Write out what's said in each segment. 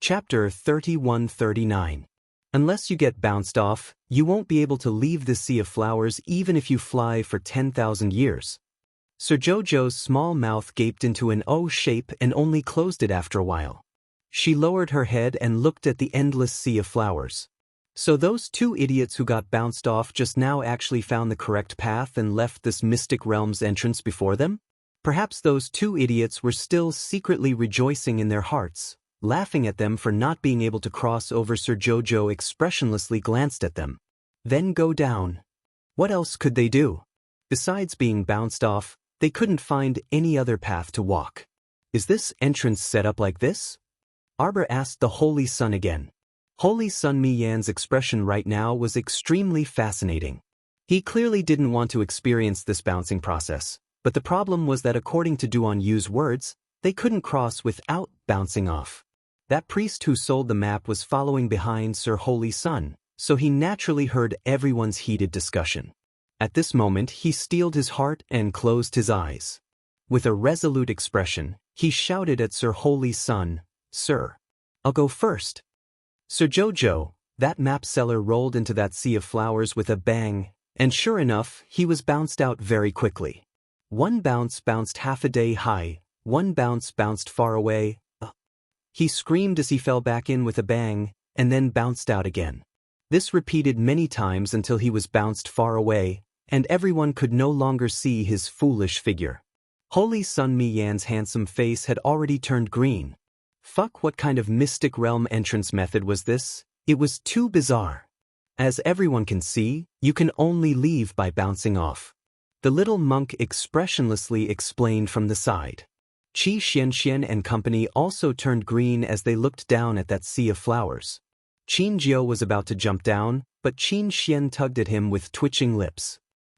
Chapter 31-39. Unless you get bounced off, you won't be able to leave the sea of flowers even if you fly for 10,000 years. Sir Jojo's small mouth gaped into an O shape and only closed it after a while. She lowered her head and looked at the endless sea of flowers. So those two idiots who got bounced off just now actually found the correct path and left this mystic realm's entrance before them? Perhaps those two idiots were still secretly rejoicing in their hearts, laughing at them for not being able to cross over. Sir Jojo expressionlessly glanced at them. Then go down. What else could they do? Besides being bounced off, they couldn't find any other path to walk. Is this entrance set up like this? Arbor asked the Holy Sun again. Holy Sun Mi Yan's expression right now was extremely fascinating. He clearly didn't want to experience this bouncing process, but the problem was that according to Duan Yu's words, they couldn't cross without bouncing off. That priest who sold the map was following behind Sir Holy Sun, so he naturally heard everyone's heated discussion. At this moment he steeled his heart and closed his eyes. With a resolute expression, he shouted at Sir Holy Sun, "Sir, I'll go first." Sir Jojo, that map seller, rolled into that sea of flowers with a bang, and sure enough, he was bounced out very quickly. One bounce bounced half a day high, one bounce bounced far away. He screamed as he fell back in with a bang, and then bounced out again. This repeated many times until he was bounced far away, and everyone could no longer see his foolish figure. Holy Sun Mi Yan's handsome face had already turned green. Fuck, what kind of mystic realm entrance method was this? It was too bizarre. As everyone can see, you can only leave by bouncing off. The little monk expressionlessly explained from the side. Qi Xianxian and company also turned green as they looked down at that sea of flowers. Qin Jiu was about to jump down, but Qin Xian tugged at him with twitching lips.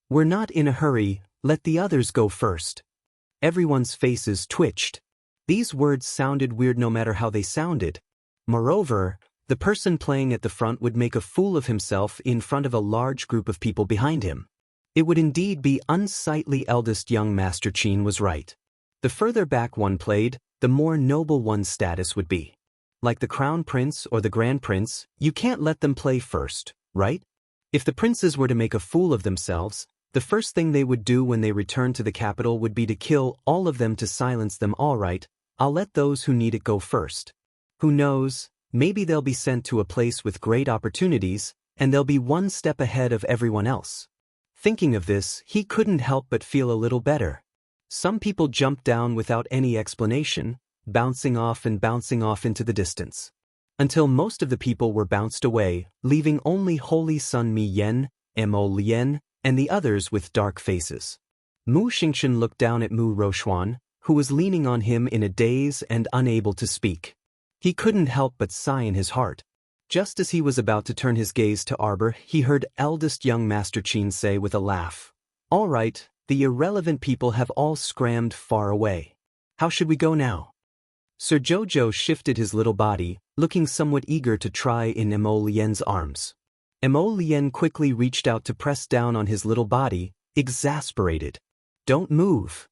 "We're not in a hurry, let the others go first." Everyone's faces twitched. These words sounded weird no matter how they sounded. Moreover, the person playing at the front would make a fool of himself in front of a large group of people behind him. It would indeed be unsightly. Eldest young Master Qin was right. The further back one played, the more noble one's status would be. Like the Crown Prince or the Grand Prince, you can't let them play first, right? If the princes were to make a fool of themselves, the first thing they would do when they returned to the capital would be to kill all of them to silence them. All right, I'll let those who need it go first. Who knows, maybe they'll be sent to a place with great opportunities, and they'll be one step ahead of everyone else. Thinking of this, he couldn't help but feel a little better. Some people jumped down without any explanation, bouncing off into the distance. Until most of the people were bounced away, leaving only Holy Sun Mi Yan, Mo Lien, and the others with dark faces. Mu Xingchen looked down at Mu Rochuan, who was leaning on him in a daze and unable to speak. He couldn't help but sigh in his heart. Just as he was about to turn his gaze to Arbor, he heard eldest young Master Qin say with a laugh, "All right, the irrelevant people have all scrammed far away. How should we go now?" Sir Jojo shifted his little body, looking somewhat eager to try in Mo Lien's arms. Mo Lien quickly reached out to press down on his little body, exasperated. "Don't move."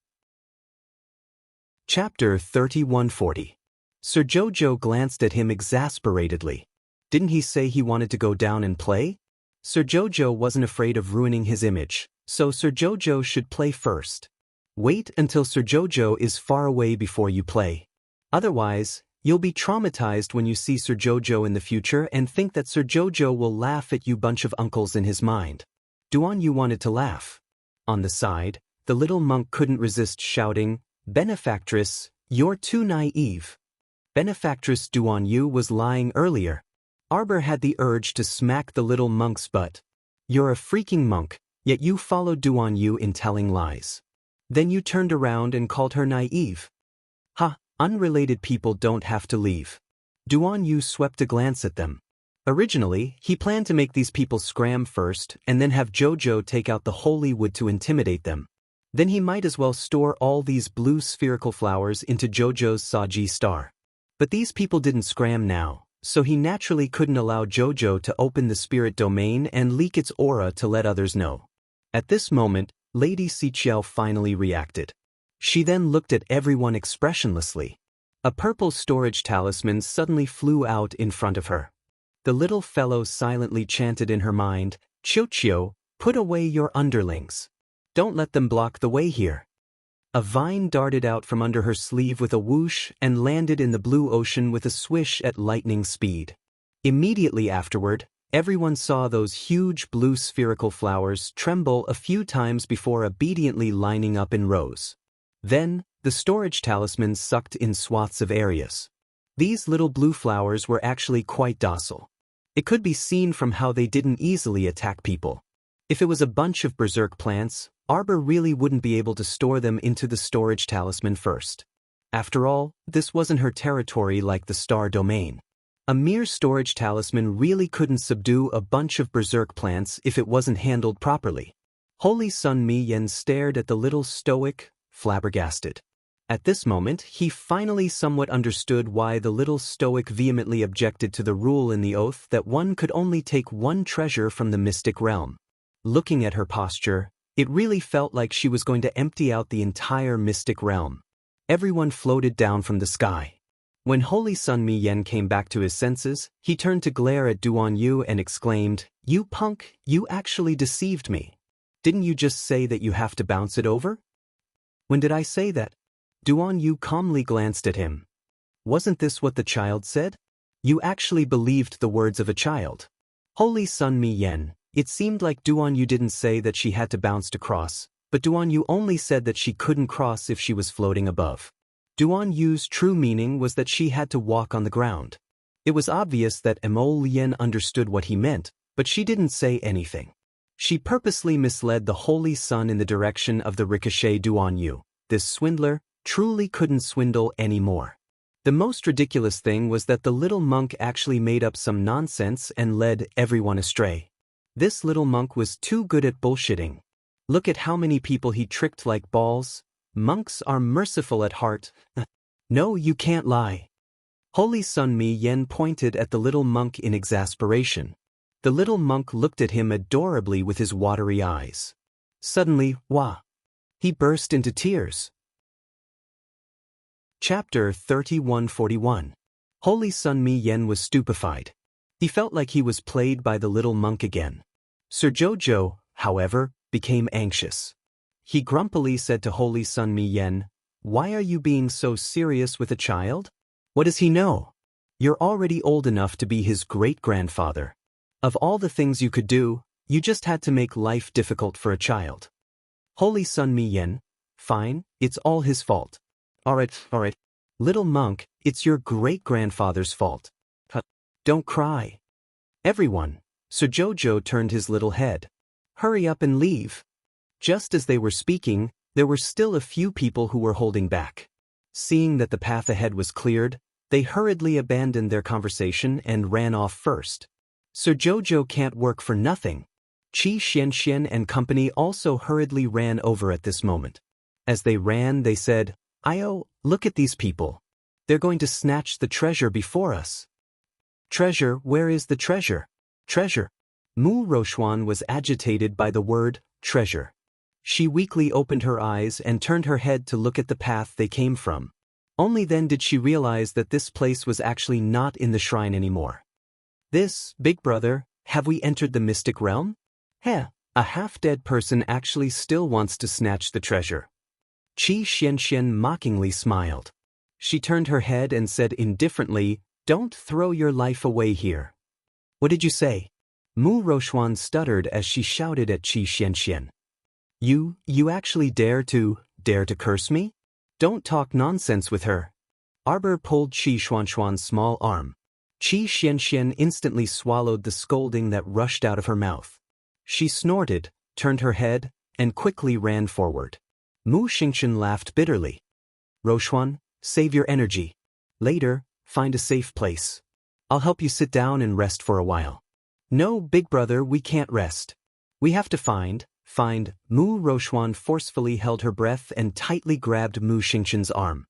Chapter 31-40. Sir Jojo glanced at him exasperatedly. Didn't he say he wanted to go down and play? Sir Jojo wasn't afraid of ruining his image, so Sir Jojo should play first. Wait until Sir Jojo is far away before you play. Otherwise, you'll be traumatized when you see Sir Jojo in the future and think that Sir Jojo will laugh at you bunch of uncles in his mind. Duan Yu wanted to laugh. On the side, the little monk couldn't resist shouting, "Benefactress, you're too naive." Benefactress Duan Yu was lying earlier. Arbor had the urge to smack the little monk's butt. "You're a freaking monk, yet you followed Duan Yu in telling lies. Then you turned around and called her naive. Ha, unrelated people don't have to leave." Duan Yu swept a glance at them. Originally, he planned to make these people scram first and then have Jojo take out the holy wood to intimidate them. Then he might as well store all these blue spherical flowers into Jojo's Saji star. But these people didn't scram now, so he naturally couldn't allow Jojo to open the spirit domain and leak its aura to let others know. At this moment, Lady Siqiao finally reacted. She then looked at everyone expressionlessly. A purple storage talisman suddenly flew out in front of her. The little fellow silently chanted in her mind, "Chiu-chiu, put away your underlings. Don't let them block the way here." A vine darted out from under her sleeve with a whoosh and landed in the blue ocean with a swish at lightning speed. Immediately afterward, everyone saw those huge blue spherical flowers tremble a few times before obediently lining up in rows. Then, the storage talismans sucked in swaths of areas. These little blue flowers were actually quite docile. It could be seen from how they didn't easily attack people. If it was a bunch of berserk plants, Arbor really wouldn't be able to store them into the storage talisman first. After all, this wasn't her territory like the star domain. A mere storage talisman really couldn't subdue a bunch of berserk plants if it wasn't handled properly. Holy Sun Mi Yen stared at the little stoic, flabbergasted. At this moment, he finally somewhat understood why the little stoic vehemently objected to the rule in the oath that one could only take one treasure from the mystic realm. Looking at her posture, it really felt like she was going to empty out the entire mystic realm. Everyone floated down from the sky. When Holy Sun Mi Yen came back to his senses, he turned to glare at Duan Yu and exclaimed, "You punk, you actually deceived me. Didn't you just say that you have to bounce it over?" "When did I say that?" Duan Yu calmly glanced at him. "Wasn't this what the child said? You actually believed the words of a child." Holy Sun Mi Yen, it seemed like Duan Yu didn't say that she had to bounce to cross, but Duan Yu only said that she couldn't cross if she was floating above. Duan Yu's true meaning was that she had to walk on the ground. It was obvious that Emo Lien understood what he meant, but she didn't say anything. She purposely misled the Holy Sun in the direction of the ricochet Duan Yu. This swindler truly couldn't swindle anymore. The most ridiculous thing was that the little monk actually made up some nonsense and led everyone astray. This little monk was too good at bullshitting. Look at how many people he tricked like balls. Monks are merciful at heart. No, you can't lie. Holy Sun Mi Yen pointed at the little monk in exasperation. The little monk looked at him adorably with his watery eyes. Suddenly, wah! He burst into tears. Chapter 3141. Holy Sun Mi Yen was stupefied. He felt like he was played by the little monk again. Sir Jojo, however, became anxious. He grumpily said to Holy Sun Mi Yen, "Why are you being so serious with a child? What does he know? You're already old enough to be his great-grandfather. Of all the things you could do, you just had to make life difficult for a child." Holy Sun Mi Yen, "Fine, it's all his fault." Alright. Little monk, it's your great-grandfather's fault. Don't cry. Everyone, Sir Jojo turned his little head. Hurry up and leave. Just as they were speaking, there were still a few people who were holding back. Seeing that the path ahead was cleared, they hurriedly abandoned their conversation and ran off first. Sir Jojo can't work for nothing. Qi Xianxian and company also hurriedly ran over at this moment. As they ran, they said, "Io, look at these people. They're going to snatch the treasure before us." "Treasure, where is the treasure? Treasure." Mu Rochuan was agitated by the word, treasure. She weakly opened her eyes and turned her head to look at the path they came from. Only then did she realize that this place was actually not in the shrine anymore. "This, big brother, have we entered the mystic realm? Heh, a half-dead person actually still wants to snatch the treasure." Qi Xianxian mockingly smiled. She turned her head and said indifferently, "Don't throw your life away here." "What did you say?" Mu Rochuan stuttered as she shouted at Qi Xianxian. You actually dare to curse me? Don't talk nonsense with her." Arbor pulled Qi Xuanxuan's small arm. Qi Xianxian instantly swallowed the scolding that rushed out of her mouth. She snorted, turned her head, and quickly ran forward. Mu Xingchen laughed bitterly. "Rochuan, save your energy. Later, find a safe place. I'll help you sit down and rest for a while." "No, big brother, we can't rest. We have to find. Mu Rochuan forcefully held her breath and tightly grabbed Mu Xingchen's arm.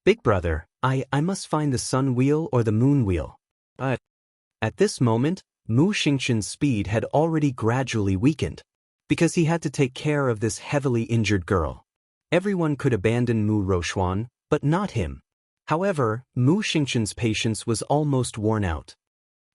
"Big brother, I must find the sun wheel or the moon wheel." At this moment, Mu Xingchen's speed had already gradually weakened, because he had to take care of this heavily injured girl. Everyone could abandon Mu Rochuan, but not him. However, Mu Xingqian's patience was almost worn out.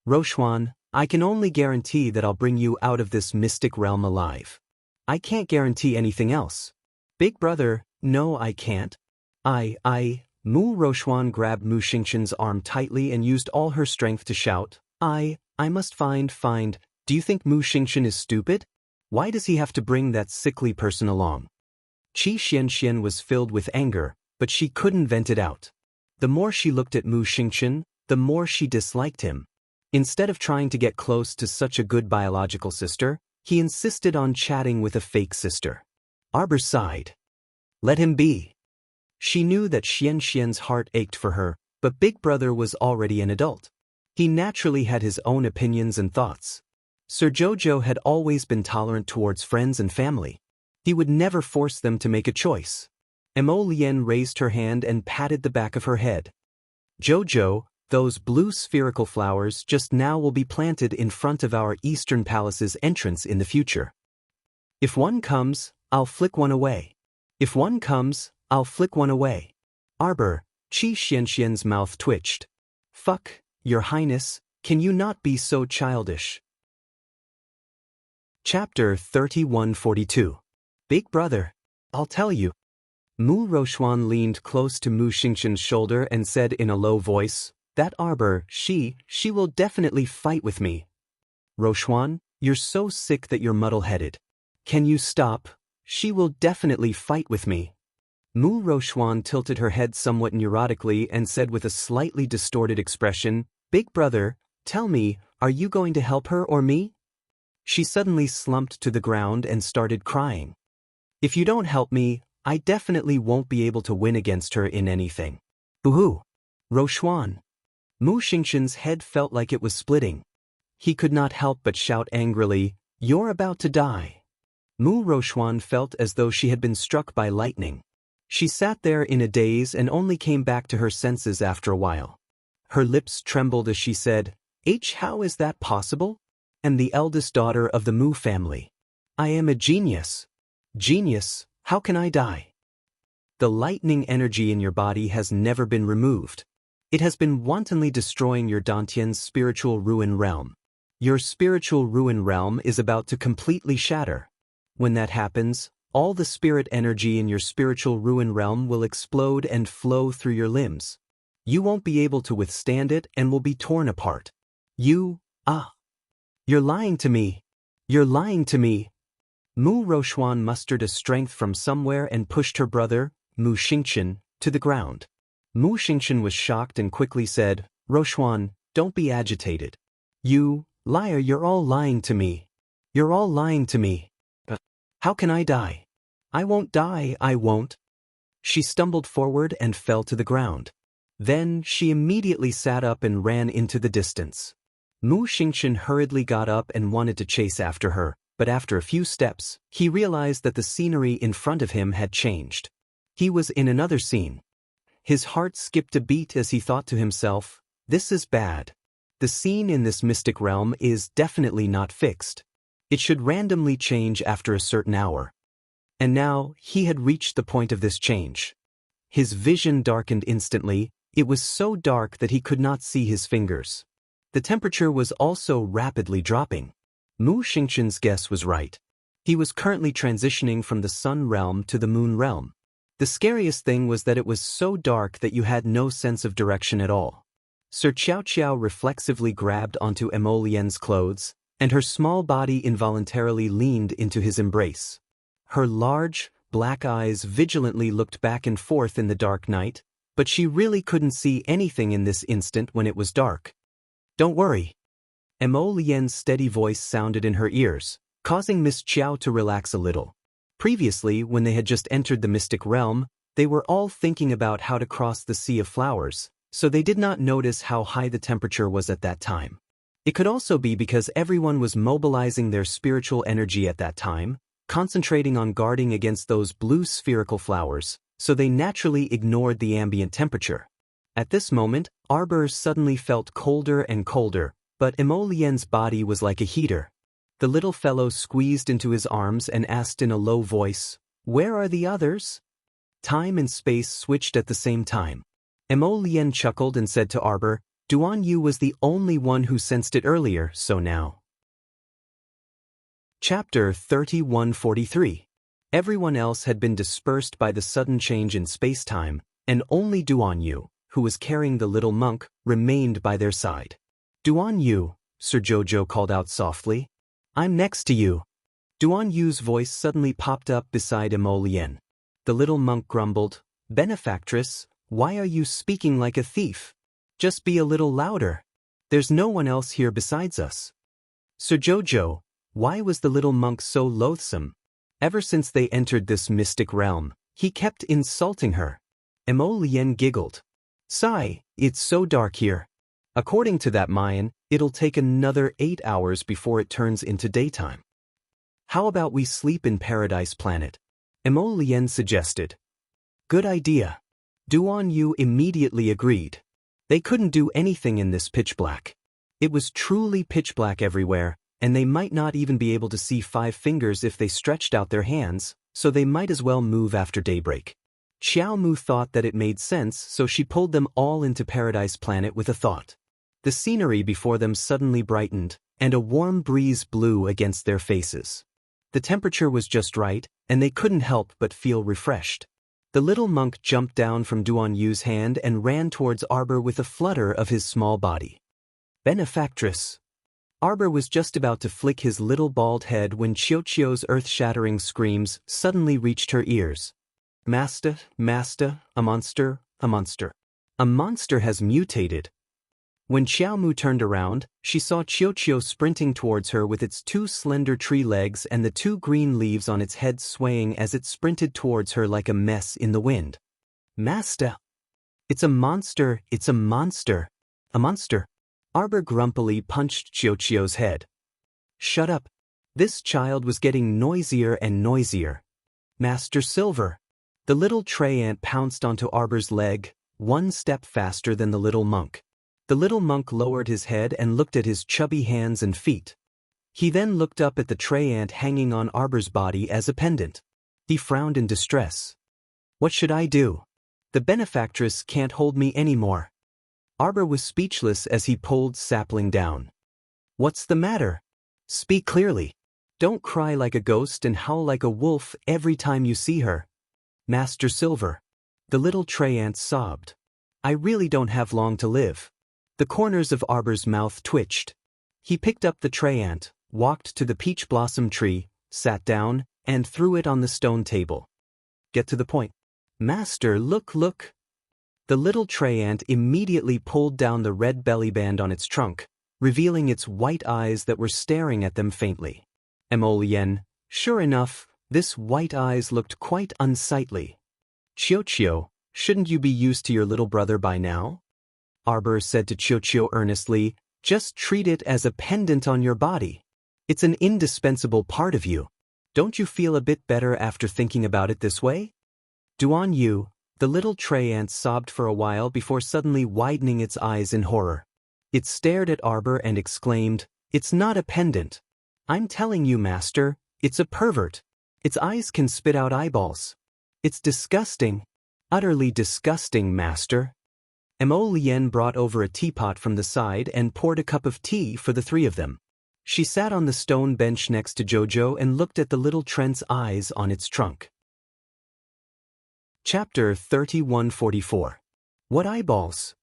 Rochuan, I can only guarantee that I'll bring you out of this mystic realm alive. I can't guarantee anything else. Big brother, no I can't. Mu Rochuan grabbed Mu Xingqian's arm tightly and used all her strength to shout, I must find. Do you think Mu Xingqian is stupid? Why does he have to bring that sickly person along? Qi Xianxian was filled with anger, but she couldn't vent it out. The more she looked at Mu Xingqian, the more she disliked him. Instead of trying to get close to such a good biological sister, he insisted on chatting with a fake sister. Arbor sighed. Let him be. She knew that Xianxian's heart ached for her, but Big Brother was already an adult. He naturally had his own opinions and thoughts. Sir Jojo had always been tolerant towards friends and family. He would never force them to make a choice. Mo Lien raised her hand and patted the back of her head. Jojo, those blue spherical flowers just now will be planted in front of our Eastern Palace's entrance in the future. If one comes, I'll flick one away. If one comes, I'll flick one away. Arbor, Qi Xianxian's mouth twitched. Fuck, Your Highness, can you not be so childish? Chapter 3142. Big Brother, I'll tell you. Mu Rochuan leaned close to Mu Xingqian's shoulder and said in a low voice, That Arbor, she will definitely fight with me. Rochuan, you're so sick that you're muddle-headed. Can you stop? She will definitely fight with me. Mu Rochuan tilted her head somewhat neurotically and said with a slightly distorted expression, Big Brother, tell me, are you going to help her or me? She suddenly slumped to the ground and started crying. If you don't help me, I definitely won't be able to win against her in anything. Boo-hoo. Rochuan. Mu Xingqian's head felt like it was splitting. He could not help but shout angrily, You're about to die. Mu Rochuan felt as though she had been struck by lightning. She sat there in a daze and only came back to her senses after a while. Her lips trembled as she said, How is that possible? I'm the eldest daughter of the Mu family. I am a genius. Genius, how can I die? The lightning energy in your body has never been removed. It has been wantonly destroying your Dantian's spiritual ruin realm. Your spiritual ruin realm is about to completely shatter. When that happens, all the spirit energy in your spiritual ruin realm will explode and flow through your limbs. You won't be able to withstand it and will be torn apart. You're lying to me. You're lying to me. Mu Rochuan mustered a strength from somewhere and pushed her brother, Mu Xingqian, to the ground. Mu Xingqian was shocked and quickly said, Rochuan, don't be agitated. You, liar, you're all lying to me. You're all lying to me. How can I die? I won't die, I won't. She stumbled forward and fell to the ground. Then she immediately sat up and ran into the distance. Mu Xingqian hurriedly got up and wanted to chase after her, but after a few steps, he realized that the scenery in front of him had changed. He was in another scene. His heart skipped a beat as he thought to himself, This is bad. The scene in this mystic realm is definitely not fixed. It should randomly change after a certain hour. And now, he had reached the point of this change. His vision darkened instantly. It was so dark that he could not see his fingers. The temperature was also rapidly dropping. Mu Xingqian's guess was right. He was currently transitioning from the sun realm to the moon realm. The scariest thing was that it was so dark that you had no sense of direction at all. Sir Qiao Qiao reflexively grabbed onto Mo Lien's clothes, and her small body involuntarily leaned into his embrace. Her large, black eyes vigilantly looked back and forth in the dark night, but she really couldn't see anything in this instant when it was dark. Don't worry. Mo Lien's steady voice sounded in her ears, causing Miss Qiao to relax a little. Previously, when they had just entered the mystic realm, they were all thinking about how to cross the Sea of Flowers, so they did not notice how high the temperature was at that time. It could also be because everyone was mobilizing their spiritual energy at that time, concentrating on guarding against those blue spherical flowers, so they naturally ignored the ambient temperature. At this moment, Arbor suddenly felt colder and colder, but Mo Lien's body was like a heater. The little fellow squeezed into his arms and asked in a low voice, Where are the others? Time and space switched at the same time. Mo Lien chuckled and said to Arbor, Duan Yu was the only one who sensed it earlier, so now. Chapter 3143. Everyone else had been dispersed by the sudden change in space-time, and only Duan Yu, who was carrying the little monk, remained by their side. Duan Yu, Sir Jojo called out softly. I'm next to you. Duan Yu's voice suddenly popped up beside Mo Lien. The little monk grumbled, Benefactress, why are you speaking like a thief? Just be a little louder. There's no one else here besides us. Sir Jojo, why was the little monk so loathsome? Ever since they entered this mystic realm, he kept insulting her. Mo Lien giggled. Sigh, it's so dark here. According to that Mayan, it'll take another 8 hours before it turns into daytime. How about we sleep in Paradise Planet? Mo Lien suggested. Good idea. Duan Yu immediately agreed. They couldn't do anything in this pitch black. It was truly pitch black everywhere, and they might not even be able to see 5 fingers if they stretched out their hands, so they might as well move after daybreak. Xiao Mu thought that it made sense, so she pulled them all into Paradise Planet with a thought. The scenery before them suddenly brightened, and a warm breeze blew against their faces. The temperature was just right, and they couldn't help but feel refreshed. The little monk jumped down from Duan Yu's hand and ran towards Arbor with a flutter of his small body. Benefactress. Arbor was just about to flick his little bald head when Qiuqiu's earth-shattering screams suddenly reached her ears. Master, master, a monster, a monster. A monster has mutated. When Xiao Mu turned around, she saw Qiuqiu sprinting towards her with its 2 slender tree legs and the 2 green leaves on its head swaying as it sprinted towards her like a mess in the wind. Master! It's a monster, it's a monster. A monster. Arbor grumpily punched Qiuqiu's head. Shut up. This child was getting noisier and noisier. Master Silver. The little tray ant pounced onto Arbor's leg, 1 step faster than the little monk. The little monk lowered his head and looked at his chubby hands and feet. He then looked up at the tray ant hanging on Arbor's body as a pendant. He frowned in distress. What should I do? The benefactress can't hold me anymore. Arbor was speechless as he pulled Sapling down. What's the matter? Speak clearly. Don't cry like a ghost and howl like a wolf every time you see her. Master Silver. The little tray ant sobbed. I really don't have long to live. The corners of Arbor's mouth twitched. He picked up the tray ant, walked to the peach blossom tree, sat down, and threw it on the stone table. Get to the point. Master, look, look. The little tray ant immediately pulled down the red belly band on its trunk, revealing its white eyes that were staring at them faintly. Mo Lien, sure enough, this white eyes looked quite unsightly. Qiuqiu, shouldn't you be used to your little brother by now? Arbor said to Qiuqiu earnestly, just treat it as a pendant on your body. It's an indispensable part of you. Don't you feel a bit better after thinking about it this way? Duan Yu, the little tray ant sobbed for a while before suddenly widening its eyes in horror. It stared at Arbor and exclaimed, It's not a pendant. I'm telling you, master, it's a pervert. Its eyes can spit out eyeballs. It's disgusting. Utterly disgusting, master. Mo Lien brought over a teapot from the side and poured a cup of tea for the 3 of them. She sat on the stone bench next to Jojo and looked at the little Trent's eyes on its trunk. Chapter 3144. What eyeballs?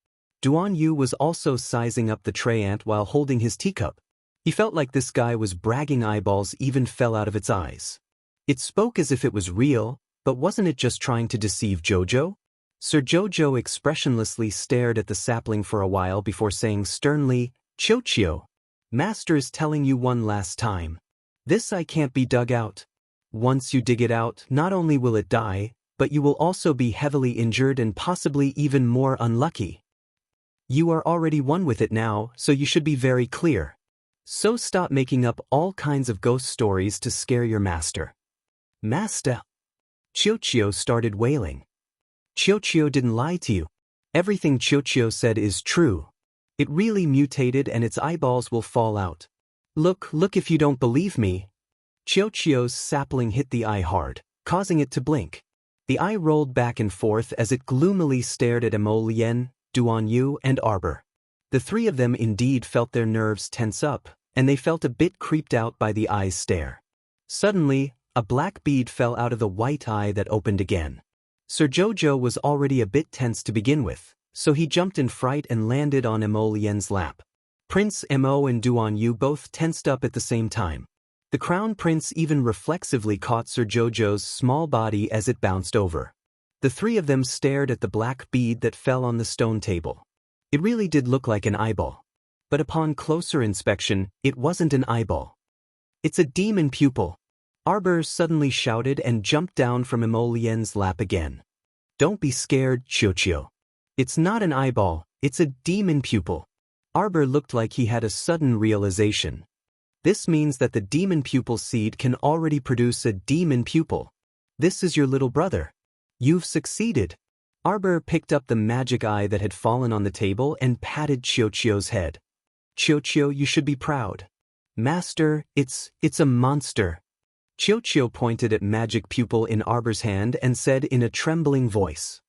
Duan Yu was also sizing up the tray ant while holding his teacup. He felt like this guy was bragging eyeballs even fell out of its eyes. It spoke as if it was real, but wasn't it just trying to deceive Jojo? Sir Jojo expressionlessly stared at the sapling for a while before saying sternly, Qiuqiu, master is telling you one last time. This eye can't be dug out. Once you dig it out, not only will it die, but you will also be heavily injured and possibly even more unlucky. You are already one with it now, so you should be very clear. So stop making up all kinds of ghost stories to scare your master. Master. Qiuqiu started wailing. Qiuqiu didn't lie to you. Everything Qiuqiu said is true. It really mutated and its eyeballs will fall out. Look if you don't believe me. Qiuqiu's sapling hit the eye hard, causing it to blink. The eye rolled back and forth as it gloomily stared at Emolien, Duanyu, and Arbor. The three of them indeed felt their nerves tense up, and they felt a bit creeped out by the eye's stare. Suddenly, a black bead fell out of the white eye that opened again. Sir Jojo was already a bit tense to begin with, so he jumped in fright and landed on Emolien's lap. Prince Mo and Duanyu both tensed up at the same time. The Crown Prince even reflexively caught Sir Jojo's small body as it bounced over. The three of them stared at the black bead that fell on the stone table. It really did look like an eyeball. But upon closer inspection, it wasn't an eyeball. "It's a demon pupil," Arbor suddenly shouted and jumped down from Emolien's lap again. "Don't be scared, Chiochio. It's not an eyeball, it's a demon pupil." Arbor looked like he had a sudden realization. This means that the demon pupil seed can already produce a demon pupil. This is your little brother. You've succeeded. Arbor picked up the magic eye that had fallen on the table and patted Chiochio's head. "Chiochio, you should be proud. Master, it's a monster." Chiochio pointed at magic pupil in Arbor's hand and said in a trembling voice.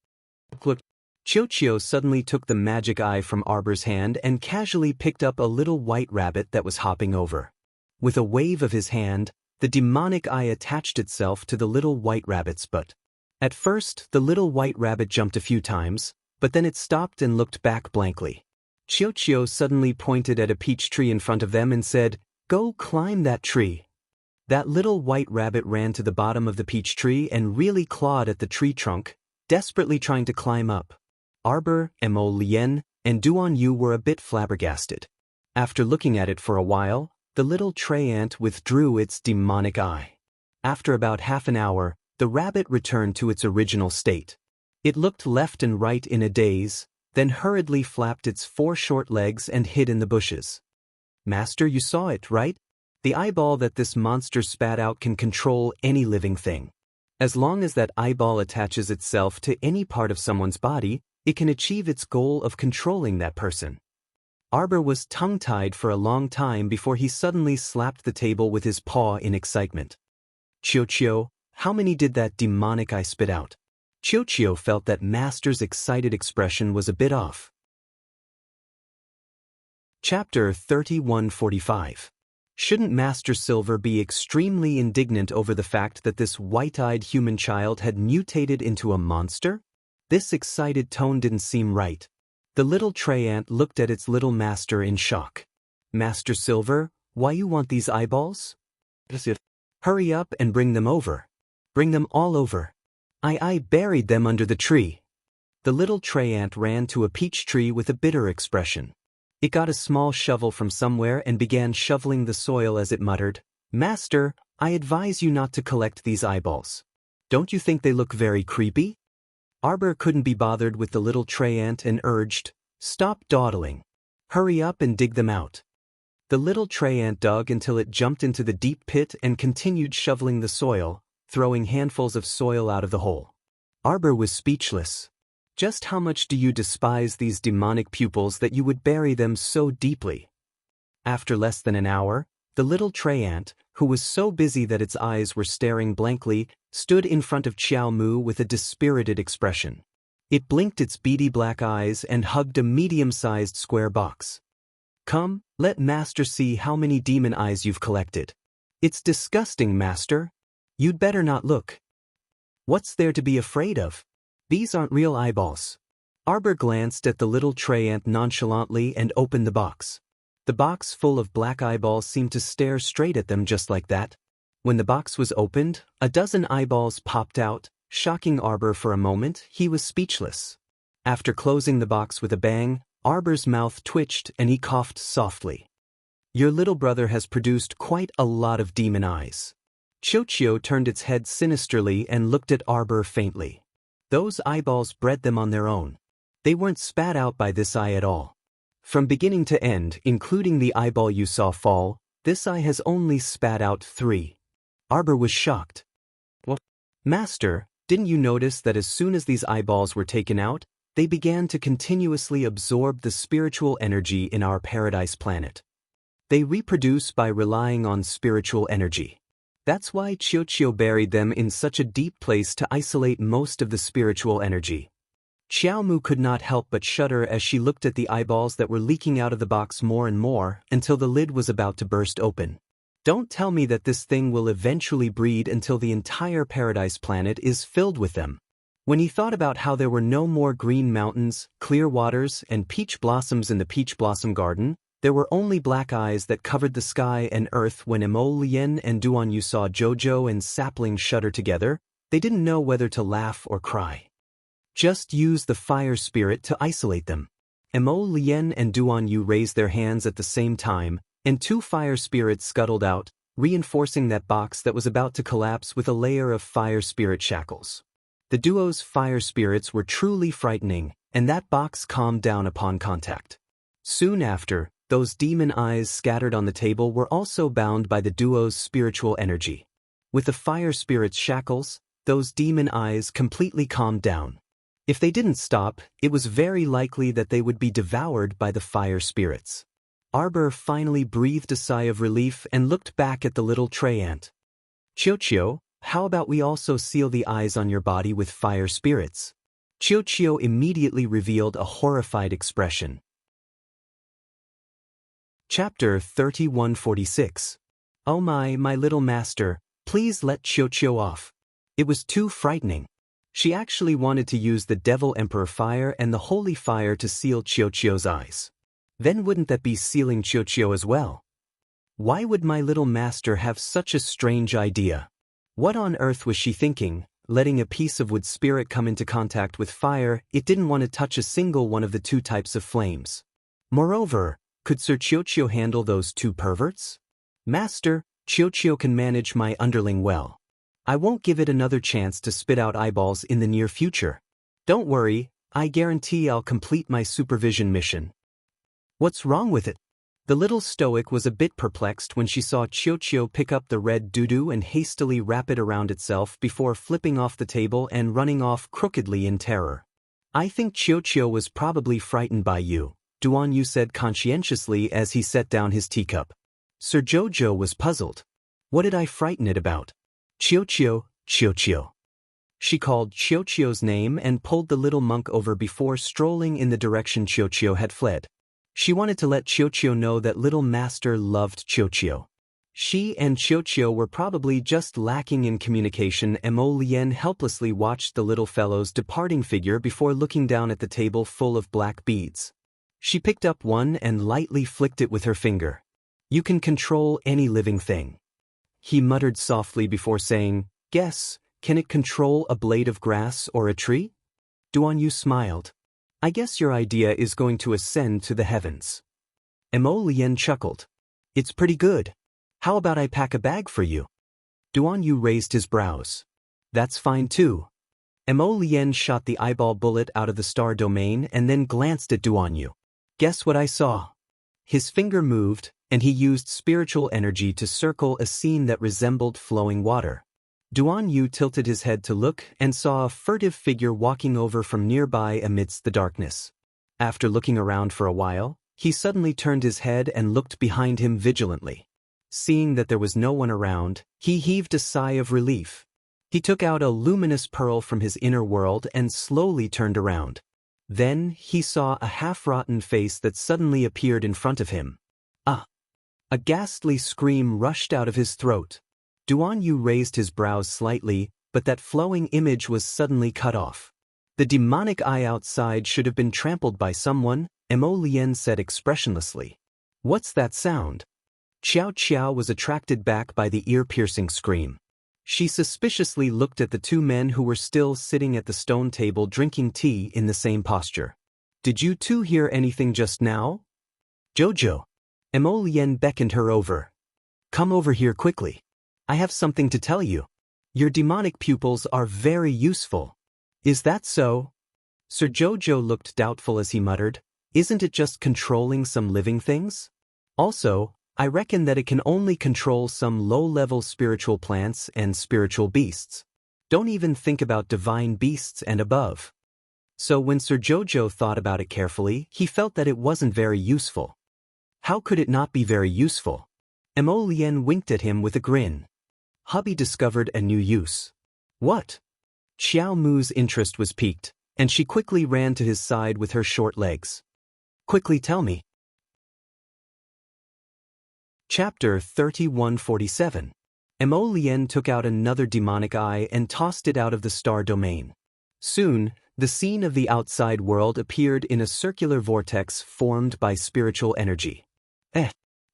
"Look." Chiochio suddenly took the magic eye from Arbor's hand and casually picked up a little white rabbit that was hopping over. With a wave of his hand, the demonic eye attached itself to the little white rabbit's butt. At first, the little white rabbit jumped a few times, but then it stopped and looked back blankly. Chiochio suddenly pointed at a peach tree in front of them and said, "Go climb that tree." That little white rabbit ran to the bottom of the peach tree and really clawed at the tree trunk, desperately trying to climb up. Arbor, Emolien, and Duanyu were a bit flabbergasted. After looking at it for a while, the little tray ant withdrew its demonic eye. After about half an hour, the rabbit returned to its original state. It looked left and right in a daze, then hurriedly flapped its 4 short legs and hid in the bushes. "Master, you saw it, right? The eyeball that this monster spat out can control any living thing. As long as that eyeball attaches itself to any part of someone's body, it can achieve its goal of controlling that person." Arbor was tongue-tied for a long time before he suddenly slapped the table with his paw in excitement. "Chiochio, how many did that demonic eye spit out?" Chiochio felt that Master's excited expression was a bit off. Chapter 3145. Shouldn't Master Silver be extremely indignant over the fact that this white-eyed human child had mutated into a monster? This excited tone didn't seem right. The little tray ant looked at its little master in shock. "Master Silver, why you want these eyeballs? Hurry up and bring them over. Bring them all over. I buried them under the tree." The little tray ant ran to a peach tree with a bitter expression. It got a small shovel from somewhere and began shoveling the soil as it muttered, "Master, I advise you not to collect these eyeballs. Don't you think they look very creepy?" Arbor couldn't be bothered with the little tray ant and urged, "Stop dawdling. Hurry up and dig them out." The little tray ant dug until it jumped into the deep pit and continued shoveling the soil, throwing handfuls of soil out of the hole. Arbor was speechless. Just how much do you despise these demonic pupils that you would bury them so deeply? After less than an hour, the little tray ant, who was so busy that its eyes were staring blankly, stood in front of Xiao Mu with a dispirited expression. It blinked its beady black eyes and hugged a medium-sized square box. "Come, let Master see how many demon eyes you've collected." "It's disgusting, Master. You'd better not look." "What's there to be afraid of? These aren't real eyeballs." Arbor glanced at the little tray ant nonchalantly and opened the box. The box full of black eyeballs seemed to stare straight at them just like that. When the box was opened, a dozen eyeballs popped out, shocking Arbor for a moment. He was speechless. After closing the box with a bang, Arbor's mouth twitched and he coughed softly. "Your little brother has produced quite a lot of demon eyes." Chiochio turned its head sinisterly and looked at Arbor faintly. "Those eyeballs bred them on their own. They weren't spat out by this eye at all. From beginning to end, including the eyeball you saw fall, this eye has only spat out 3. Arbor was shocked. "What? Master, didn't you notice that as soon as these eyeballs were taken out, they began to continuously absorb the spiritual energy in our paradise planet? They reproduce by relying on spiritual energy. That's why Chiu buried them in such a deep place to isolate most of the spiritual energy. Xiaomu could not help but shudder as she looked at the eyeballs that were leaking out of the box more and more until the lid was about to burst open. Don't tell me that this thing will eventually breed until the entire paradise planet is filled with them. When he thought about how there were no more green mountains, clear waters, and peach blossoms in the peach blossom garden, there were only black eyes that covered the sky and earth. When Emolien and Duanyu saw Jojo and Sapling shudder together, they didn't know whether to laugh or cry. Just use the fire spirit to isolate them. Emolien and Duanyu raised their hands at the same time, and 2 fire spirits scuttled out, reinforcing that box that was about to collapse with a layer of fire spirit shackles. The duo's fire spirits were truly frightening, and that box calmed down upon contact. Soon after, those demon eyes scattered on the table were also bound by the duo's spiritual energy. With the fire spirit's shackles, those demon eyes completely calmed down. If they didn't stop, it was very likely that they would be devoured by the fire spirits. Arbor finally breathed a sigh of relief and looked back at the little tray ant. Chiu, how about we also seal the eyes on your body with fire spirits? Chiu immediately revealed a horrified expression. Chapter 3146. Oh my little master, please let Chiu off. It was too frightening. She actually wanted to use the Devil Emperor Fire and the Holy Fire to seal Chiu's eyes. Then wouldn't that be sealing Chiu as well? Why would my little master have such a strange idea? What on earth was she thinking, letting a piece of wood spirit come into contact with fire? It didn't want to touch a single one of the 2 types of flames. Moreover, could Sir Chiu handle those 2 perverts? Master, Chiu can manage my underling well. I won't give it another chance to spit out eyeballs in the near future. Don't worry, I guarantee I'll complete my supervision mission. What's wrong with it? The little stoic was a bit perplexed when she saw Chiu pick up the red doo-doo and hastily wrap it around itself before flipping off the table and running off crookedly in terror. I think Chiu was probably frightened by you, Duanyu said conscientiously as he set down his teacup. Sir Jojo was puzzled. What did I frighten it about? Chiu. She called Chiu's name and pulled the little monk over before strolling in the direction Chiu had fled. She wanted to let Chiu know that little master loved Chiu. She and Chiu were probably just lacking in communication. Emolien helplessly watched the little fellow's departing figure before looking down at the table full of black beads. She picked up one and lightly flicked it with her finger. You can control any living thing. He muttered softly before saying, Guess, can it control a blade of grass or a tree? Duanyu smiled. I guess your idea is going to ascend to the heavens. Emolien chuckled. It's pretty good. How about I pack a bag for you? Duanyu raised his brows. That's fine too. Emolien shot the eyeball bullet out of the star domain and then glanced at Duanyu. Guess what I saw? His finger moved, and he used spiritual energy to circle a scene that resembled flowing water. Duanyu tilted his head to look and saw a furtive figure walking over from nearby amidst the darkness. After looking around for a while, he suddenly turned his head and looked behind him vigilantly. Seeing that there was no one around, he heaved a sigh of relief. He took out a luminous pearl from his inner world and slowly turned around. Then he saw a half-rotten face that suddenly appeared in front of him. A ghastly scream rushed out of his throat. Duanyu raised his brows slightly, but that flowing image was suddenly cut off. The demonic eye outside should have been trampled by someone, Emolien said expressionlessly. What's that sound? Xiao was attracted back by the ear-piercing scream. She suspiciously looked at the 2 men who were still sitting at the stone table drinking tea in the same posture. Did you 2 hear anything just now? Jojo. Emolien beckoned her over. Come over here quickly. I have something to tell you. Your demonic pupils are very useful. Is that so? Sir Jojo looked doubtful as he muttered, Isn't it just controlling some living things? Also, I reckon that it can only control some low-level spiritual plants and spiritual beasts. Don't even think about divine beasts and above. So when Sir Jojo thought about it carefully, he felt that it wasn't very useful. How could it not be very useful? Emolien winked at him with a grin. Hubby discovered a new use. What? Xiao Mu's interest was piqued, and she quickly ran to his side with her short legs. Quickly tell me. Chapter 3147. Mo Lien took out another demonic eye and tossed it out of the star domain. Soon, the scene of the outside world appeared in a circular vortex formed by spiritual energy.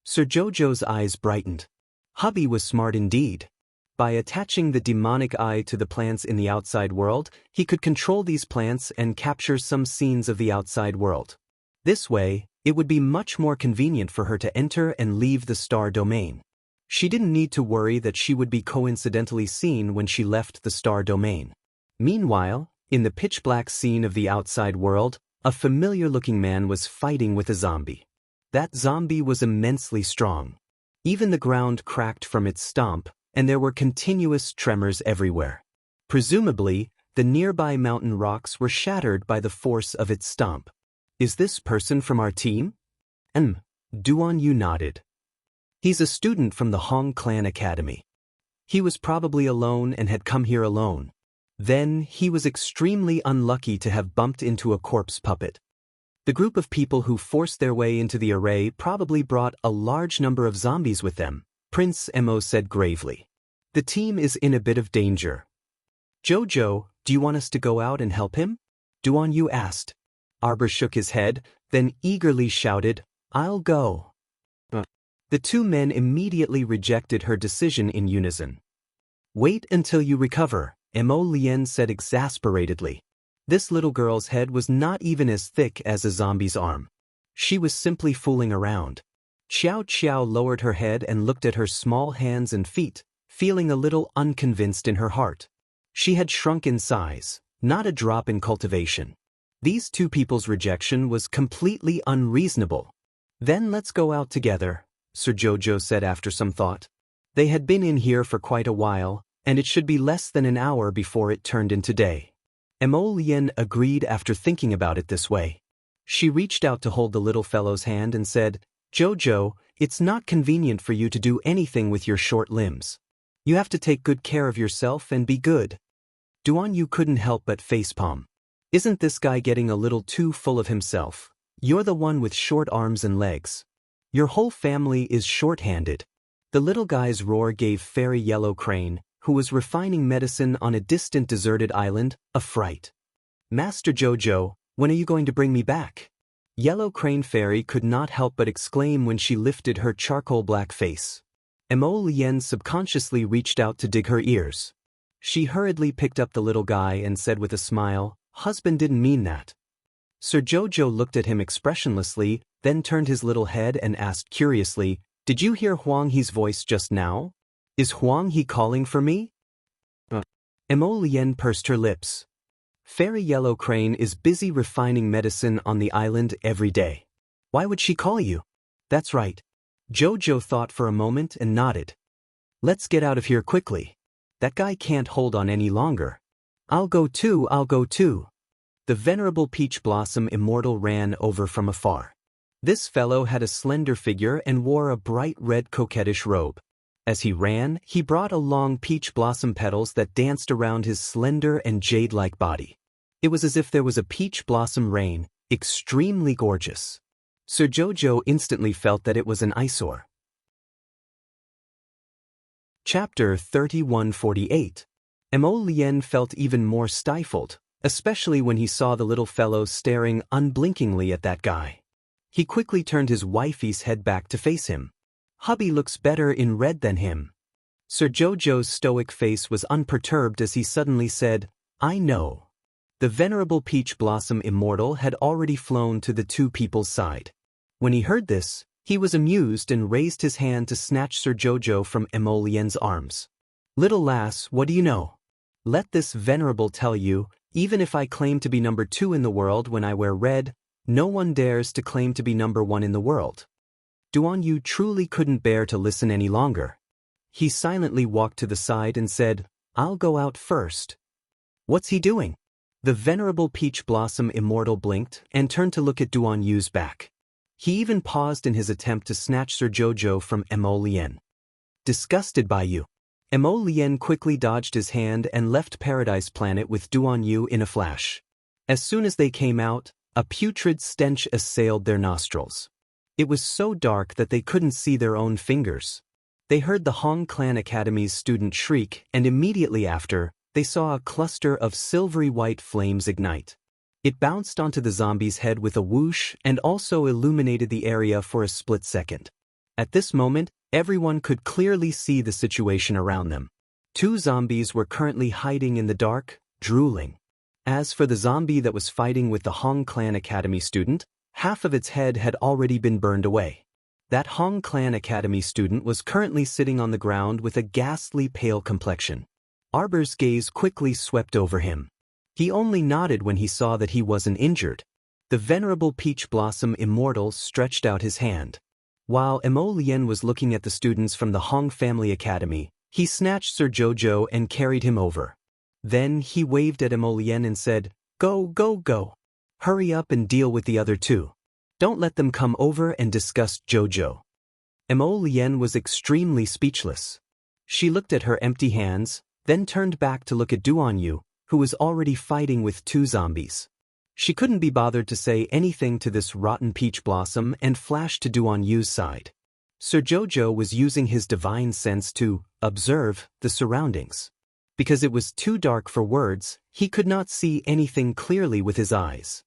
Sir Jojo's eyes brightened. Hubby was smart indeed. By attaching the demonic eye to the plants in the outside world, he could control these plants and capture some scenes of the outside world. This way, it would be much more convenient for her to enter and leave the star domain. She didn't need to worry that she would be coincidentally seen when she left the star domain. Meanwhile, in the pitch-black scene of the outside world, a familiar-looking man was fighting with a zombie. That zombie was immensely strong. Even the ground cracked from its stomp, and there were continuous tremors everywhere. Presumably, the nearby mountain rocks were shattered by the force of its stomp. Is this person from our team? Duan Yu nodded. He's a student from the Hong Clan Academy. He was probably alone and had come here alone. Then, he was extremely unlucky to have bumped into a corpse puppet. The group of people who forced their way into the array probably brought a large number of zombies with them, Prince Mo said gravely. The team is in a bit of danger. Jojo, do you want us to go out and help him? Duan Yu asked. Arbor shook his head, then eagerly shouted, I'll go. The two men immediately rejected her decision in unison. Wait until you recover, Mo Lien said exasperatedly. This little girl's head was not even as thick as a zombie's arm. She was simply fooling around. Xiao Qiao lowered her head and looked at her small hands and feet, feeling a little unconvinced in her heart. She had shrunk in size, not a drop in cultivation. These two people's rejection was completely unreasonable. Then let's go out together, Sir Jojo said after some thought. They had been in here for quite a while, and it should be less than an hour before it turned into day. Mo Lien agreed after thinking about it this way. She reached out to hold the little fellow's hand and said, Jojo, it's not convenient for you to do anything with your short limbs. You have to take good care of yourself and be good. Duan Yu couldn't help but facepalm. Isn't this guy getting a little too full of himself? You're the one with short arms and legs. Your whole family is short-handed. The little guy's roar gave Fairy Yellow Crane, who was refining medicine on a distant deserted island, a fright. Master Jojo, when are you going to bring me back? Yellow Crane Fairy could not help but exclaim when she lifted her charcoal-black face. Mo Lien subconsciously reached out to dig her ears. She hurriedly picked up the little guy and said with a smile, Husband didn't mean that. Sir Jojo looked at him expressionlessly, then turned his little head and asked curiously, Did you hear Huang He's voice just now? Is Huang He calling for me? Mo Lien pursed her lips. Fairy Yellow Crane is busy refining medicine on the island every day. Why would she call you? That's right. Jojo thought for a moment and nodded. Let's get out of here quickly. That guy can't hold on any longer. I'll go too. The venerable Peach Blossom Immortal ran over from afar. This fellow had a slender figure and wore a bright red coquettish robe. As he ran, he brought along peach blossom petals that danced around his slender and jade-like body. It was as if there was a peach blossom rain, extremely gorgeous. Sir Jojo instantly felt that it was an eyesore. Chapter 3148. Mo Lien felt even more stifled, especially when he saw the little fellow staring unblinkingly at that guy. He quickly turned his wifey's head back to face him. Hubby looks better in red than him. Sir Jojo's stoic face was unperturbed as he suddenly said, I know. The venerable Peach Blossom Immortal had already flown to the two people's side. When he heard this, he was amused and raised his hand to snatch Sir Jojo from Mo Lien's arms. Little lass, what do you know? Let this venerable tell you, even if I claim to be number 2 in the world when I wear red, no one dares to claim to be number 1 in the world. Duan Yu truly couldn't bear to listen any longer. He silently walked to the side and said, I'll go out first. What's he doing? The venerable Peach Blossom Immortal blinked and turned to look at Duan Yu's back. He even paused in his attempt to snatch Sir Jojo from Mo Lien. Disgusted by you. Mo Lien quickly dodged his hand and left Paradise Planet with Duan Yu in a flash. As soon as they came out, a putrid stench assailed their nostrils. It was so dark that they couldn't see their own fingers. They heard the Hong Clan Academy's student shriek, and immediately after, they saw a cluster of silvery white flames ignite. It bounced onto the zombie's head with a whoosh and also illuminated the area for a split second. At this moment, everyone could clearly see the situation around them. 2 zombies were currently hiding in the dark, drooling. As for the zombie that was fighting with the Hong Clan Academy student, half of its head had already been burned away. That Hong Clan Academy student was currently sitting on the ground with a ghastly pale complexion. Arbor's gaze quickly swept over him. He only nodded when he saw that he wasn't injured. The venerable Peach Blossom Immortal stretched out his hand. While Mo Lien was looking at the students from the Hong Family Academy, he snatched Sir Jojo and carried him over. Then he waved at Mo Lien and said, "Go, go, go. Hurry up and deal with the other 2. Don't let them come over and discuss Jojo." Mo Lien was extremely speechless. She looked at her empty hands, then turned back to look at Duan Yu, who was already fighting with 2 zombies. She couldn't be bothered to say anything to this rotten Peach Blossom and flashed to Duan Yu's side. Sir Jojo was using his divine sense to observe the surroundings. Because it was too dark for words, he could not see anything clearly with his eyes.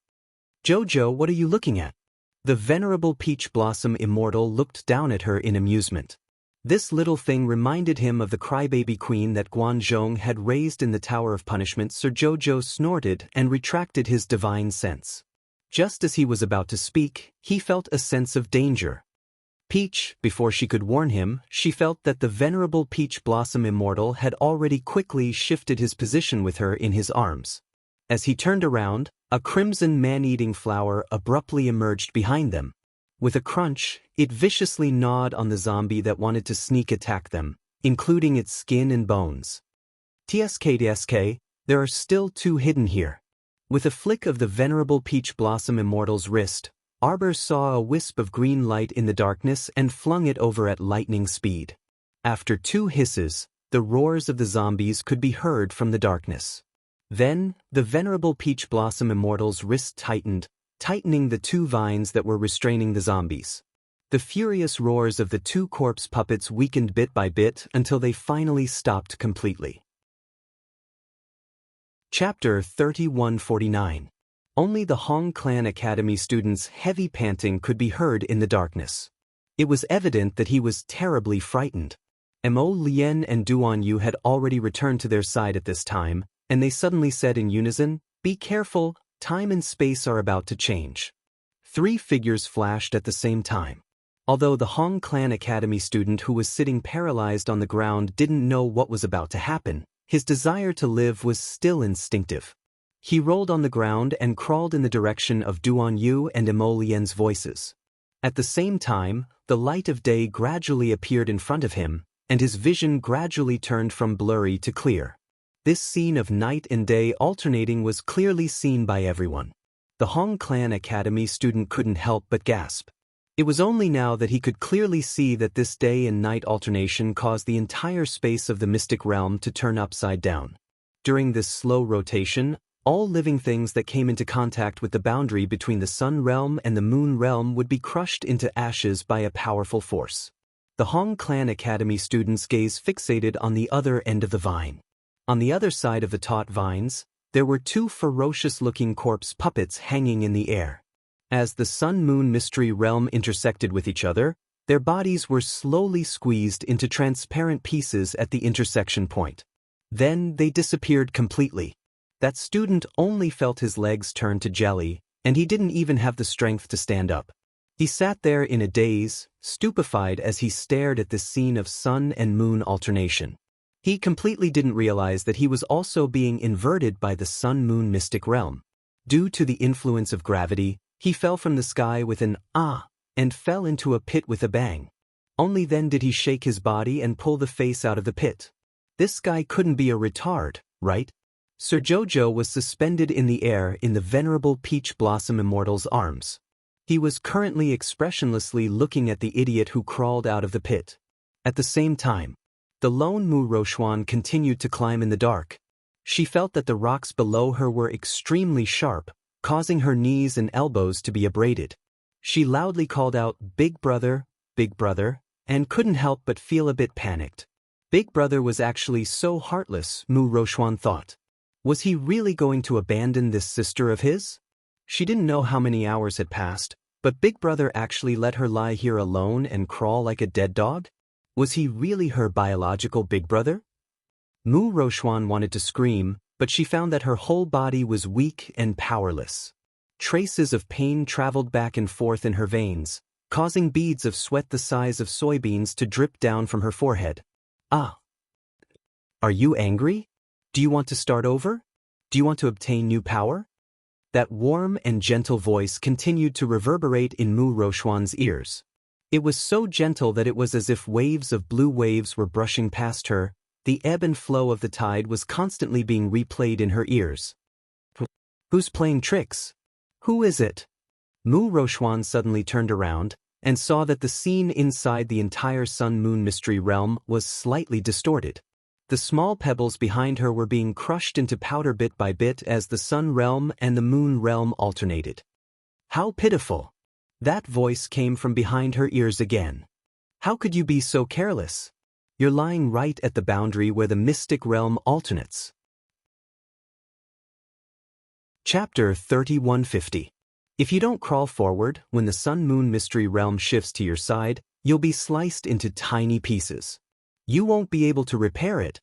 "Jojo, what are you looking at?" The venerable Peach Blossom Immortal looked down at her in amusement. This little thing reminded him of the crybaby queen that Guanzhong had raised in the Tower of Punishment. Sir Jojo snorted and retracted his divine sense. Just as he was about to speak, he felt a sense of danger. Peach, before she could warn him, she felt that the venerable Peach Blossom Immortal had already quickly shifted his position with her in his arms. As he turned around, a crimson man-eating flower abruptly emerged behind them. With a crunch, it viciously gnawed on the zombie that wanted to sneak attack them, including its skin and bones. TSK, there are still 2 hidden here. With a flick of the venerable Peach Blossom Immortal's wrist, Arbor saw a wisp of green light in the darkness and flung it over at lightning speed. After 2 hisses, the roars of the zombies could be heard from the darkness. Then, the venerable Peach Blossom Immortal's wrist tightened, tightening the 2 vines that were restraining the zombies. The furious roars of the 2 corpse puppets weakened bit by bit until they finally stopped completely. Chapter 3149. Only the Hong Clan Academy student's heavy panting could be heard in the darkness. It was evident that he was terribly frightened. Mo Lien and Duan Yu had already returned to their side at this time, and they suddenly said in unison, "Be careful, time and space are about to change." 3 figures flashed at the same time. Although the Hong Clan Academy student who was sitting paralyzed on the ground didn't know what was about to happen, his desire to live was still instinctive. He rolled on the ground and crawled in the direction of Duan Yu and Mo Lien's voices. At the same time, the light of day gradually appeared in front of him, and his vision gradually turned from blurry to clear. This scene of night and day alternating was clearly seen by everyone. The Hong Clan Academy student couldn't help but gasp. It was only now that he could clearly see that this day and night alternation caused the entire space of the mystic realm to turn upside down. During this slow rotation, all living things that came into contact with the boundary between the sun realm and the moon realm would be crushed into ashes by a powerful force. The Hong Clan Academy student's gaze fixated on the other end of the vine. On the other side of the taut vines, there were 2 ferocious-looking corpse puppets hanging in the air. As the sun-moon mystery realm intersected with each other, their bodies were slowly squeezed into transparent pieces at the intersection point. Then they disappeared completely. That student only felt his legs turn to jelly, and he didn't even have the strength to stand up. He sat there in a daze, stupefied as he stared at this scene of sun and moon alternation. He completely didn't realize that he was also being inverted by the sun-moon mystic realm. Due to the influence of gravity, he fell from the sky with an "ah" and fell into a pit with a bang. Only then did he shake his body and pull the face out of the pit. This guy couldn't be a retard, right? Sir Jojo was suspended in the air in the venerable Peach Blossom Immortal's arms. He was currently expressionlessly looking at the idiot who crawled out of the pit. At the same time, The lone Mu Rochuan continued to climb in the dark. She felt that the rocks below her were extremely sharp, causing her knees and elbows to be abraded. She loudly called out, Big brother, and couldn't help but feel a bit panicked. Big brother was actually so heartless, Mu Rochuan thought. Was he really going to abandon this sister of his? She didn't know how many hours had passed, but Big brother actually let her lie here alone and crawl like a dead dog? Was he really her biological big brother? Mu Rochuan wanted to scream, but she found that her whole body was weak and powerless. Traces of pain traveled back and forth in her veins, causing beads of sweat the size of soybeans to drip down from her forehead. Ah. Are you angry? Do you want to start over? Do you want to obtain new power? That warm and gentle voice continued to reverberate in Mu Rochuan's ears. It was so gentle that it was as if waves of blue waves were brushing past her. The ebb and flow of the tide was constantly being replayed in her ears. Who's playing tricks? Who is it? Mu Rochuan suddenly turned around and saw that the scene inside the entire Sun-Moon Mystery Realm was slightly distorted. The small pebbles behind her were being crushed into powder bit by bit as the Sun Realm and the Moon Realm alternated. How pitiful! That voice came from behind her ears again. How could you be so careless? You're lying right at the boundary where the mystic realm alternates. Chapter 3150. If you don't crawl forward when the Sun-Moon Mystery Realm shifts to your side, you'll be sliced into tiny pieces. You won't be able to repair it.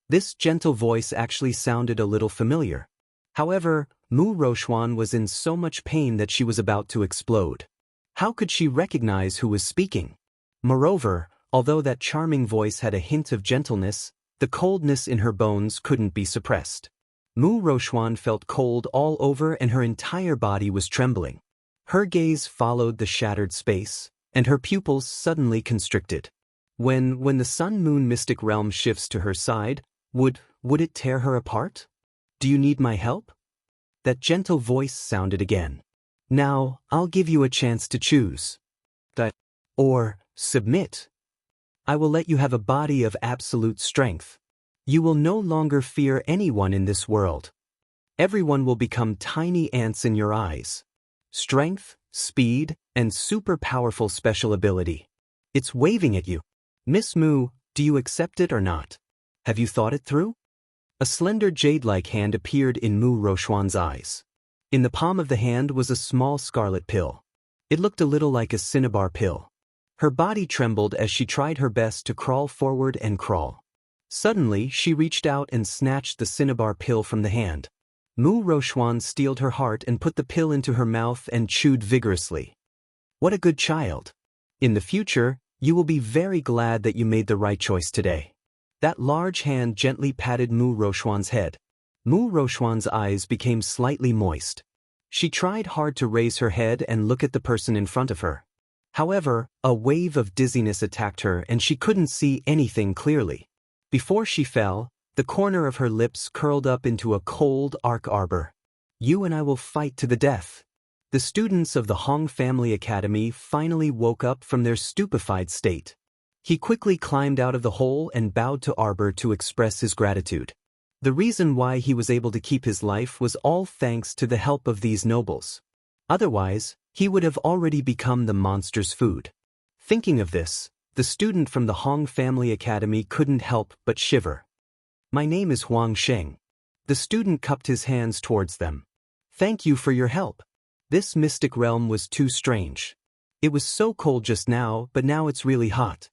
This gentle voice actually sounded a little familiar. However, Mu Rochuan was in so much pain that she was about to explode. How could she recognize who was speaking? Moreover, although that charming voice had a hint of gentleness, the coldness in her bones couldn't be suppressed. Mu Rochuan felt cold all over and her entire body was trembling. Her gaze followed the shattered space, and her pupils suddenly constricted. When the Sun-Moon Mystic Realm shifts to her side, would it tear her apart? Do you need my help? That gentle voice sounded again. Now, I'll give you a chance to choose. That or submit. I will let you have a body of absolute strength. You will no longer fear anyone in this world. Everyone will become tiny ants in your eyes. Strength, speed, and super powerful special ability. It's waving at you. Miss Mu, do you accept it or not? Have you thought it through? A slender jade-like hand appeared in Mu Rochuan's eyes. In the palm of the hand was a small scarlet pill. It looked a little like a cinnabar pill. Her body trembled as she tried her best to crawl forward and crawl. Suddenly, she reached out and snatched the cinnabar pill from the hand. Mu Rochuan steeled her heart and put the pill into her mouth and chewed vigorously. What a good child. In the future, you will be very glad that you made the right choice today. That large hand gently patted Mu Rochuan's head. Mu Rochuan's eyes became slightly moist. She tried hard to raise her head and look at the person in front of her. However, a wave of dizziness attacked her and she couldn't see anything clearly. Before she fell, the corner of her lips curled up into a cold arc arbor. You and I will fight to the death. The students of the Hong Family Academy finally woke up from their stupefied state. He quickly climbed out of the hole and bowed to Arbor to express his gratitude. The reason why he was able to keep his life was all thanks to the help of these nobles. Otherwise, he would have already become the monster's food. Thinking of this, the student from the Hong Family Academy couldn't help but shiver. My name is Huang Sheng. The student cupped his hands towards them. Thank you for your help. This mystic realm was too strange. It was so cold just now, but now it's really hot.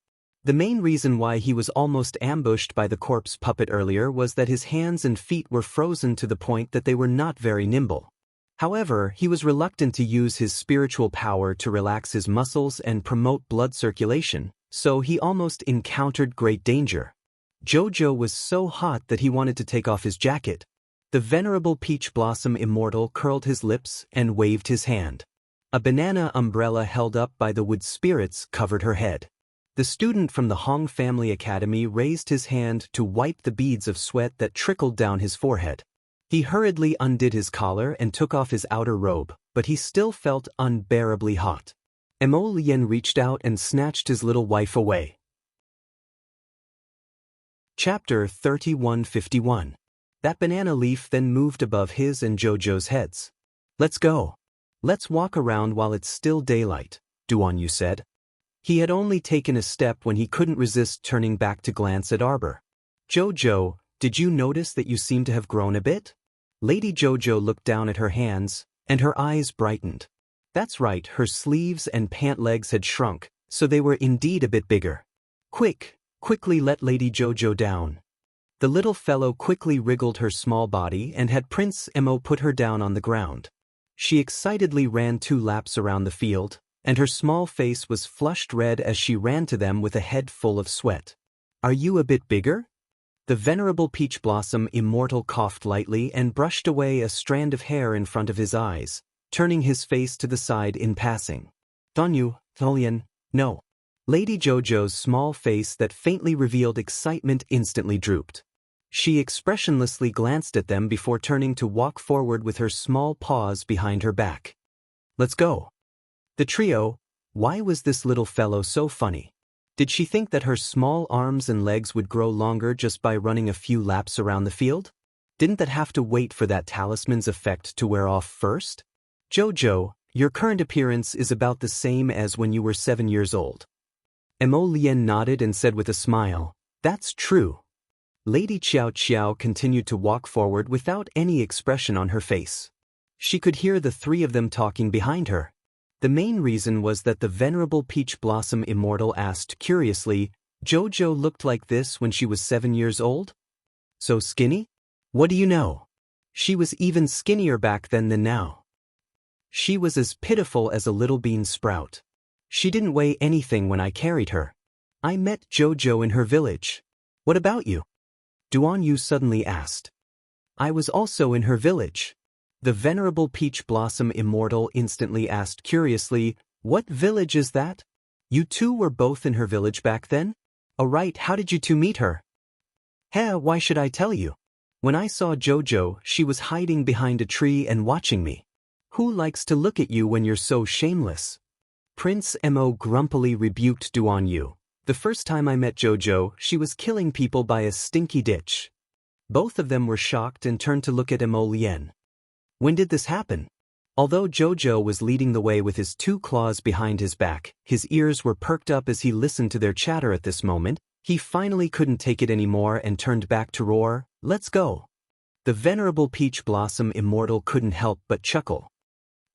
The main reason why he was almost ambushed by the corpse puppet earlier was that his hands and feet were frozen to the point that they were not very nimble. However, he was reluctant to use his spiritual power to relax his muscles and promote blood circulation, so he almost encountered great danger. Jojo was so hot that he wanted to take off his jacket. The venerable Peach Blossom Immortal curled his lips and waved his hand. A banana umbrella held up by the wood spirits covered her head. The student from the Hong Family Academy raised his hand to wipe the beads of sweat that trickled down his forehead. He hurriedly undid his collar and took off his outer robe, but he still felt unbearably hot. Emo Lien reached out and snatched his little wife away. Chapter 3151. That banana leaf then moved above his and Jojo's heads. Let's go. Let's walk around while it's still daylight, Duanyu said. He had only taken a step when he couldn't resist turning back to glance at Arbor. Jojo, did you notice that you seem to have grown a bit? Lady Jojo looked down at her hands, and her eyes brightened. That's right, her sleeves and pant legs had shrunk, so they were indeed a bit bigger. Quickly let Lady Jojo down. The little fellow quickly wriggled her small body and had Prince Emo put her down on the ground. She excitedly ran 2 laps around the field, and her small face was flushed red as she ran to them with a head full of sweat. Are you a bit bigger? The venerable Peach Blossom Immortal coughed lightly and brushed away a strand of hair in front of his eyes, turning his face to the side in passing. Donyu, Tholian, no. Lady Jojo's small face that faintly revealed excitement instantly drooped. She expressionlessly glanced at them before turning to walk forward with her small paws behind her back. Let's go. The trio, why was this little fellow so funny? Did she think that her small arms and legs would grow longer just by running a few laps around the field? Didn't that have to wait for that talisman's effect to wear off first? Jojo, your current appearance is about the same as when you were 7 years old. Emo Lien nodded and said with a smile, that's true. Lady Xiao Xiao continued to walk forward without any expression on her face. She could hear the 3 of them talking behind her. The main reason was that the venerable Peach Blossom Immortal asked curiously, Jojo looked like this when she was 7 years old? So skinny? What do you know? She was even skinnier back then than now. She was as pitiful as a little bean sprout. She didn't weigh anything when I carried her. I met Jojo in her village. What about you? Duanyu suddenly asked. I was also in her village. The venerable Peach Blossom Immortal instantly asked curiously, what village is that? You two were both in her village back then? Oh right, how did you two meet her? Why should I tell you? When I saw Jojo, she was hiding behind a tree and watching me. Who likes to look at you when you're so shameless? Prince Emo grumpily rebuked Duanyu. The first time I met Jojo, she was killing people by a stinky ditch. Both of them were shocked and turned to look at Emo Lien. When did this happen? Although Jojo was leading the way with his 2 claws behind his back, his ears were perked up as he listened to their chatter at this moment. He finally couldn't take it anymore and turned back to roar, let's go. The venerable Peach Blossom Immortal couldn't help but chuckle.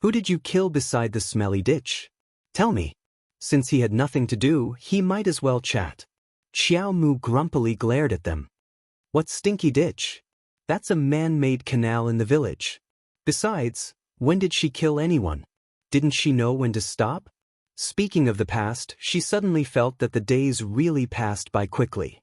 Who did you kill beside the smelly ditch? Tell me. Since he had nothing to do, he might as well chat. Xiao Mu grumpily glared at them. What stinky ditch? That's a man-made canal in the village. Besides, when did she kill anyone? Didn't she know when to stop? Speaking of the past, she suddenly felt that the days really passed by quickly.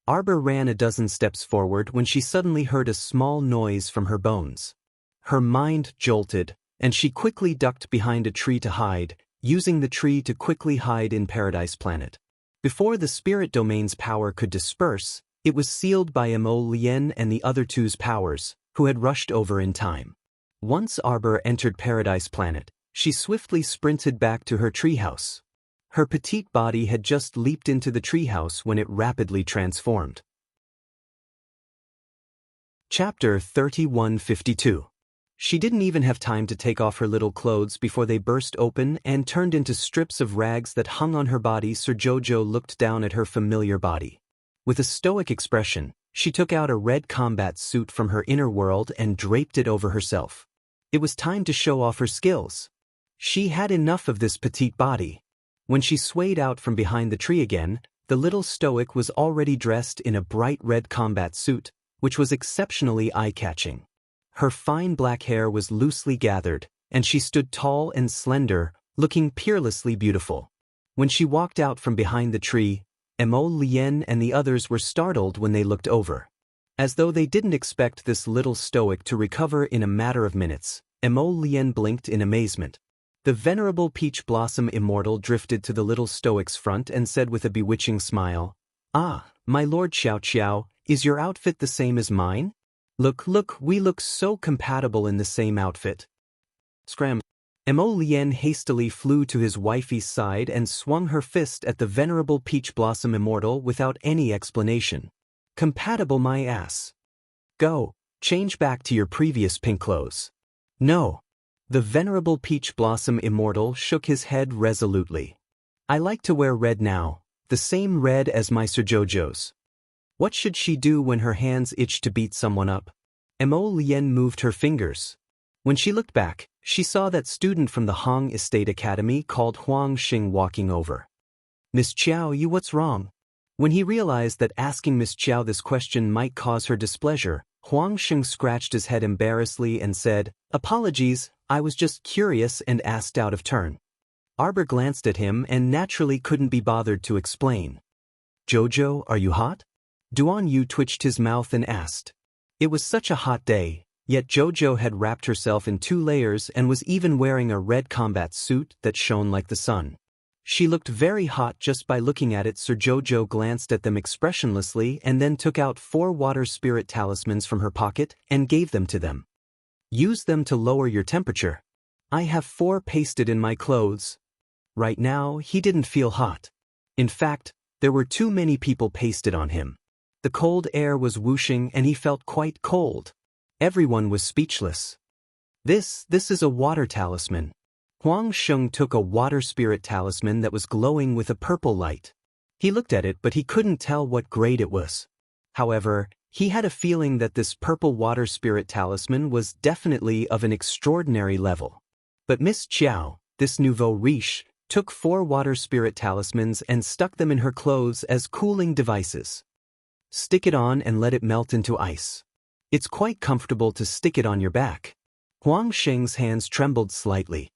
Arbor ran a dozen steps forward when she suddenly heard a small noise from her bones. Her mind jolted, and she quickly ducked behind a tree to hide, using the tree to quickly hide in Paradise Planet. Before the spirit domain's power could disperse, it was sealed by Emo Lien and the other 2's powers, who had rushed over in time. Once Arbor entered Paradise Planet, she swiftly sprinted back to her treehouse. Her petite body had just leaped into the treehouse when it rapidly transformed. Chapter 3152. She didn't even have time to take off her little clothes before they burst open and turned into strips of rags that hung on her body. Sir Jojo looked down at her familiar body. With a stoic expression, she took out a red combat suit from her inner world and draped it over herself. It was time to show off her skills. She had enough of this petite body. When she swayed out from behind the tree again, the little stoic was already dressed in a bright red combat suit, which was exceptionally eye-catching. Her fine black hair was loosely gathered, and she stood tall and slender, looking peerlessly beautiful. When she walked out from behind the tree, Emo Lien and the others were startled when they looked over. As though they didn't expect this little stoic to recover in a matter of minutes, Emo Lien blinked in amazement. The venerable Peach Blossom Immortal drifted to the little stoic's front and said with a bewitching smile, "Ah, my lord Xiao Xiao, is your outfit the same as mine? Look, we look so compatible in the same outfit." Scram. Emo Lien hastily flew to his wifey's side and swung her fist at the venerable Peach Blossom Immortal without any explanation. Compatible my ass. Go, change back to your previous pink clothes. No. The venerable Peach Blossom Immortal shook his head resolutely. I like to wear red now, the same red as my Sir Jojo's. What should she do when her hands itch to beat someone up? Mo Lien moved her fingers. When she looked back, she saw that student from the Hong Estate Academy called Huang Xing walking over. Miss Chiao, what's wrong? When he realized that asking Miss Chiao this question might cause her displeasure, Huang Xing scratched his head embarrassedly and said, Apologies, I was just curious and asked out of turn. Arbor glanced at him and naturally couldn't be bothered to explain. Jojo, are you hot? Duan Yu twitched his mouth and asked. It was such a hot day, yet Jojo had wrapped herself in 2 layers and was even wearing a red combat suit that shone like the sun. She looked very hot just by looking at it. Sir Jojo glanced at them expressionlessly and then took out 4 water spirit talismans from her pocket and gave them to them. Use them to lower your temperature. I have 4 pasted in my clothes. Right now, he didn't feel hot. In fact, there were too many people pasted on him. The cold air was whooshing and he felt quite cold. Everyone was speechless. This is a water talisman. Huang Sheng took a water spirit talisman that was glowing with a purple light. He looked at it but he couldn't tell what grade it was. However, he had a feeling that this purple water spirit talisman was definitely of an extraordinary level. But Miss Chiao, this nouveau riche, took 4 water spirit talismans and stuck them in her clothes as cooling devices. Stick it on and let it melt into ice. It's quite comfortable to stick it on your back. Huang Sheng's hands trembled slightly.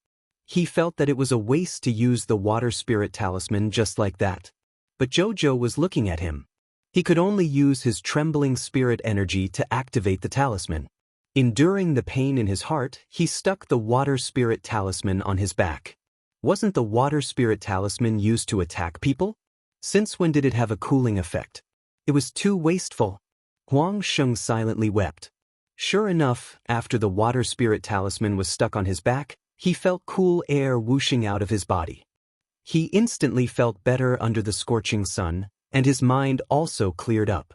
He felt that it was a waste to use the water spirit talisman just like that. But Jojo was looking at him. He could only use his trembling spirit energy to activate the talisman. Enduring the pain in his heart, he stuck the water spirit talisman on his back. Wasn't the water spirit talisman used to attack people? Since when did it have a cooling effect? It was too wasteful. Huang Sheng silently wept. Sure enough, after the water spirit talisman was stuck on his back, he felt cool air whooshing out of his body. He instantly felt better under the scorching sun, and his mind also cleared up.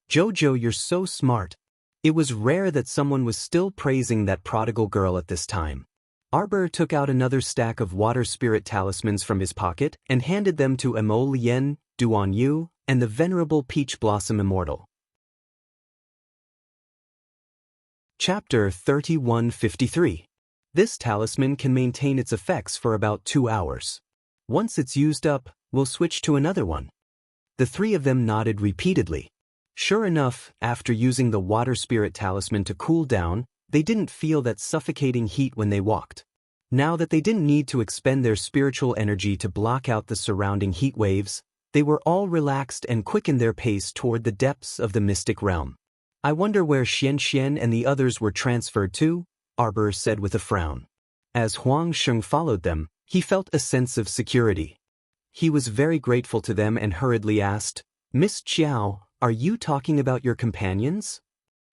Jojo, you're so smart. It was rare that someone was still praising that prodigal girl at this time. Arbor took out another stack of water spirit talismans from his pocket and handed them to Mo Lien, Duan Yu, and the venerable Peach Blossom Immortal. Chapter 3153. This talisman can maintain its effects for about 2 hours. Once it's used up, we'll switch to another one. The 3 of them nodded repeatedly. Sure enough, after using the water spirit talisman to cool down, they didn't feel that suffocating heat when they walked. Now that they didn't need to expend their spiritual energy to block out the surrounding heat waves, they were all relaxed and quickened their pace toward the depths of the mystic realm. I wonder where Xian Xian and the others were transferred to, Arbor said with a frown. As Huang Sheng followed them, he felt a sense of security. He was very grateful to them and hurriedly asked, Miss Chiao, are you talking about your companions?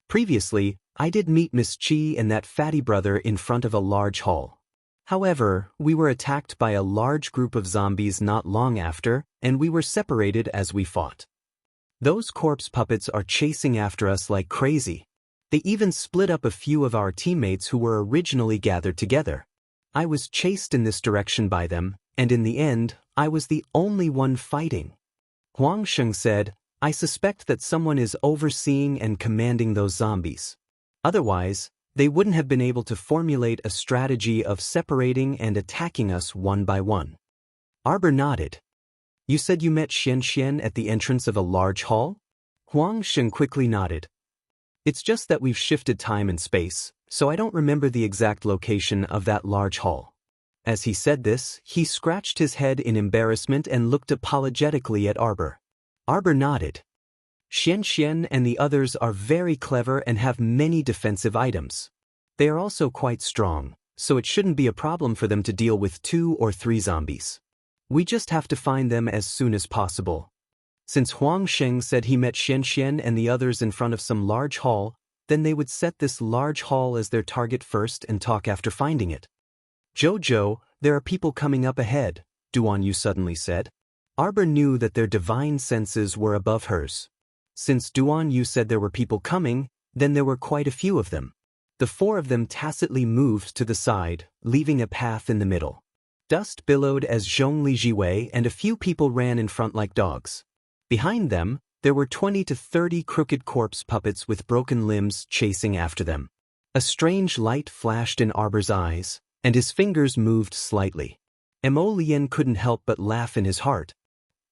Previously, I did meet Miss Chi and that fatty brother in front of a large hall. However, we were attacked by a large group of zombies not long after, and we were separated as we fought. Those corpse puppets are chasing after us like crazy. They even split up a few of our teammates who were originally gathered together. I was chased in this direction by them, and in the end, I was the only one fighting. Huang Sheng said, I suspect that someone is overseeing and commanding those zombies. Otherwise, they wouldn't have been able to formulate a strategy of separating and attacking us one by one. Arbor nodded. You said you met Xian Xian at the entrance of a large hall? Huang Sheng quickly nodded. It's just that we've shifted time and space, so I don't remember the exact location of that large hall. As he said this, he scratched his head in embarrassment and looked apologetically at Arbor. Arbor nodded. Xian Xian and the others are very clever and have many defensive items. They are also quite strong, so it shouldn't be a problem for them to deal with 2 or 3 zombies. We just have to find them as soon as possible. Since Huang Sheng said he met Xian Xian and the others in front of some large hall, then they would set this large hall as their target first and talk after finding it. Jojo, there are people coming up ahead, Duan Yu suddenly said. Arbor knew that their divine senses were above hers. Since Duan Yu said there were people coming, then there were quite a few of them. The four of them tacitly moved to the side, leaving a path in the middle. Dust billowed as Zhongli Jiwei and a few people ran in front like dogs. Behind them, there were 20 to 30 crooked corpse puppets with broken limbs chasing after them. A strange light flashed in Arbor's eyes, and his fingers moved slightly. Mo Lien couldn't help but laugh in his heart.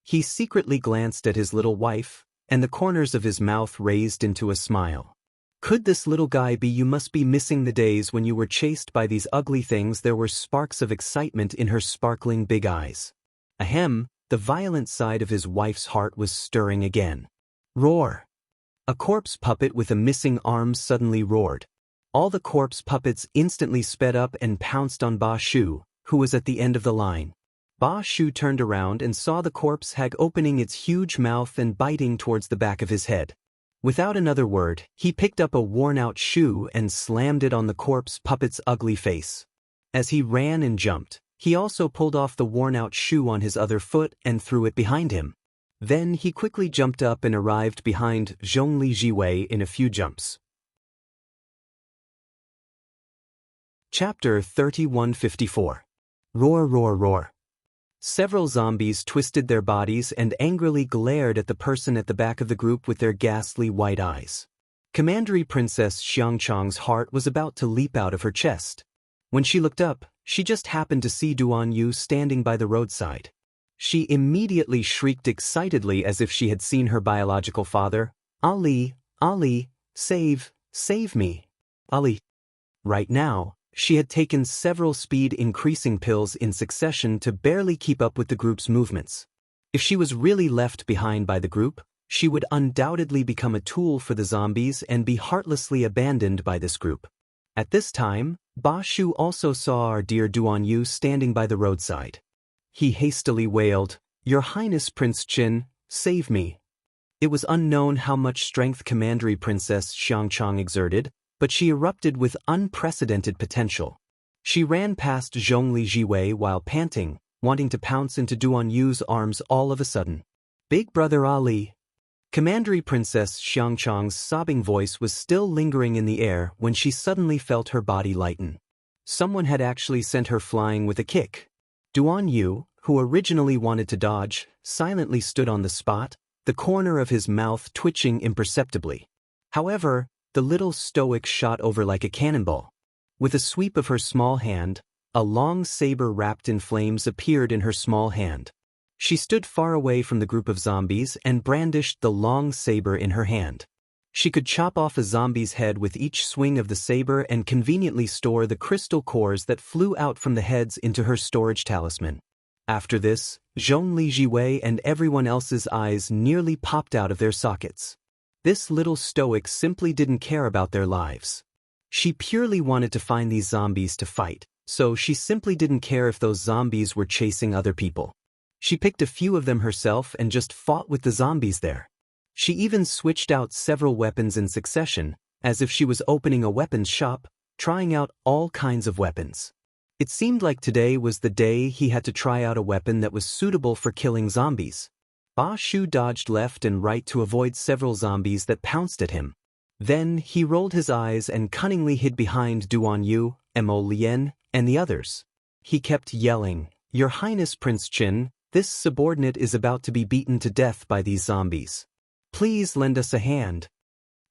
He secretly glanced at his little wife, and the corners of his mouth raised into a smile. Could this little guy be? You must be missing the days when you were chased by these ugly things. There were sparks of excitement in her sparkling big eyes. Ahem, the violent side of his wife's heart was stirring again. Roar! A corpse puppet with a missing arm suddenly roared. All the corpse puppets instantly sped up and pounced on Ba Shu, who was at the end of the line. Ba Shu turned around and saw the corpse hag opening its huge mouth and biting towards the back of his head. Without another word, he picked up a worn-out shoe and slammed it on the corpse puppet's ugly face. As he ran and jumped, he also pulled off the worn-out shoe on his other foot and threw it behind him. Then he quickly jumped up and arrived behind Zhongli Jiwei in a few jumps. Chapter 3154. Roar, roar, roar. Several zombies twisted their bodies and angrily glared at the person at the back of the group with their ghastly white eyes. Commandery Princess Xiangchang's heart was about to leap out of her chest. When she looked up, she just happened to see Duan Yu standing by the roadside. She immediately shrieked excitedly as if she had seen her biological father. Ali, Ali, save me. Ali. Right now, she had taken several speed-increasing pills in succession to barely keep up with the group's movements. If she was really left behind by the group, she would undoubtedly become a tool for the zombies and be heartlessly abandoned by this group. At this time, Ba Shu also saw our dear Duan Yu standing by the roadside. He hastily wailed, "Your Highness Prince Qin, save me." It was unknown how much strength Commandery Princess Xiangchang exerted, but she erupted with unprecedented potential. She ran past Zhongli Jiwei while panting, wanting to pounce into Duan Yu's arms all of a sudden. "Big brother Ali." Commandery Princess Xiangchang's sobbing voice was still lingering in the air when she suddenly felt her body lighten. Someone had actually sent her flying with a kick. Duan Yu, who originally wanted to dodge, silently stood on the spot, the corner of his mouth twitching imperceptibly. However, the little stoic shot over like a cannonball. With a sweep of her small hand, a long saber wrapped in flames appeared in her small hand. She stood far away from the group of zombies and brandished the long saber in her hand. She could chop off a zombie's head with each swing of the saber and conveniently store the crystal cores that flew out from the heads into her storage talisman. After this, Zhongli Jiwei and everyone else's eyes nearly popped out of their sockets. This little stoic simply didn't care about their lives. She purely wanted to find these zombies to fight, so she simply didn't care if those zombies were chasing other people. She picked a few of them herself and just fought with the zombies there. She even switched out several weapons in succession, as if she was opening a weapons shop, trying out all kinds of weapons. It seemed like today was the day he had to try out a weapon that was suitable for killing zombies. Ba Shu dodged left and right to avoid several zombies that pounced at him. Then he rolled his eyes and cunningly hid behind Duan Yu, Mo Lien, and the others. He kept yelling, "Your Highness Prince Qin, this subordinate is about to be beaten to death by these zombies. Please lend us a hand."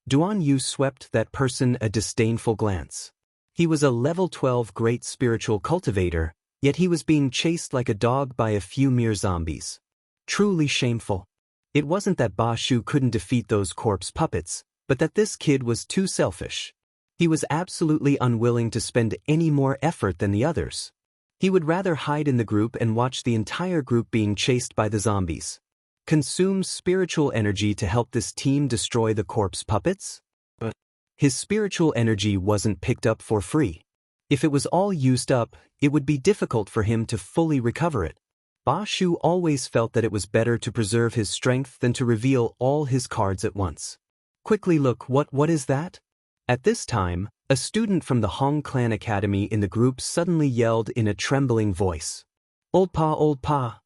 Duan Yu swept that person a disdainful glance. He was a level 12 great spiritual cultivator, yet he was being chased like a dog by a few mere zombies. Truly shameful. It wasn't that Ba Shu couldn't defeat those corpse puppets, but that this kid was too selfish. He was absolutely unwilling to spend any more effort than the others. He would rather hide in the group and watch the entire group being chased by the zombies. Consume spiritual energy to help this team destroy the corpse puppets? But his spiritual energy wasn't picked up for free. If it was all used up, it would be difficult for him to fully recover it. Ba Shu always felt that it was better to preserve his strength than to reveal all his cards at once. Quickly look, what is that? At this time, a student from the Hong Clan Academy in the group suddenly yelled in a trembling voice. Old Pa, Old Pa.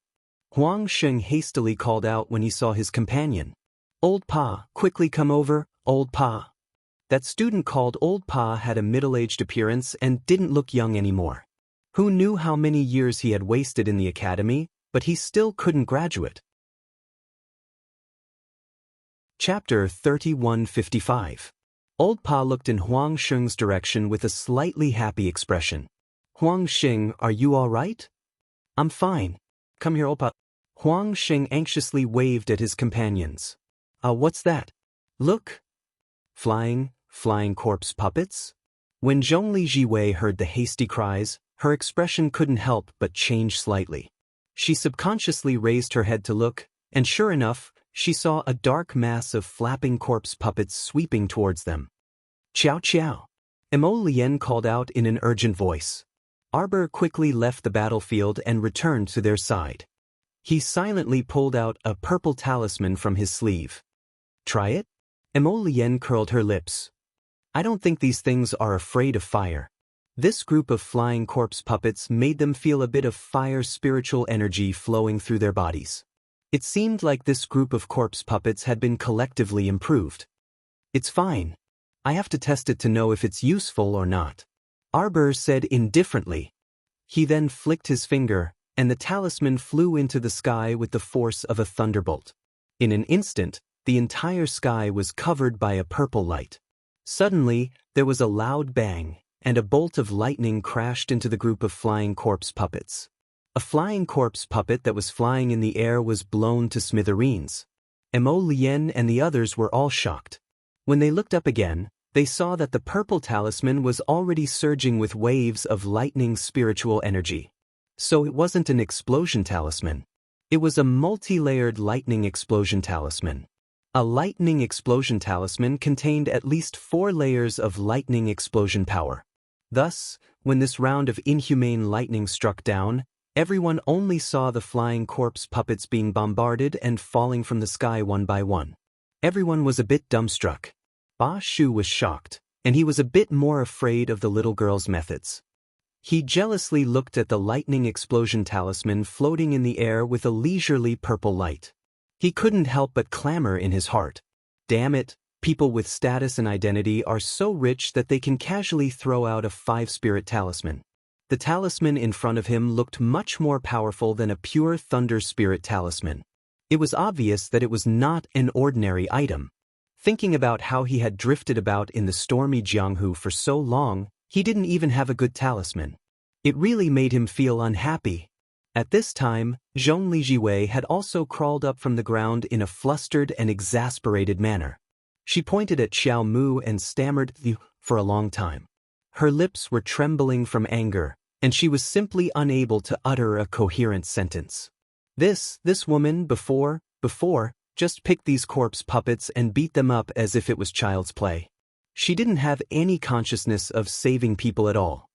Huang Sheng hastily called out when he saw his companion. Old Pa, quickly come over, Old Pa. That student called Old Pa had a middle-aged appearance and didn't look young anymore. Who knew how many years he had wasted in the academy, but he still couldn't graduate. Chapter 3155. Old Pa looked in Huang Sheng's direction with a slightly happy expression. Huang Sheng, are you all right? I'm fine. Come here, Old Pa. Huang Sheng anxiously waved at his companions. What's that? Look. Flying corpse puppets? When Zhongli Jiwei heard the hasty cries, her expression couldn't help but change slightly. She subconsciously raised her head to look, and sure enough, she saw a dark mass of flapping corpse puppets sweeping towards them. Chow chow! Mo Lien called out in an urgent voice. Arbor quickly left the battlefield and returned to their side. He silently pulled out a purple talisman from his sleeve. Try it? Mo Lien curled her lips. I don't think these things are afraid of fire. This group of flying corpse puppets made them feel a bit of fire spiritual energy flowing through their bodies. It seemed like this group of corpse puppets had been collectively improved. It's fine. I have to test it to know if it's useful or not. Arbor said indifferently. He then flicked his finger, and the talisman flew into the sky with the force of a thunderbolt. In an instant, the entire sky was covered by a purple light. Suddenly, there was a loud bang, and a bolt of lightning crashed into the group of flying corpse puppets. A flying corpse puppet that was flying in the air was blown to smithereens. Mo Lien and the others were all shocked. When they looked up again, they saw that the purple talisman was already surging with waves of lightning spiritual energy. So it wasn't an explosion talisman. It was a multi-layered lightning explosion talisman. A lightning explosion talisman contained at least 4 layers of lightning explosion power. Thus, when this round of inhumane lightning struck down, everyone only saw the flying corpse puppets being bombarded and falling from the sky one by one. Everyone was a bit dumbstruck. Ba Shu was shocked, and he was a bit more afraid of the little girl's methods. He jealously looked at the lightning explosion talisman floating in the air with a leisurely purple light. He couldn't help but clamor in his heart. Damn it, people with status and identity are so rich that they can casually throw out a 5-spirit talisman. The talisman in front of him looked much more powerful than a pure thunder spirit talisman. It was obvious that it was not an ordinary item. Thinking about how he had drifted about in the stormy Jianghu for so long, he didn't even have a good talisman. It really made him feel unhappy. At this time, Zhongli Jiwei had also crawled up from the ground in a flustered and exasperated manner. She pointed at Xiao Mu and stammered for a long time. Her lips were trembling from anger, and she was simply unable to utter a coherent sentence. This woman before, just picked these corpse puppets and beat them up as if it was child's play. She didn't have any consciousness of saving people at all.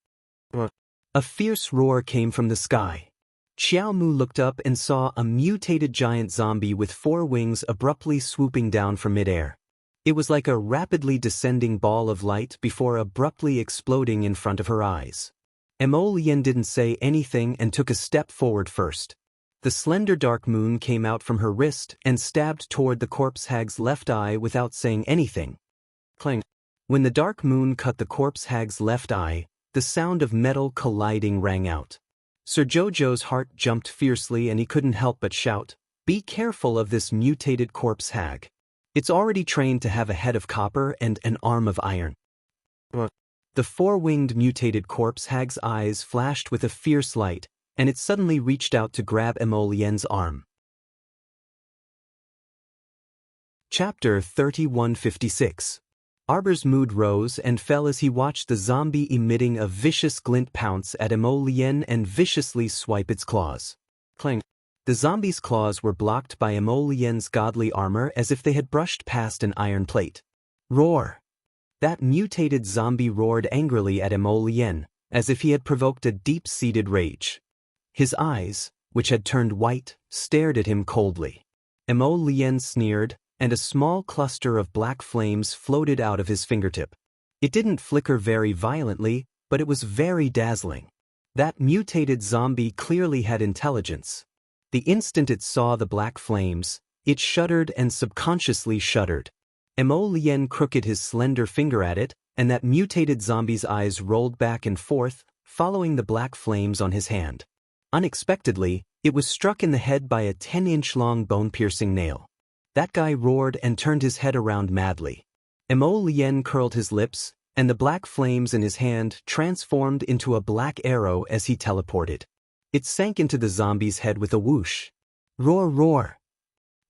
A fierce roar came from the sky. Xiao Mu looked up and saw a mutated giant zombie with 4 wings abruptly swooping down from midair. It was like a rapidly descending ball of light before abruptly exploding in front of her eyes. Mo Lien didn't say anything and took a step forward first. The slender dark moon came out from her wrist and stabbed toward the corpse hag's left eye without saying anything. Clang. When the dark moon cut the corpse hag's left eye, the sound of metal colliding rang out. Sir Jojo's heart jumped fiercely and he couldn't help but shout, "Be careful of this mutated corpse hag. It's already trained to have a head of copper and an arm of iron." The 4-winged mutated corpse hag's eyes flashed with a fierce light, and it suddenly reached out to grab Mo Lien's arm. Chapter 3156. Arbor's mood rose and fell as he watched the zombie emitting a vicious glint pounce at Mo Lien and viciously swipe its claws. Clang. The zombie's claws were blocked by Mo Lien's godly armor as if they had brushed past an iron plate. Roar! That mutated zombie roared angrily at Mo Lien, as if he had provoked a deep-seated rage. His eyes, which had turned white, stared at him coldly. Mo Lien sneered, and a small cluster of black flames floated out of his fingertip. It didn't flicker very violently, but it was very dazzling. That mutated zombie clearly had intelligence. The instant it saw the black flames, It shuddered and subconsciously shuddered. Mo Lien crooked his slender finger at it, and that mutated zombie's eyes rolled back and forth, following the black flames on his hand. Unexpectedly, it was struck in the head by a 10-inch-long bone-piercing nail. That guy roared and turned his head around madly. Mo Lien curled his lips, and the black flames in his hand transformed into a black arrow as he teleported. It sank into the zombie's head with a whoosh. Roar, roar.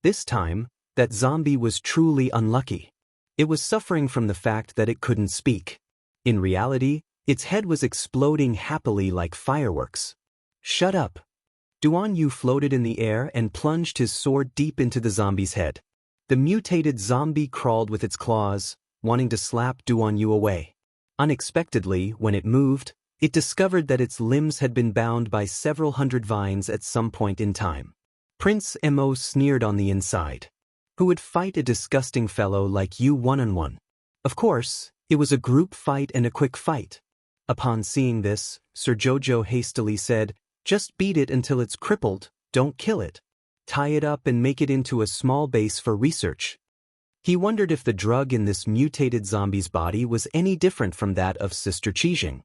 This time, that zombie was truly unlucky. It was suffering from the fact that it couldn't speak. In reality, its head was exploding happily like fireworks. Shut up. Duan Yu floated in the air and plunged his sword deep into the zombie's head. The mutated zombie crawled with its claws, wanting to slap Duan Yu away. Unexpectedly, when it moved, it discovered that its limbs had been bound by several hundred vines at some point in time. Prince Mo sneered on the inside. Who would fight a disgusting fellow like you one-on-one? Of course, it was a group fight and a quick fight. Upon seeing this, Sir Jojo hastily said, "Just beat it until it's crippled, don't kill it. Tie it up and make it into a small base for research." He wondered if the drug in this mutated zombie's body was any different from that of Sister Qijing.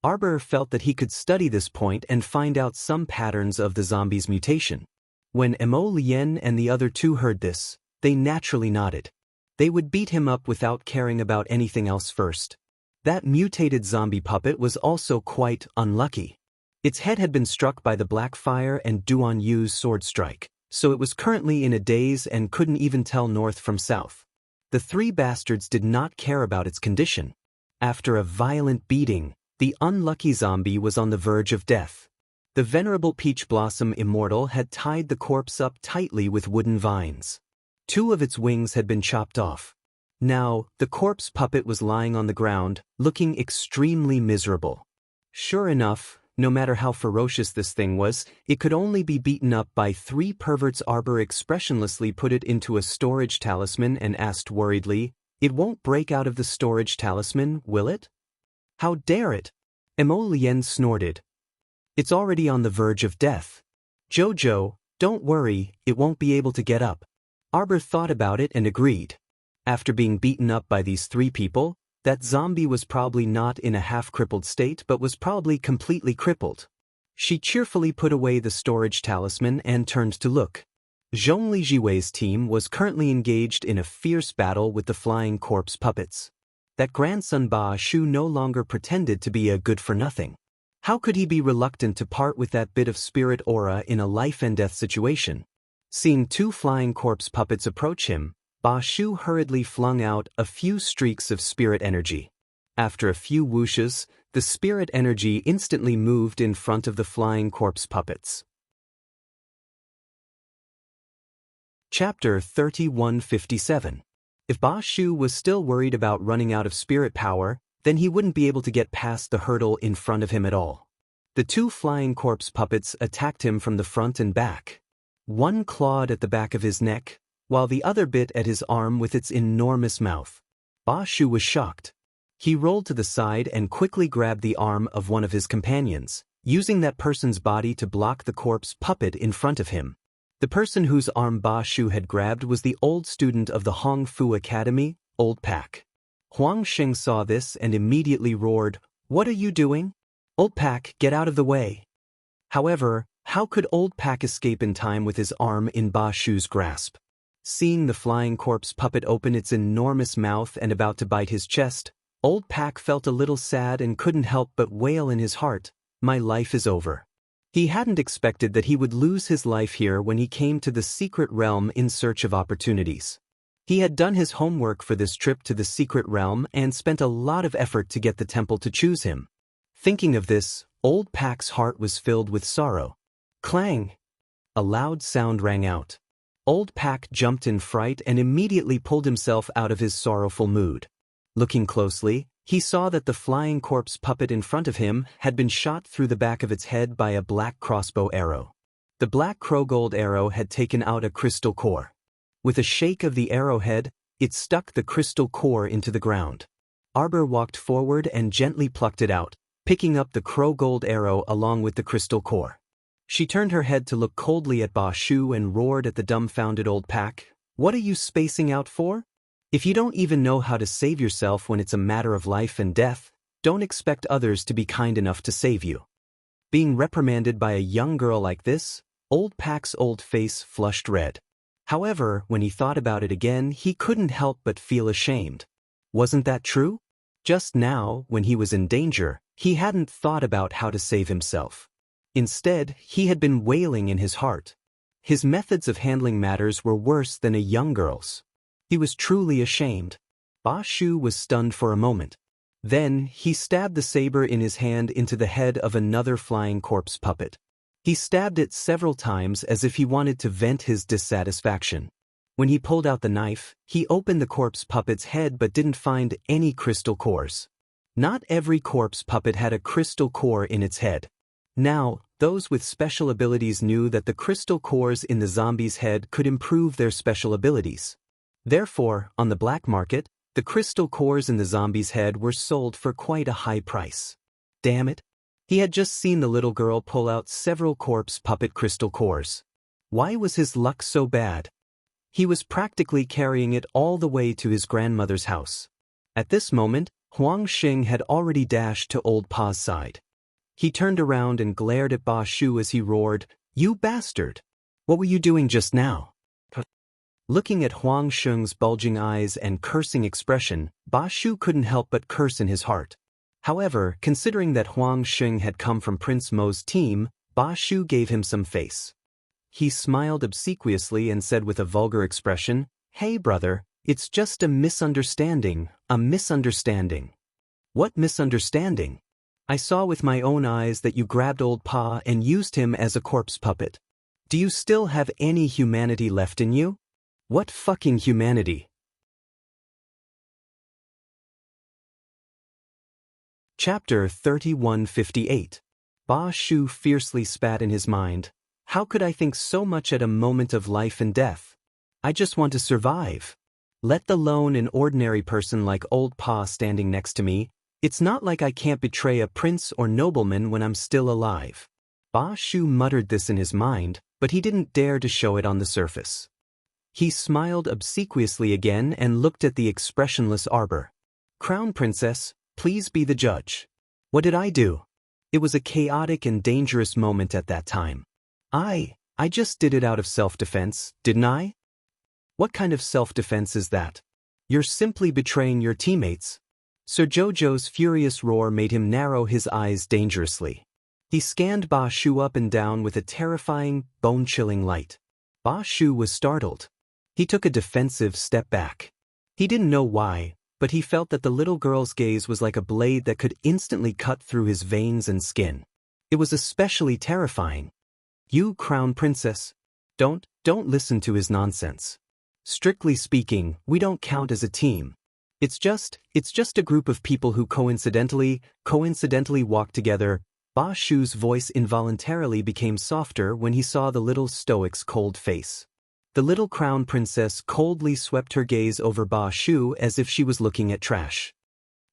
Arbor felt that he could study this point and find out some patterns of the zombie's mutation. When Mo Lien and the other two heard this, they naturally nodded. They would beat him up without caring about anything else first. That mutated zombie puppet was also quite unlucky. Its head had been struck by the black fire and Duan Yu's sword strike, so it was currently in a daze and couldn't even tell north from south. The three bastards did not care about its condition. After a violent beating, the unlucky zombie was on the verge of death. The venerable Peach Blossom Immortal had tied the corpse up tightly with wooden vines. 2 of its wings had been chopped off. Now, the corpse puppet was lying on the ground, looking extremely miserable. Sure enough, no matter how ferocious this thing was, it could only be beaten up by 3 perverts. Arbor expressionlessly put it into a storage talisman and asked worriedly, "It won't break out of the storage talisman, will it?" "How dare it?" Mo Lien snorted. "It's already on the verge of death. Jojo, don't worry, it won't be able to get up." Arbor thought about it and agreed. After being beaten up by these 3 people, that zombie was probably not in a half-crippled state but was probably completely crippled. She cheerfully put away the storage talisman and turned to look. Zhongli Jiwei's team was currently engaged in a fierce battle with the flying corpse puppets. That grandson Ba Shu no longer pretended to be a good-for-nothing. How could he be reluctant to part with that bit of spirit aura in a life-and-death situation? Seeing 2 flying corpse puppets approach him, Ba Shu hurriedly flung out a few streaks of spirit energy. After a few whooshes, the spirit energy instantly moved in front of the flying corpse puppets. Chapter 3157. If Ba Shu was still worried about running out of spirit power, then he wouldn't be able to get past the hurdle in front of him at all. The 2 flying corpse puppets attacked him from the front and back. One clawed at the back of his neck, while the other bit at his arm with its enormous mouth. Ba Shu was shocked. He rolled to the side and quickly grabbed the arm of one of his companions, using that person's body to block the corpse puppet in front of him. The person whose arm Ba Shu had grabbed was the old student of the Hong Fu Academy, Old Pak. Huang Sheng saw this and immediately roared, "What are you doing? Old Pak, get out of the way." However, how could Old Pak escape in time with his arm in Ba Shu's grasp? Seeing the flying corpse puppet open its enormous mouth and about to bite his chest, Old Pak felt a little sad and couldn't help but wail in his heart, "My life is over." He hadn't expected that he would lose his life here when he came to the secret realm in search of opportunities. He had done his homework for this trip to the secret realm and spent a lot of effort to get the temple to choose him. Thinking of this, Old Pak's heart was filled with sorrow. Clang! A loud sound rang out. Old Pak jumped in fright and immediately pulled himself out of his sorrowful mood. Looking closely, he saw that the flying corpse puppet in front of him had been shot through the back of its head by a black crossbow arrow. The black crowgold arrow had taken out a crystal core. With a shake of the arrowhead, it stuck the crystal core into the ground. Arbor walked forward and gently plucked it out, picking up the crowgold arrow along with the crystal core. She turned her head to look coldly at Ba Shu and roared at the dumbfounded old pack. What are you spacing out for? If you don't even know how to save yourself when it's a matter of life and death, don't expect others to be kind enough to save you. Being reprimanded by a young girl like this, old Pack's old face flushed red. However, when he thought about it again, he couldn't help but feel ashamed. Wasn't that true? Just now, when he was in danger, he hadn't thought about how to save himself. Instead, he had been wailing in his heart. His methods of handling matters were worse than a young girl's. He was truly ashamed. Ba Shu was stunned for a moment. Then, he stabbed the saber in his hand into the head of another flying corpse puppet. He stabbed it several times as if he wanted to vent his dissatisfaction. When he pulled out the knife, he opened the corpse puppet's head but didn't find any crystal cores. Not every corpse puppet had a crystal core in its head. Now, those with special abilities knew that the crystal cores in the zombie's head could improve their special abilities. Therefore, on the black market, the crystal cores in the zombie's head were sold for quite a high price. Damn it! He had just seen the little girl pull out several corpse puppet crystal cores. Why was his luck so bad? He was practically carrying it all the way to his grandmother's house. At this moment, Huang Xing had already dashed to old Pa's side. He turned around and glared at Ba Shu as he roared, "You bastard! What were you doing just now?" Looking at Huang Xing's bulging eyes and cursing expression, Ba Shu couldn't help but curse in his heart. However, considering that Huang Xing had come from Prince Mo's team, Ba Shu gave him some face. He smiled obsequiously and said with a vulgar expression, "Hey brother, it's just a misunderstanding, a misunderstanding." "What misunderstanding? I saw with my own eyes that you grabbed old Pa and used him as a corpse puppet. Do you still have any humanity left in you?" "What fucking humanity?" Chapter 3158. Ba Shu fiercely spat in his mind. How could I think so much at a moment of life and death? I just want to survive. Let alone an ordinary person like old Pa standing next to me. It's not like I can't betray a prince or nobleman when I'm still alive. Ba Shu muttered this in his mind, but he didn't dare to show it on the surface. He smiled obsequiously again and looked at the expressionless arbor. "Crown Princess, please be the judge. What did I do?" It was a chaotic and dangerous moment at that time. I just did it out of self-defense, didn't I?" "What kind of self-defense is that? You're simply betraying your teammates." Sir Jojo's furious roar made him narrow his eyes dangerously. He scanned Ba Shu up and down with a terrifying, bone-chilling light. Ba Shu was startled. He took a defensive step back. He didn't know why, but he felt that the little girl's gaze was like a blade that could instantly cut through his veins and skin. It was especially terrifying. "You, Crown Princess. Don't listen to his nonsense. Strictly speaking, we don't count as a team. It's just a group of people who coincidentally walk together." Ba Shu's voice involuntarily became softer when he saw the little stoic's cold face. The little Crown Princess coldly swept her gaze over Ba Shu as if she was looking at trash.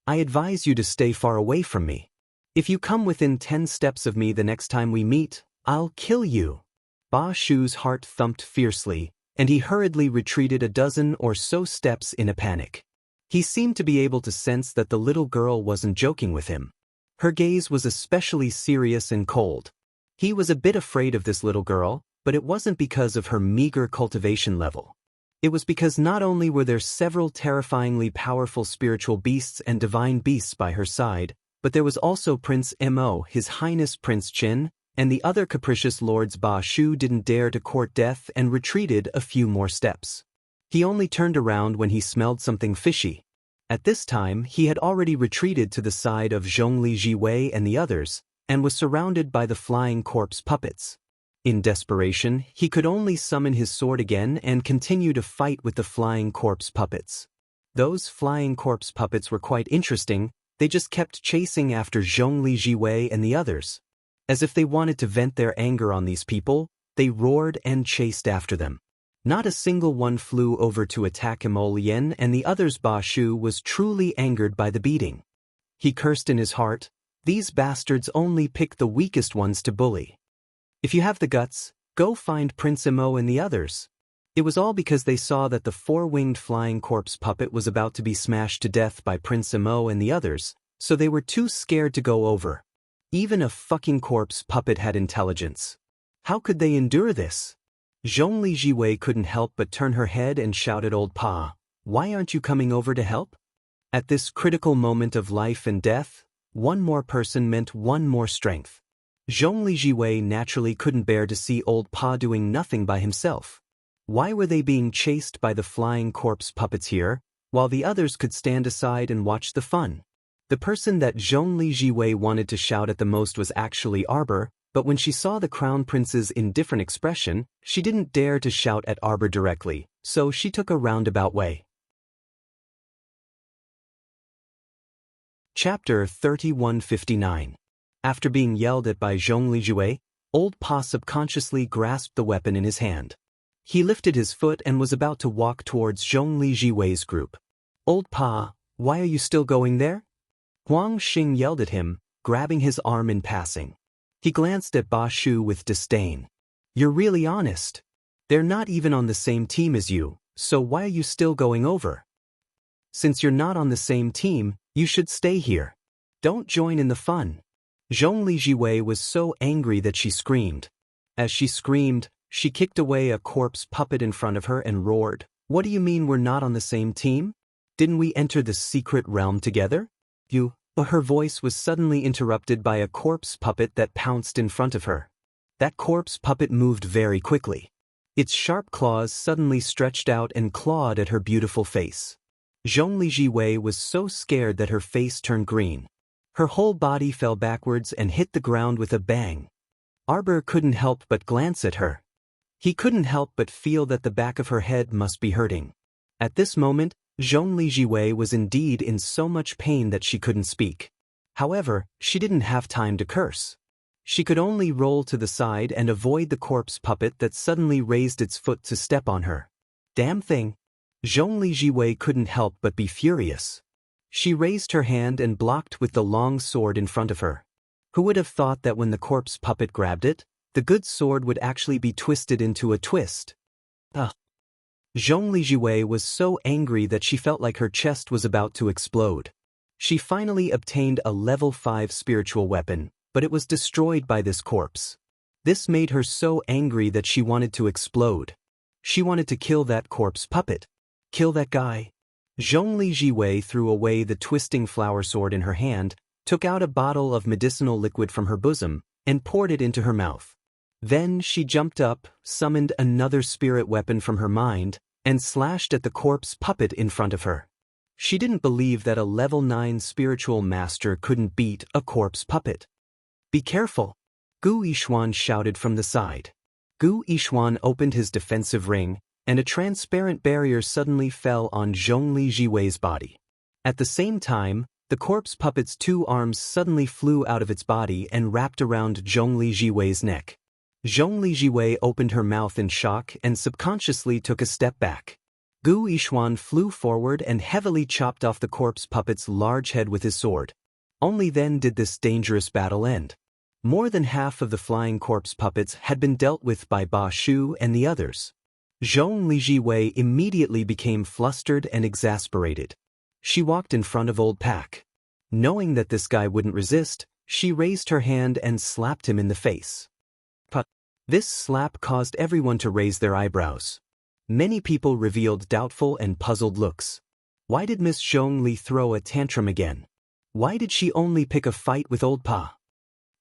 "I advise you to stay far away from me. If you come within 10 steps of me the next time we meet, I'll kill you." Ba Shu's heart thumped fiercely, and he hurriedly retreated a dozen or so steps in a panic. He seemed to be able to sense that the little girl wasn't joking with him. Her gaze was especially serious and cold. He was a bit afraid of this little girl, but it wasn't because of her meager cultivation level. It was because not only were there several terrifyingly powerful spiritual beasts and divine beasts by her side, but there was also Prince Mo, His Highness Prince Qin, and the other capricious lords. Ba Shu didn't dare to court death and retreated a few more steps. He only turned around when he smelled something fishy. At this time, he had already retreated to the side of Zhongli Jiwei and the others, and was surrounded by the flying corpse puppets. In desperation, he could only summon his sword again and continue to fight with the flying corpse puppets. Those flying corpse puppets were quite interesting. They just kept chasing after Zhongli Jiwei and the others. As if they wanted to vent their anger on these people, they roared and chased after them. Not a single one flew over to attack Mo Lien and the others. Ba Shu was truly angered by the beating. He cursed in his heart, "These bastards only pick the weakest ones to bully." If you have the guts, go find Prince Imo and the others. It was all because they saw that the four-winged flying corpse puppet was about to be smashed to death by Prince Imo and the others, so they were too scared to go over. Even a fucking corpse puppet had intelligence. How could they endure this? Zhongli Jiwei couldn't help but turn her head and shout at Old Pa, "Why aren't you coming over to help?" At this critical moment of life and death, one more person meant one more strength. Zhongli Jiwei naturally couldn't bear to see Old Pa doing nothing by himself. Why were they being chased by the flying corpse puppets here, while the others could stand aside and watch the fun? The person that Zhongli Jiwei wanted to shout at the most was actually Arbor, but when she saw the Crown Prince's indifferent expression, she didn't dare to shout at Arbor directly, so she took a roundabout way. Chapter 3159. After being yelled at by Zhongli Jiwei, Old Pa subconsciously grasped the weapon in his hand. He lifted his foot and was about to walk towards Zhongli Jiwei's group. "Old Pa, why are you still going there?" Huang Xing yelled at him, grabbing his arm in passing. He glanced at Ba Shu with disdain. "You're really honest. They're not even on the same team as you, so why are you still going over? Since you're not on the same team, you should stay here. Don't join in the fun." Zhongli Jiwei was so angry that she screamed. As she screamed, she kicked away a corpse puppet in front of her and roared, "What do you mean we're not on the same team? Didn't we enter the secret realm together? But her voice was suddenly interrupted by a corpse puppet that pounced in front of her. That corpse puppet moved very quickly. Its sharp claws suddenly stretched out and clawed at her beautiful face. Zhongli Jiwei was so scared that her face turned green. Her whole body fell backwards and hit the ground with a bang. Arbor couldn't help but glance at her. He couldn't help but feel that the back of her head must be hurting. At this moment, Zhongli Jiwei was indeed in so much pain that she couldn't speak. However, she didn't have time to curse. She could only roll to the side and avoid the corpse puppet that suddenly raised its foot to step on her. Damn thing! Zhongli Jiwei couldn't help but be furious. She raised her hand and blocked with the long sword in front of her. Who would have thought that when the corpse puppet grabbed it, the good sword would actually be twisted into a twist? Ugh! Zhongli Jiwei was so angry that she felt like her chest was about to explode. She finally obtained a level 5 spiritual weapon, but it was destroyed by this corpse. This made her so angry that she wanted to explode. She wanted to kill that corpse puppet. Kill that guy. Zhongli Jiwei threw away the twisting flower sword in her hand, took out a bottle of medicinal liquid from her bosom, and poured it into her mouth. Then she jumped up, summoned another spirit weapon from her mind, and slashed at the corpse puppet in front of her. She didn't believe that a level 9 spiritual master couldn't beat a corpse puppet. "Be careful!" Gu Yishuan shouted from the side. Gu Yishuan opened his defensive ring, and a transparent barrier suddenly fell on Zhongli Jiwei's body. At the same time, the corpse puppet's 2 arms suddenly flew out of its body and wrapped around Zhongli Jiwei's neck. Zhongli Jiwei opened her mouth in shock and subconsciously took a step back. Gu Yishuan flew forward and heavily chopped off the corpse puppet's large head with his sword. Only then did this dangerous battle end. More than half of the flying corpse puppets had been dealt with by Ba Shu and the others. Zhongli Jiwei immediately became flustered and exasperated. She walked in front of Old Pak. Knowing that this guy wouldn't resist, she raised her hand and slapped him in the face. This slap caused everyone to raise their eyebrows. Many people revealed doubtful and puzzled looks. Why did Miss Zhongli throw a tantrum again? Why did she only pick a fight with Old Pa?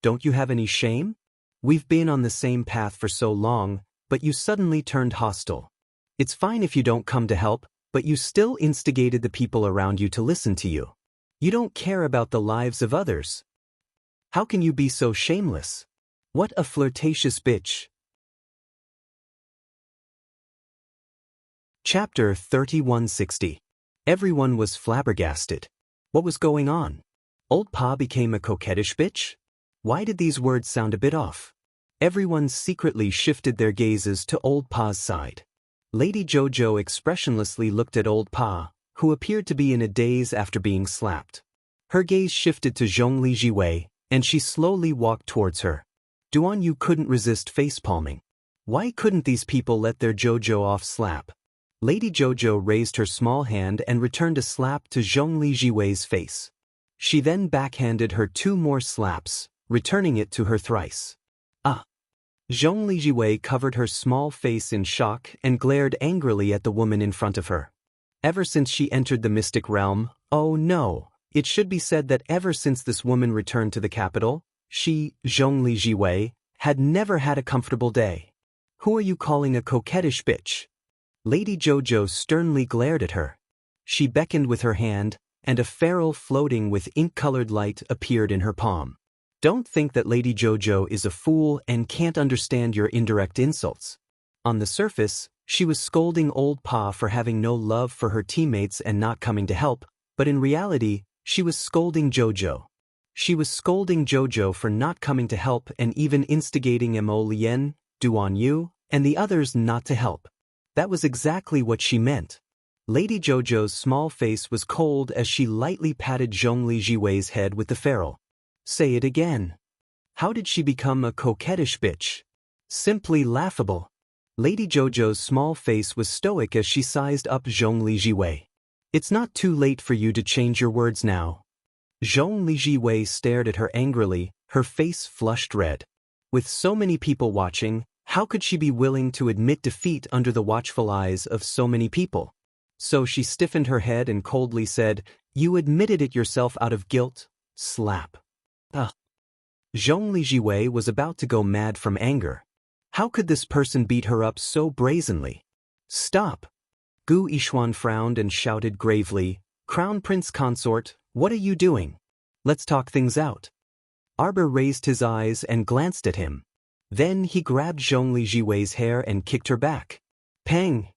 Don't you have any shame? We've been on the same path for so long, but you suddenly turned hostile. It's fine if you don't come to help, but you still instigated the people around you to listen to you. You don't care about the lives of others. How can you be so shameless? What a flirtatious bitch. Chapter 3160. Everyone was flabbergasted. What was going on? Old Pa became a coquettish bitch? Why did these words sound a bit off? Everyone secretly shifted their gazes to Old Pa's side. Lady Jojo expressionlessly looked at Old Pa, who appeared to be in a daze after being slapped. Her gaze shifted to Zhongli Jiwei, and she slowly walked towards her. Duan Yu couldn't resist face-palming. Why couldn't these people let their Jojo off slap? Lady Jojo raised her small hand and returned a slap to Zhongli Jiwei's face. She then backhanded her 2 more slaps, returning it to her thrice. Ah! Zhongli Jiwei covered her small face in shock and glared angrily at the woman in front of her. Ever since she entered the mystic realm, oh no, it should be said that ever since this woman returned to the capital, she, Zhongli Jiwei, had never had a comfortable day. Who are you calling a coquettish bitch? Lady Jojo sternly glared at her. She beckoned with her hand, and a ferrule floating with ink-colored light appeared in her palm. Don't think that Lady Jojo is a fool and can't understand your indirect insults. On the surface, she was scolding old Pa for having no love for her teammates and not coming to help, but in reality, she was scolding Jojo. She was scolding Jojo for not coming to help and even instigating Mo Lien, Duan Yu, and the others not to help. That was exactly what she meant. Lady Jojo's small face was cold as she lightly patted Zhongli Jiwei's head with the ferrule. Say it again. How did she become a coquettish bitch? Simply laughable. Lady Jojo's small face was stoic as she sized up Zhongli Jiwei. It's not too late for you to change your words now. Zhongli Jiwei stared at her angrily, her face flushed red. With so many people watching, how could she be willing to admit defeat under the watchful eyes of so many people? So she stiffened her head and coldly said, "You admitted it yourself out of guilt." Slap. Ugh. Zhongli Jiwei was about to go mad from anger. How could this person beat her up so brazenly? Stop! Gu Yishuan frowned and shouted gravely, "Crown Prince Consort, what are you doing? Let's talk things out." Arbor raised his eyes and glanced at him. Then he grabbed Zhongli Jiwei's hair and kicked her back. Pang!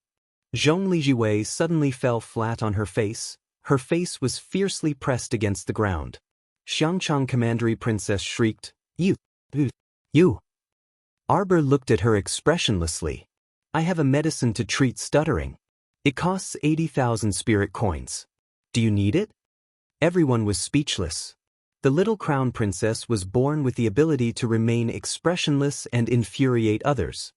Zhongli Jiwei suddenly fell flat on her face. Her face was fiercely pressed against the ground. Xiangchang Commandery Princess shrieked, You! Arbor looked at her expressionlessly. I have a medicine to treat stuttering. It costs 80,000 spirit coins. Do you need it? Everyone was speechless. The little crown princess was born with the ability to remain expressionless and infuriate others.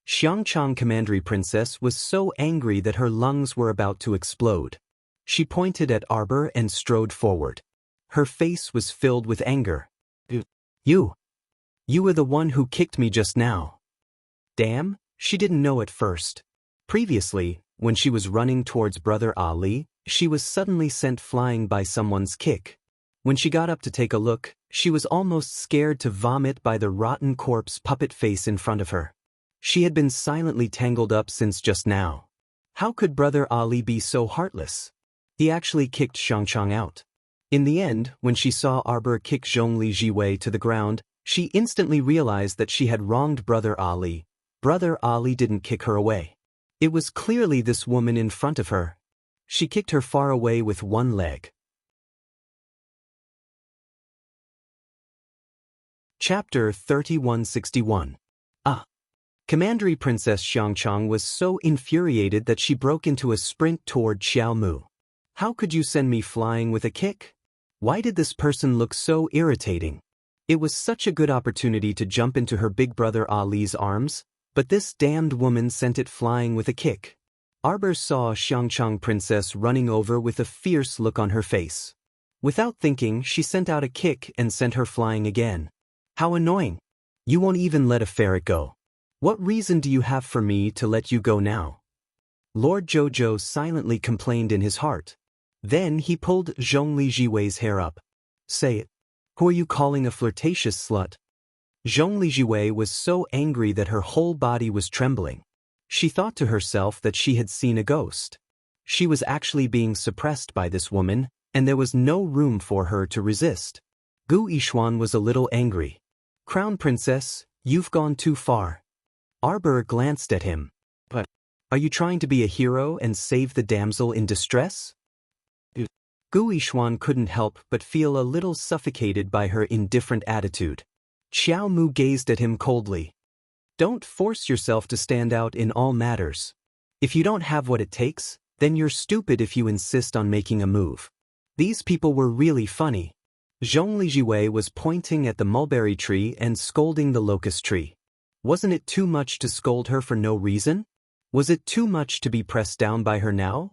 Xiangchang Commandery Princess was so angry that her lungs were about to explode. She pointed at Arbor and strode forward. Her face was filled with anger. You were the one who kicked me just now. Damn, she didn't know at first. Previously, when she was running towards Brother Ali, she was suddenly sent flying by someone's kick. When she got up to take a look, she was almost scared to vomit by the rotten corpse puppet face in front of her. She had been silently tangled up since just now. How could Brother Ali be so heartless? He actually kicked Xiangchang out. In the end, when she saw Arbor kick Zhongli Jiwei to the ground, she instantly realized that she had wronged Brother Ali. Brother Ali didn't kick her away. It was clearly this woman in front of her. She kicked her far away with one leg. Chapter 3161. Commandery Princess Xiangchang was so infuriated that she broke into a sprint toward Xiao Mu. How could you send me flying with a kick? Why did this person look so irritating? It was such a good opportunity to jump into her big brother Ali's arms, but this damned woman sent it flying with a kick. Arbor saw Xiangchang Princess running over with a fierce look on her face. Without thinking, she sent out a kick and sent her flying again. How annoying! You won't even let a ferret go. What reason do you have for me to let you go now? Lord Jojo silently complained in his heart. Then he pulled Zhongli Jiwei's hair up. Say it. Who are you calling a flirtatious slut? Zhongli Jiwei was so angry that her whole body was trembling. She thought to herself that she had seen a ghost. She was actually being suppressed by this woman, and there was no room for her to resist. Gu Yishuan was a little angry. Crown Princess, you've gone too far. Arbor glanced at him. But, are you trying to be a hero and save the damsel in distress? Gu Yishuan couldn't help but feel a little suffocated by her indifferent attitude. Xiao Mu gazed at him coldly. Don't force yourself to stand out in all matters. If you don't have what it takes, then you're stupid if you insist on making a move. These people were really funny. Zhongli Jiwei was pointing at the mulberry tree and scolding the locust tree. Wasn't it too much to scold her for no reason? Was it too much to be pressed down by her now?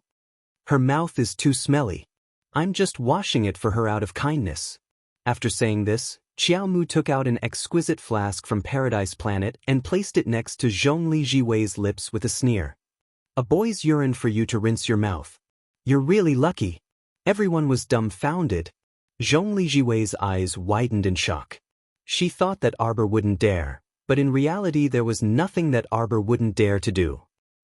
Her mouth is too smelly. I'm just washing it for her out of kindness. After saying this, Xiaomu took out an exquisite flask from Paradise Planet and placed it next to Zhongli Jiwei's lips with a sneer. A boy's urine for you to rinse your mouth. You're really lucky. Everyone was dumbfounded. Zhongli Jiwei's eyes widened in shock. She thought that Arbor wouldn't dare, but in reality there was nothing that Arbor wouldn't dare to do.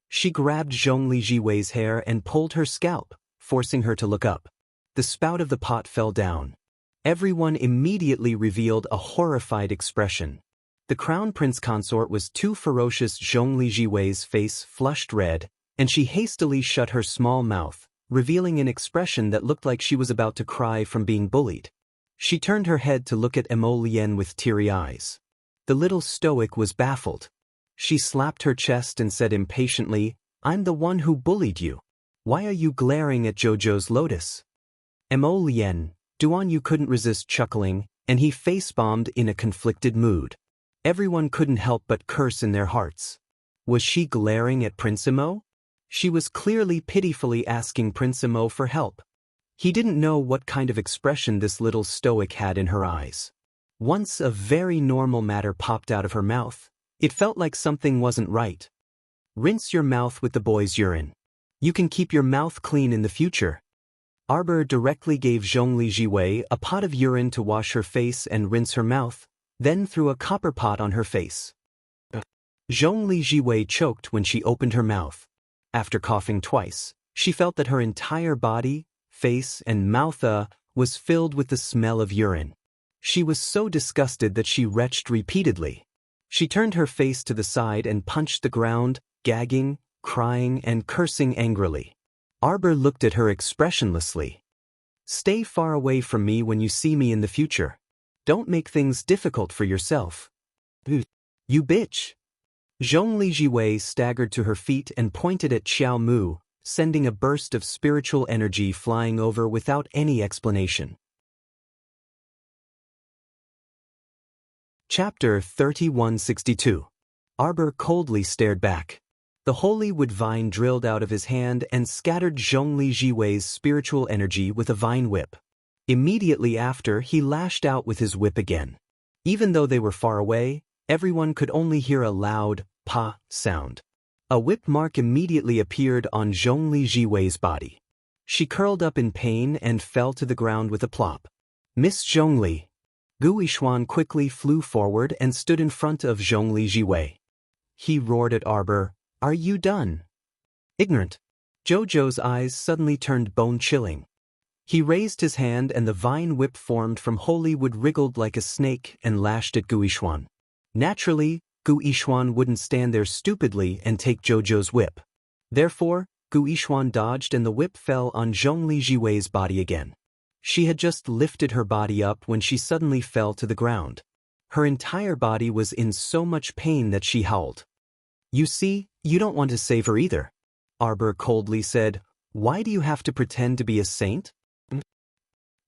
She grabbed Zhongli Jiwei's hair and pulled her scalp, forcing her to look up. The spout of the pot fell down. Everyone immediately revealed a horrified expression. The Crown Prince Consort was too ferocious. Zhongli Jiwei's face flushed red, and she hastily shut her small mouth, revealing an expression that looked like she was about to cry from being bullied. She turned her head to look at Mo Lian with teary eyes. The little stoic was baffled. She slapped her chest and said impatiently, "I'm the one who bullied you. Why are you glaring at Jojo's lotus?" Mo Lian, Duan Yu couldn't resist chuckling, and he face-bombed in a conflicted mood. Everyone couldn't help but curse in their hearts. Was she glaring at Prince Mo? She was clearly pitifully asking Prince Mo for help. He didn't know what kind of expression this little stoic had in her eyes. Once a very normal matter popped out of her mouth, it felt like something wasn't right. Rinse your mouth with the boy's urine. You can keep your mouth clean in the future. Arbor directly gave Zhongli Jiwei a pot of urine to wash her face and rinse her mouth, then threw a copper pot on her face. Zhongli Jiwei choked when she opened her mouth. After coughing twice, she felt that her entire body, face, and mouth was filled with the smell of urine. She was so disgusted that she retched repeatedly. She turned her face to the side and punched the ground, gagging, crying, and cursing angrily. Arbor looked at her expressionlessly. "Stay far away from me when you see me in the future. Don't make things difficult for yourself." "You bitch!" Zhongli Jiwei staggered to her feet and pointed at Xiao Mu, sending a burst of spiritual energy flying over without any explanation. Chapter 3162. Arbor coldly stared back. The holy wood vine drilled out of his hand and scattered Zhongli Jiwei's spiritual energy with a vine whip. Immediately after, he lashed out with his whip again. Even though they were far away, everyone could only hear a loud pa sound. A whip mark immediately appeared on Zhongli Jiwei's body. She curled up in pain and fell to the ground with a plop. "Miss Zhongli." Gu Yishuan quickly flew forward and stood in front of Zhongli Jiwei. He roared at Arbor, "Are you done?" "Ignorant." Jojo's eyes suddenly turned bone-chilling. He raised his hand and the vine whip formed from holy wood wriggled like a snake and lashed at Gu Yishuan. Naturally, Gu Yishuan wouldn't stand there stupidly and take Jojo's whip. Therefore, Gu Yishuan dodged and the whip fell on Zhongli Jiwei's body again. She had just lifted her body up when she suddenly fell to the ground. Her entire body was in so much pain that she howled. "You see, you don't want to save her either." Arbor coldly said, "Why do you have to pretend to be a saint?"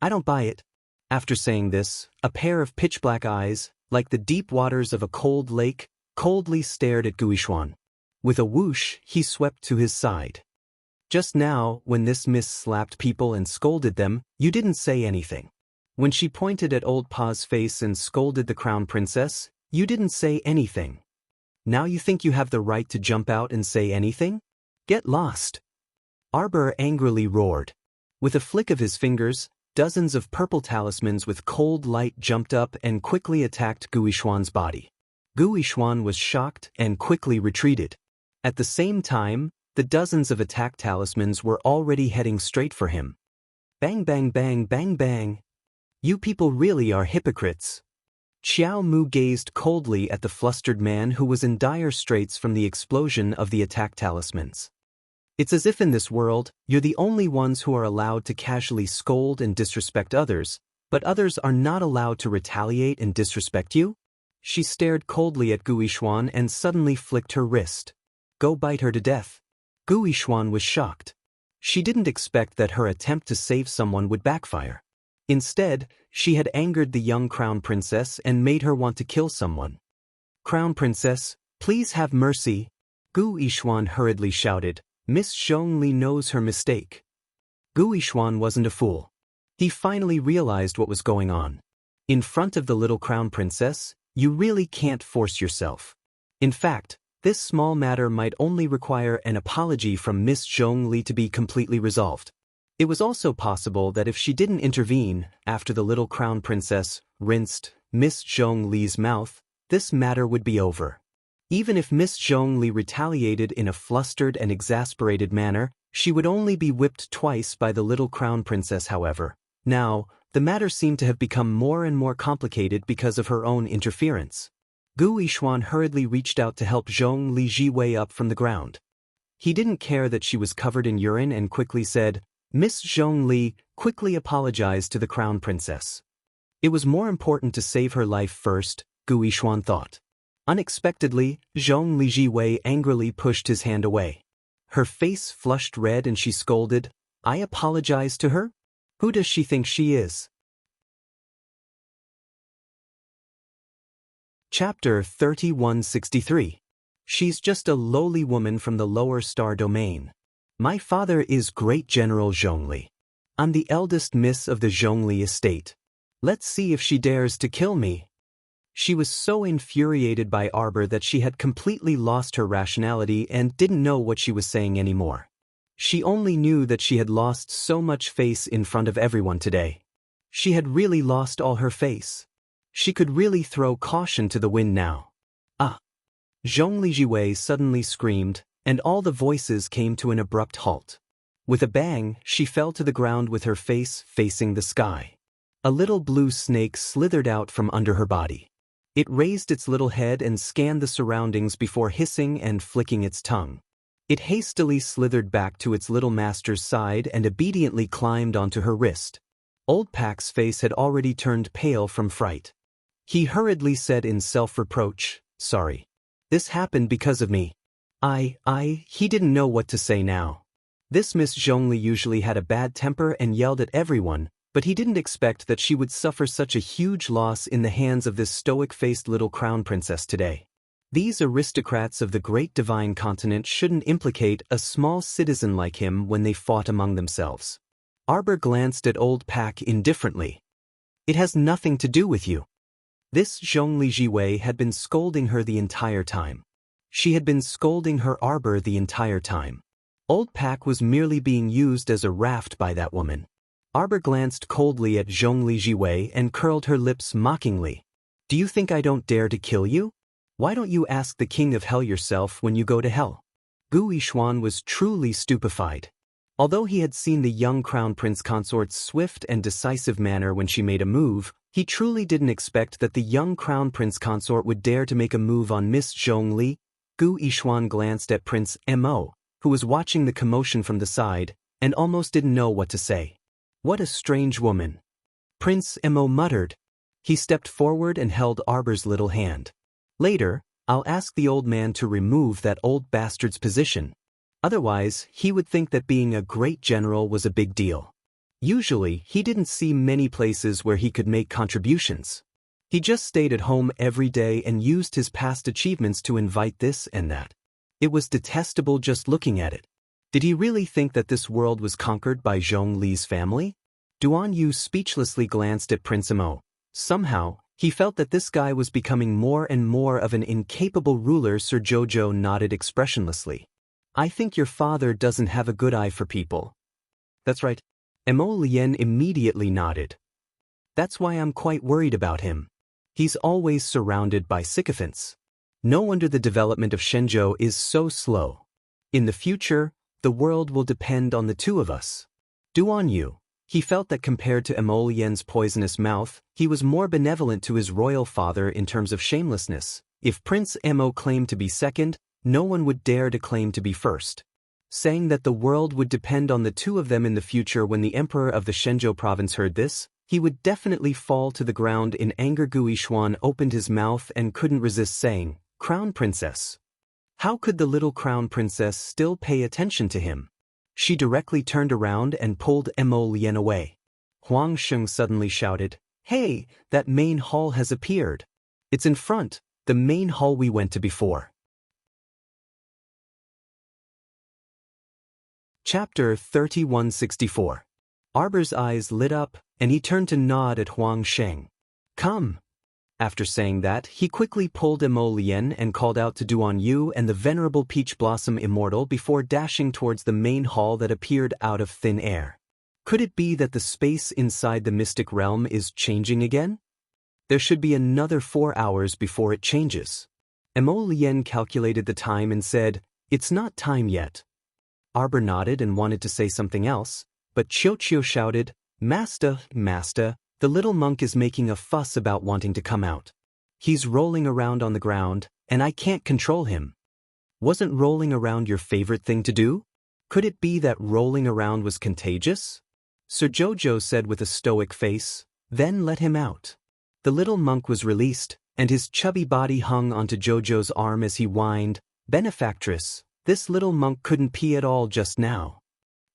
"I don't buy it." After saying this, a pair of pitch-black eyes, like the deep waters of a cold lake, coldly stared at Gu Yishuan. With a whoosh, he swept to his side. "Just now, when this miss slapped people and scolded them, you didn't say anything. When she pointed at old Pa's face and scolded the crown princess, you didn't say anything. Now you think you have the right to jump out and say anything? Get lost." Arbor angrily roared. With a flick of his fingers, dozens of purple talismans with cold light jumped up and quickly attacked Gu Yishuan's body. Gu Yishuan was shocked and quickly retreated. At the same time, the dozens of attack talismans were already heading straight for him. Bang bang bang bang bang. You people really are hypocrites. Xiao Mu gazed coldly at the flustered man who was in dire straits from the explosion of the attack talismans. It's as if in this world, you're the only ones who are allowed to casually scold and disrespect others, but others are not allowed to retaliate and disrespect you? She stared coldly at Gu Yishuan and suddenly flicked her wrist. Go bite her to death. Gu Yishuan was shocked. She didn't expect that her attempt to save someone would backfire. Instead, she had angered the young crown princess and made her want to kill someone. "Crown princess, please have mercy," Gu Yixuan hurriedly shouted. "Miss Zhongli knows her mistake." Gu Yixuan wasn't a fool. He finally realized what was going on. In front of the little crown princess, you really can't force yourself. In fact, this small matter might only require an apology from Miss Zhongli to be completely resolved. It was also possible that if she didn't intervene after the little crown princess rinsed Miss Zhongli's mouth, this matter would be over. Even if Miss Zhongli retaliated in a flustered and exasperated manner, she would only be whipped twice by the little crown princess. However, now, the matter seemed to have become more and more complicated because of her own interference. Gu Yixuan hurriedly reached out to help Zhongli Jiwei up from the ground. He didn't care that she was covered in urine and quickly said, "Miss Zhongli, quickly apologize to the crown princess." It was more important to save her life first, Gu Yixuan thought. Unexpectedly, Zhongli Jiwei angrily pushed his hand away. Her face flushed red and she scolded, "I apologize to her? Who does she think she is?" Chapter 3163. She's just a lowly woman from the lower star domain. My father is Great General Zhongli. I'm the eldest miss of the Zhongli estate. Let's see if she dares to kill me. She was so infuriated by Arbor that she had completely lost her rationality and didn't know what she was saying anymore. She only knew that she had lost so much face in front of everyone today. She had really lost all her face. She could really throw caution to the wind now. "Ah!" Zhongli Jiwei suddenly screamed, and all the voices came to an abrupt halt. With a bang, she fell to the ground with her face facing the sky. A little blue snake slithered out from under her body. It raised its little head and scanned the surroundings before hissing and flicking its tongue. It hastily slithered back to its little master's side and obediently climbed onto her wrist. Old Pak's face had already turned pale from fright. He hurriedly said in self-reproach, "Sorry. This happened because of me." He didn't know what to say now. This Miss Zhongli usually had a bad temper and yelled at everyone, but he didn't expect that she would suffer such a huge loss in the hands of this stoic-faced little crown princess today. These aristocrats of the great divine continent shouldn't implicate a small citizen like him when they fought among themselves. Arbor glanced at Old Pak indifferently. "It has nothing to do with you." This Zhongli Jiwei had been scolding her the entire time. She had been scolding her Arbor the entire time. Old Pak was merely being used as a raft by that woman. Arbor glanced coldly at Zhongli Jiwei and curled her lips mockingly. "Do you think I don't dare to kill you? Why don't you ask the king of hell yourself when you go to hell?" Gu Yixuan was truly stupefied. Although he had seen the young crown prince consort's swift and decisive manner when she made a move, he truly didn't expect that the young crown prince consort would dare to make a move on Miss Zhongli. Gu Yixuan glanced at Prince Mo, who was watching the commotion from the side, and almost didn't know what to say. "What a strange woman," Prince Mo muttered. He stepped forward and held Arbor's little hand. "Later, I'll ask the old man to remove that old bastard's position. Otherwise, he would think that being a great general was a big deal." Usually, he didn't see many places where he could make contributions. He just stayed at home every day and used his past achievements to invite this and that. It was detestable just looking at it. Did he really think that this world was conquered by Zhongli's family? Duan Yu speechlessly glanced at Prince Mo. Somehow, he felt that this guy was becoming more and more of an incapable ruler. Sir Jojo nodded expressionlessly. "I think your father doesn't have a good eye for people." "That's right." Mo Lien immediately nodded. "That's why I'm quite worried about him. He's always surrounded by sycophants. No wonder the development of Shenzhou is so slow. In the future, the world will depend on the two of us." Duan Yu. He felt that compared to Emolien's poisonous mouth, he was more benevolent to his royal father in terms of shamelessness. If Prince Mo claimed to be second, no one would dare to claim to be first. Saying that the world would depend on the two of them in the future. When the emperor of the Shenzhou province heard this, he would definitely fall to the ground in anger. Gu Yixuan opened his mouth and couldn't resist saying, "Crown Princess." How could the little crown princess still pay attention to him? She directly turned around and pulled Mo Lien away. Huang Sheng suddenly shouted, "Hey, that main hall has appeared. It's in front, the main hall we went to before." Chapter 3164. Arbor's eyes lit up, and he turned to nod at Huang Sheng. "Come." After saying that, he quickly pulled Emolien and called out to Duan Yu and the venerable Peach Blossom Immortal before dashing towards the main hall that appeared out of thin air. Could it be that the space inside the mystic realm is changing again? There should be another 4 hours before it changes. Emolien calculated the time and said, "It's not time yet." Arbor nodded and wanted to say something else, but Chiu shouted, Master, the little monk is making a fuss about wanting to come out. He's rolling around on the ground, and I can't control him." Wasn't rolling around your favorite thing to do? Could it be that rolling around was contagious? Sir Jojo said with a stoic face, "Then let him out." The little monk was released, and his chubby body hung onto Jojo's arm as he whined, "Benefactress, this little monk couldn't pee at all just now."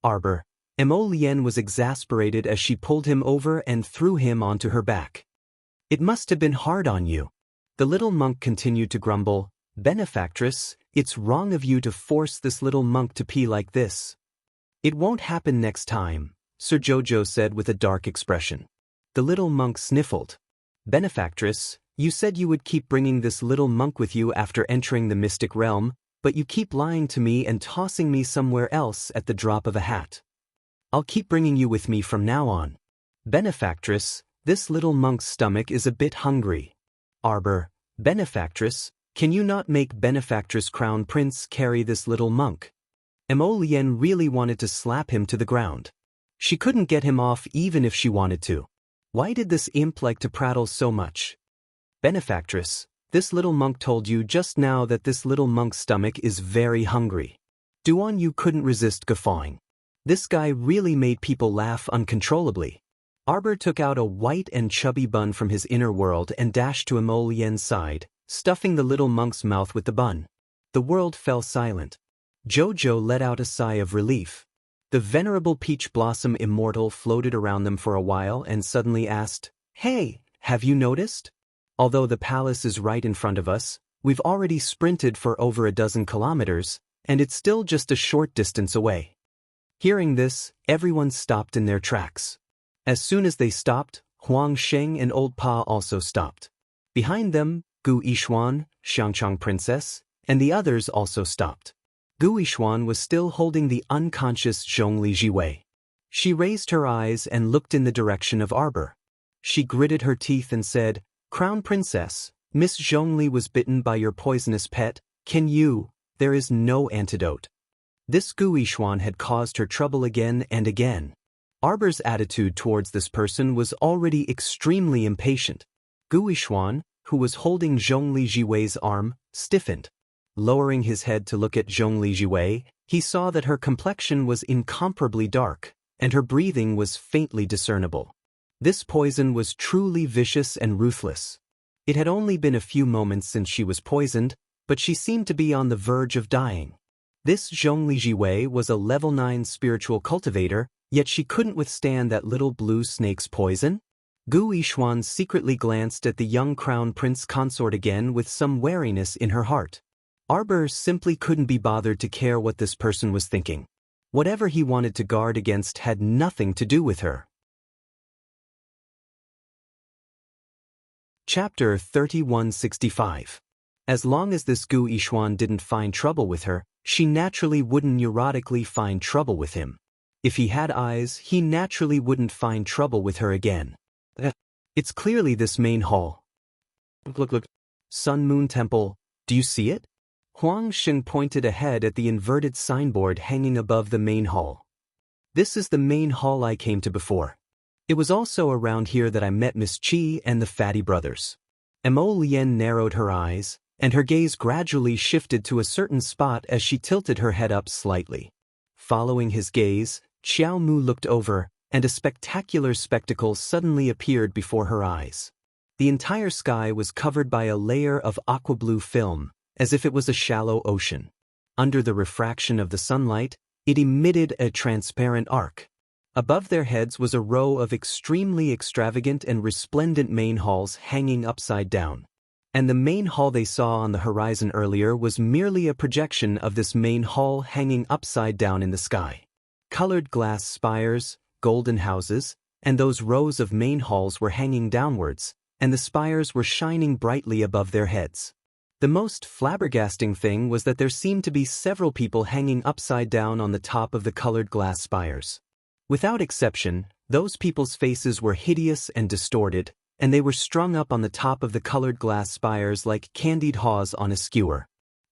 Arbor. Emolien was exasperated as she pulled him over and threw him onto her back. "It must have been hard on you." The little monk continued to grumble, "Benefactress, it's wrong of you to force this little monk to pee like this." "It won't happen next time," Sir Jojo said with a dark expression. The little monk sniffled. "Benefactress, you said you would keep bringing this little monk with you after entering the mystic realm, but you keep lying to me and tossing me somewhere else at the drop of a hat." "I'll keep bringing you with me from now on." "Benefactress, this little monk's stomach is a bit hungry." Arbor. "Benefactress, can you not make Benefactress Crown Prince carry this little monk?" Emolien really wanted to slap him to the ground. She couldn't get him off even if she wanted to. Why did this imp like to prattle so much? "Benefactress, this little monk told you just now that this little monk's stomach is very hungry." Duan Yu couldn't resist guffawing. This guy really made people laugh uncontrollably. Arbor took out a white and chubby bun from his inner world and dashed to Emolien's side, stuffing the little monk's mouth with the bun. The world fell silent. Jojo let out a sigh of relief. The venerable Peach Blossom Immortal floated around them for a while and suddenly asked, "Hey, have you noticed? Although the palace is right in front of us, we've already sprinted for over a dozen kilometers, and it's still just a short distance away." Hearing this, everyone stopped in their tracks. As soon as they stopped, Huang Sheng and Old Pa also stopped. Behind them, Gu Yishuan, Xiangchang Princess, and the others also stopped. Gu Yishuan was still holding the unconscious Zhongli Jiwei. She raised her eyes and looked in the direction of Arbor. She gritted her teeth and said, "Crown Princess, Miss Zhongli was bitten by your poisonous pet. There is no antidote." This Gu Yishuan had caused her trouble again and again. Arbor's attitude towards this person was already extremely impatient. Gu Yishuan, who was holding Zhongli Jiwei's arm, stiffened. Lowering his head to look at Zhongli Jiwei, he saw that her complexion was incomparably dark, and her breathing was faintly discernible. This poison was truly vicious and ruthless. It had only been a few moments since she was poisoned, but she seemed to be on the verge of dying. This Zhongli Jiwei was a level 9 spiritual cultivator, yet she couldn't withstand that little blue snake's poison. Gu Yishuan secretly glanced at the young crown prince consort again with some wariness in her heart. Arbor simply couldn't be bothered to care what this person was thinking. Whatever he wanted to guard against had nothing to do with her. Chapter 3165. As long as this Gu Yishuan didn't find trouble with her, she naturally wouldn't neurotically find trouble with him. If he had eyes, he naturally wouldn't find trouble with her again. It's clearly this main hall. Look. Sun Moon Temple, do you see it? Huang Sheng pointed ahead at the inverted signboard hanging above the main hall. This is the main hall I came to before. It was also around here that I met Miss Qi and the Fatty brothers. Emolien narrowed her eyes, and her gaze gradually shifted to a certain spot as she tilted her head up slightly. Following his gaze, Xiao Mu looked over, and a spectacular spectacle suddenly appeared before her eyes. The entire sky was covered by a layer of aqua-blue film, as if it was a shallow ocean. Under the refraction of the sunlight, it emitted a transparent arc. Above their heads was a row of extremely extravagant and resplendent main halls hanging upside down. And the main hall they saw on the horizon earlier was merely a projection of this main hall hanging upside down in the sky. Colored glass spires, golden houses, and those rows of main halls were hanging downwards, and the spires were shining brightly above their heads. The most flabbergasting thing was that there seemed to be several people hanging upside down on the top of the colored glass spires. Without exception, those people's faces were hideous and distorted, and they were strung up on the top of the colored glass spires like candied haws on a skewer.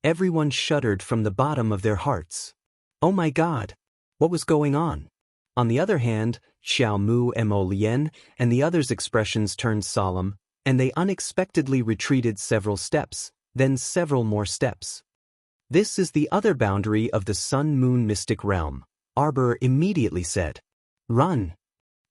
Everyone shuddered from the bottom of their hearts. Oh my God! What was going on? On the other hand, Xiao Mu Mo Lien and the others' expressions turned solemn, and they unexpectedly retreated several steps, then several more steps. This is the other boundary of the Sun-Moon mystic realm, Arbor immediately said. Run!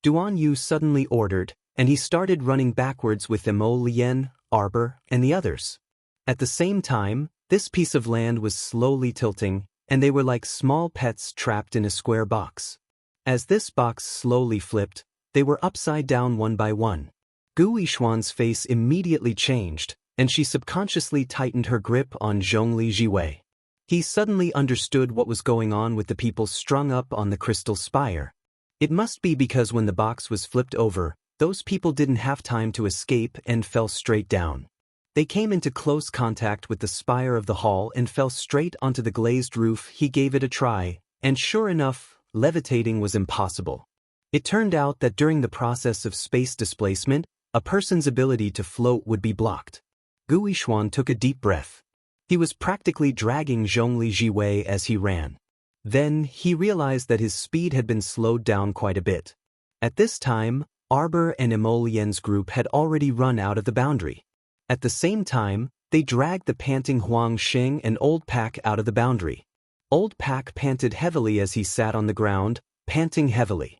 Duan Yu suddenly ordered, and he started running backwards with Mo Lien, Arbor, and the others. At the same time, this piece of land was slowly tilting, and they were like small pets trapped in a square box. As this box slowly flipped, they were upside down one by one. Gu Yixuan's face immediately changed, and she subconsciously tightened her grip on Zhongli Jiwei. He suddenly understood what was going on with the people strung up on the crystal spire. It must be because when the box was flipped over, those people didn't have time to escape and fell straight down. They came into close contact with the spire of the hall and fell straight onto the glazed roof. He gave it a try, and sure enough, levitating was impossible. It turned out that during the process of space displacement, a person's ability to float would be blocked. Gu Yixuan took a deep breath. He was practically dragging Zhongli Jiwei as he ran. Then, he realized that his speed had been slowed down quite a bit. At this time, Arbor and Mo Lien's group had already run out of the boundary. At the same time, they dragged the panting Huang Xing and Old Pak out of the boundary. Old Pak panted heavily as he sat on the ground, panting heavily.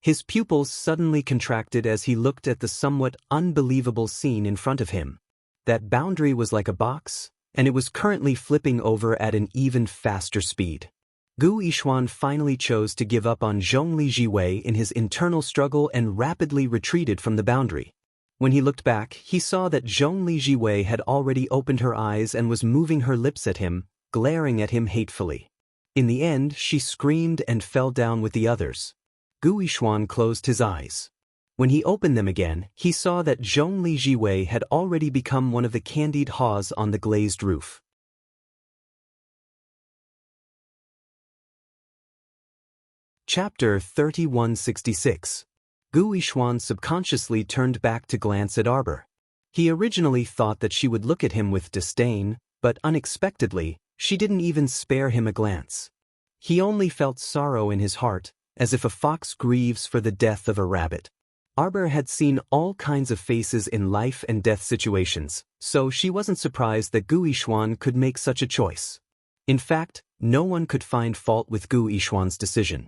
His pupils suddenly contracted as he looked at the somewhat unbelievable scene in front of him. That boundary was like a box, and it was currently flipping over at an even faster speed. Gu Yixuan finally chose to give up on Zhongli Jiwei in his internal struggle and rapidly retreated from the boundary. When he looked back, he saw that Zhongli Jiwei had already opened her eyes and was moving her lips at him, glaring at him hatefully. In the end, she screamed and fell down with the others. Gu Yixuan closed his eyes. When he opened them again, he saw that Zhongli Jiwei had already become one of the candied haws on the glazed roof. Chapter 3166. Gu Yixuan subconsciously turned back to glance at Arbor. He originally thought that she would look at him with disdain, but unexpectedly, she didn't even spare him a glance. He only felt sorrow in his heart, as if a fox grieves for the death of a rabbit. Arbor had seen all kinds of faces in life and death situations, so she wasn't surprised that Gu Yixuan could make such a choice. In fact, no one could find fault with Gu Yixuan's decision.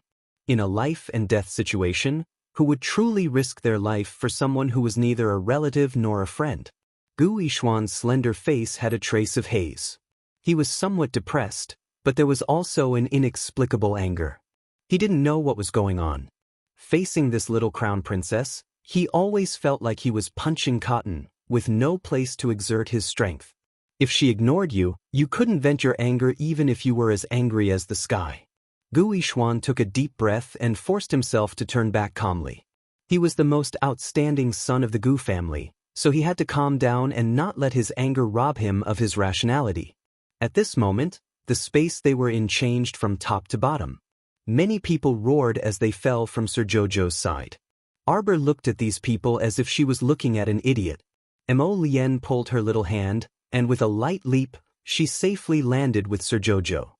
In a life and death situation, who would truly risk their life for someone who was neither a relative nor a friend? Gu Yixuan's slender face had a trace of haze. He was somewhat depressed, but there was also an inexplicable anger. He didn't know what was going on. Facing this little crown princess, he always felt like he was punching cotton, with no place to exert his strength. If she ignored you, you couldn't vent your anger even if you were as angry as the sky. Gu Yixuan took a deep breath and forced himself to turn back calmly. He was the most outstanding son of the Gu family, so he had to calm down and not let his anger rob him of his rationality. At this moment, the space they were in changed from top to bottom. Many people roared as they fell from Sir Jojo's side. Arbor looked at these people as if she was looking at an idiot. Mo Lien pulled her little hand, and with a light leap, she safely landed with Sir Jojo.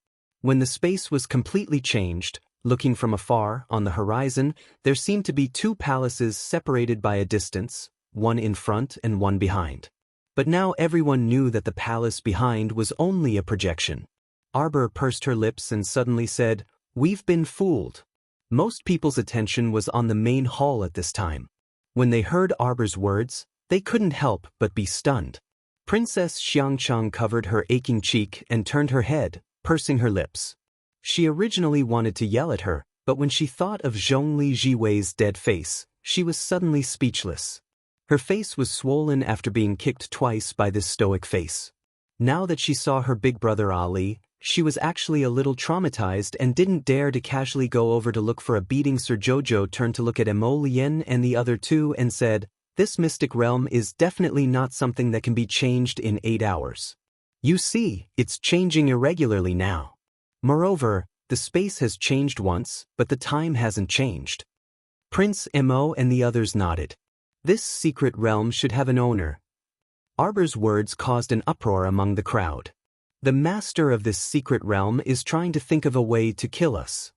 When the space was completely changed, looking from afar, on the horizon, there seemed to be two palaces separated by a distance, one in front and one behind. But now everyone knew that the palace behind was only a projection. Arbor pursed her lips and suddenly said, "We've been fooled." Most people's attention was on the main hall at this time. When they heard Arbor's words, they couldn't help but be stunned. Princess Xiangchang covered her aching cheek and turned her head, pursing her lips. She originally wanted to yell at her, But when she thought of Zhongli Jiwei's dead face, she was suddenly speechless. Her face was swollen after being kicked twice by this stoic face. Now that she saw her big brother Ali, she was actually a little traumatized and didn't dare to casually go over to look for a beating. Sir Jojo turned to look at Emo Lien and the other two and said, "This mystic realm is definitely not something that can be changed in 8 hours. You see, it's changing irregularly now. Moreover, the space has changed once, but the time hasn't changed." Prince Emo and the others nodded. This secret realm should have an owner. Arbor's words caused an uproar among the crowd. The master of this secret realm is trying to think of a way to kill us.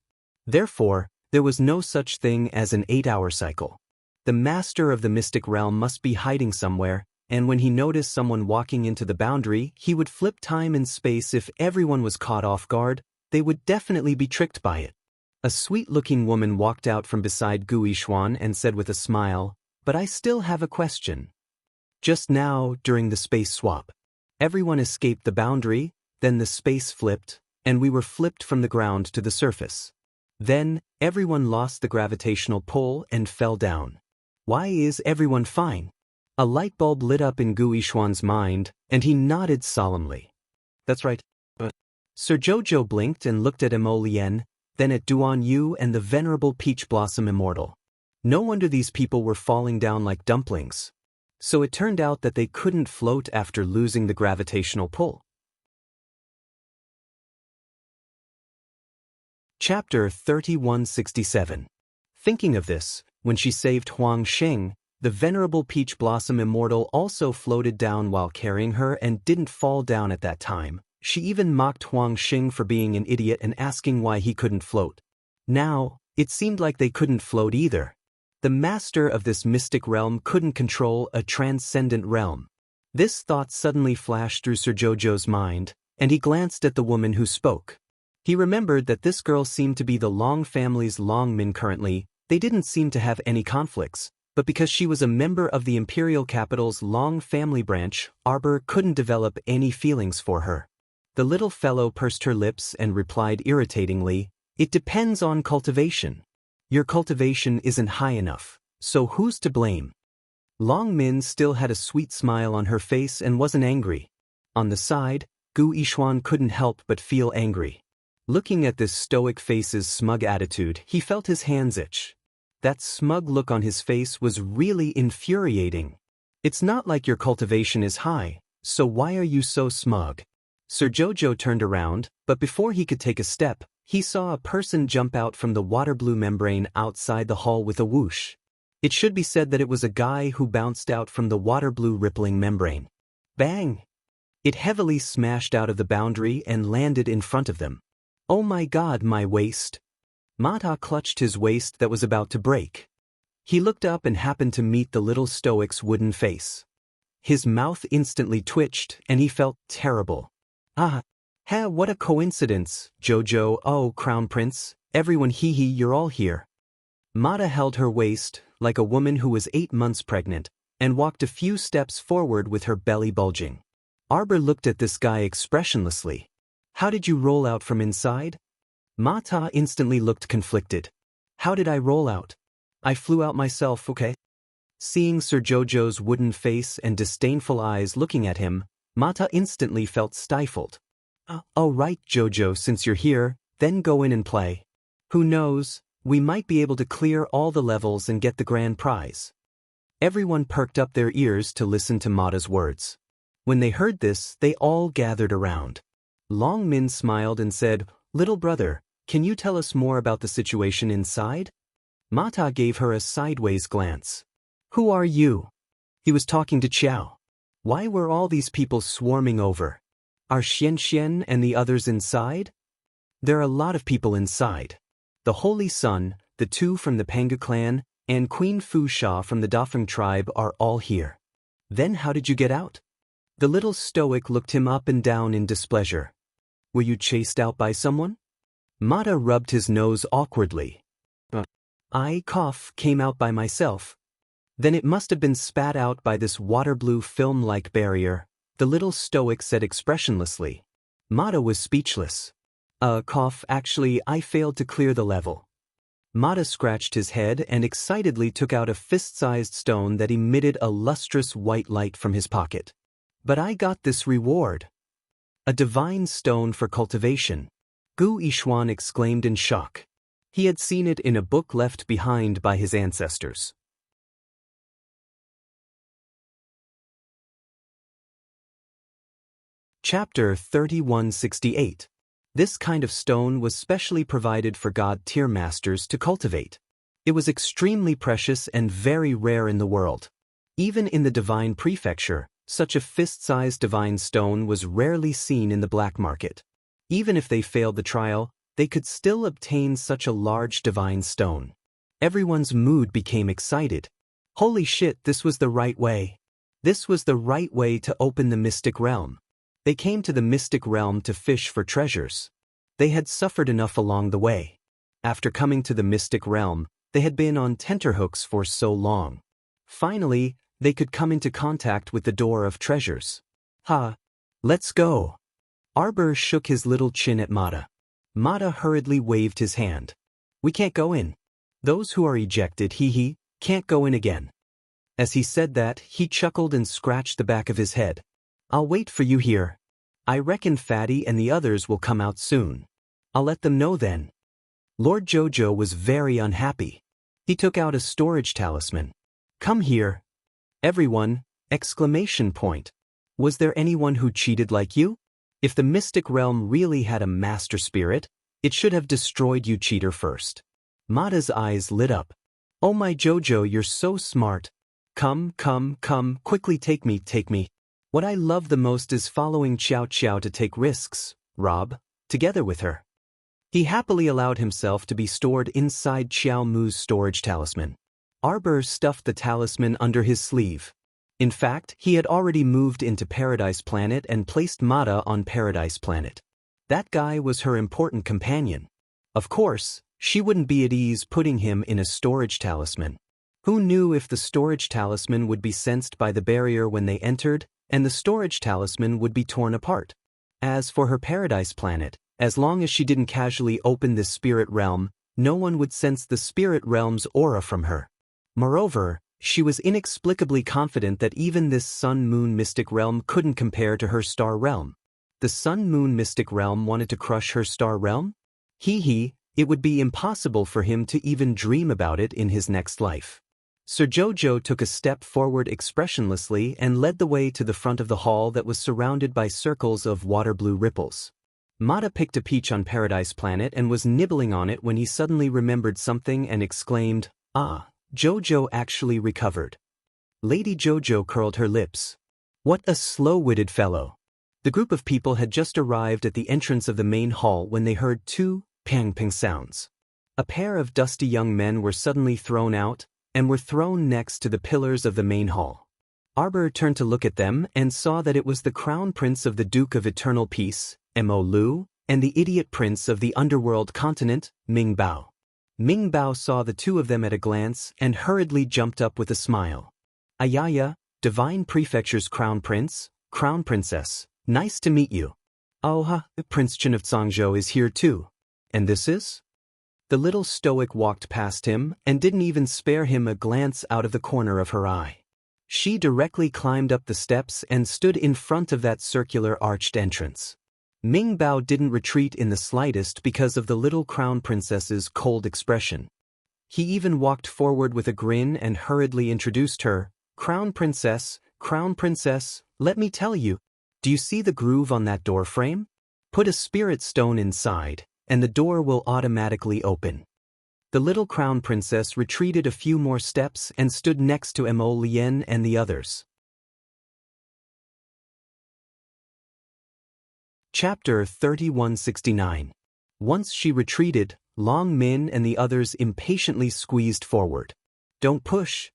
Therefore, there was no such thing as an 8-hour cycle. The master of the mystic realm must be hiding somewhere, and when he noticed someone walking into the boundary, he would flip time and space. If everyone was caught off guard, they would definitely be tricked by it. A sweet-looking woman walked out from beside Gu Yishuan and said with a smile, "But I still have a question. Just now, during the space swap, everyone escaped the boundary, then the space flipped, and we were flipped from the ground to the surface. Then, everyone lost the gravitational pull and fell down. Why is everyone fine?" A light bulb lit up in Gu Yishuan's mind, and he nodded solemnly. "That's right, but..." Sir Jojo blinked and looked at Emo Lien, then at Duan Yu and the venerable Peach Blossom Immortal. No wonder these people were falling down like dumplings. So it turned out that they couldn't float after losing the gravitational pull. Chapter 3167. Thinking of this, when she saved Huang Sheng, the venerable Peach Blossom Immortal also floated down while carrying her and didn't fall down at that time. She even mocked Huang Sheng for being an idiot and asking why he couldn't float. Now, it seemed like they couldn't float either. The master of this mystic realm couldn't control a transcendent realm. This thought suddenly flashed through Sir Jojo's mind, and he glanced at the woman who spoke. He remembered that this girl seemed to be the Long family's Long Min currently. They didn't seem to have any conflicts, but because she was a member of the imperial capital's Long family branch, Arbor couldn't develop any feelings for her. The little fellow pursed her lips and replied irritatingly, "It depends on cultivation. Your cultivation isn't high enough, so who's to blame?" Long Min still had a sweet smile on her face and wasn't angry. On the side, Gu Yishuan couldn't help but feel angry. Looking at this stoic face's smug attitude, he felt his hands itch. That smug look on his face was really infuriating. "It's not like your cultivation is high, so why are you so smug?" Sir Jojo turned around, but before he could take a step, he saw a person jump out from the water blue membrane outside the hall with a whoosh. It should be said that it was a guy who bounced out from the water blue rippling membrane. Bang! It heavily smashed out of the boundary and landed in front of them. "Oh my God, my waist!" Mata clutched his waist that was about to break. He looked up and happened to meet the little stoic's wooden face. His mouth instantly twitched and he felt terrible. "Ah, what a coincidence, Jojo. Oh, Crown Prince, everyone hee you're all here." Mata held her waist, like a woman who was 8 months pregnant, and walked a few steps forward with her belly bulging. Arbor looked at this guy expressionlessly. "How did you roll out from inside?" Mata instantly looked conflicted. "How did I roll out? I flew out myself, okay?" Seeing Sir Jojo's wooden face and disdainful eyes looking at him, Mata instantly felt stifled. "Oh right, Jojo, since you're here, then go in and play. Who knows, we might be able to clear all the levels and get the grand prize." Everyone perked up their ears to listen to Mata's words. When they heard this, they all gathered around. Long Min smiled and said, "Little brother, can you tell us more about the situation inside?" Mata gave her a sideways glance. "Who are you?" He was talking to Qiao. Why were all these people swarming over? Are Xian and the others inside? There are a lot of people inside. The Holy Sun, the 2 from the Panga clan, and Queen Fu Sha from the Dafeng tribe are all here. Then how did you get out? The little stoic looked him up and down in displeasure. Were you chased out by someone? Mata rubbed his nose awkwardly. I came out by myself. Then it must have been spat out by this water blue film-like barrier, the little stoic said expressionlessly. Mata was speechless. Actually I failed to clear the level. Mata scratched his head and excitedly took out a fist-sized stone that emitted a lustrous white light from his pocket. But I got this reward. A divine stone for cultivation. Gu Yishuan exclaimed in shock. He had seen it in a book left behind by his ancestors. Chapter 3168. This kind of stone was specially provided for God-tier masters to cultivate. It was extremely precious and very rare in the world. Even in the divine prefecture, such a fist-sized divine stone was rarely seen in the black market. Even if they failed the trial, they could still obtain such a large divine stone. Everyone's mood became excited. Holy shit, this was the right way. This was the right way to open the mystic realm. They came to the mystic realm to fish for treasures. They had suffered enough along the way. After coming to the mystic realm, they had been on tenterhooks for so long. Finally, they could come into contact with the door of treasures. Ha! Let's go! Arbor shook his little chin at Mata. Mata hurriedly waved his hand. We can't go in. Those who are ejected, can't go in again. As he said that, he chuckled and scratched the back of his head. I'll wait for you here. I reckon Fatty and the others will come out soon. I'll let them know then. Lord Jojo was very unhappy. He took out a storage talisman. Come here. Everyone! Exclamation point. Was there anyone who cheated like you? If the mystic realm really had a master spirit, it should have destroyed you, cheater, first. Mata's eyes lit up. Oh my Jojo, you're so smart. Come, quickly take me. What I love the most is following Xiao Xiao to take risks, Rob, together with her. He happily allowed himself to be stored inside Xiao Mu's storage talisman. Arbor stuffed the talisman under his sleeve. In fact, he had already moved into Paradise Planet and placed Mata on Paradise Planet. That guy was her important companion. Of course, she wouldn't be at ease putting him in a storage talisman. Who knew if the storage talisman would be sensed by the barrier when they entered, and the storage talisman would be torn apart? As for her Paradise Planet, as long as she didn't casually open this spirit realm, no one would sense the spirit realm's aura from her. Moreover, she was inexplicably confident that even this Sun-Moon mystic realm couldn't compare to her star realm. The Sun-Moon mystic realm wanted to crush her star realm? It would be impossible for him to even dream about it in his next life. Sir Jojo took a step forward expressionlessly and led the way to the front of the hall that was surrounded by circles of water-blue ripples. Mata picked a peach on Paradise Planet and was nibbling on it when he suddenly remembered something and exclaimed, "Ah, Jojo actually recovered." Lady Jojo curled her lips. What a slow-witted fellow. The group of people had just arrived at the entrance of the main hall when they heard two pang-pang sounds. A pair of dusty young men were suddenly thrown out, and were thrown next to the pillars of the main hall. Arbor turned to look at them and saw that it was the Crown Prince of the Duke of Eternal Peace, Mo Lu, and the idiot prince of the underworld continent, Ming Bao. Ming Bao saw the two of them at a glance and hurriedly jumped up with a smile. Ayaya, Divine Prefecture's Crown Prince, Crown Princess, nice to meet you. Oh, Prince Chen of Zhangzhou is here too. And this is? The little stoic walked past him and didn't even spare him a glance out of the corner of her eye. She directly climbed up the steps and stood in front of that circular arched entrance. Ming Bao didn't retreat in the slightest because of the little crown princess's cold expression. He even walked forward with a grin and hurriedly introduced her. Crown Princess, let me tell you. Do you see the groove on that door frame? Put a spirit stone inside, and the door will automatically open. The little crown princess retreated a few more steps and stood next to Mo Lien and the others. Chapter 3169. Once she retreated, Long Min and the others impatiently squeezed forward. Don't push,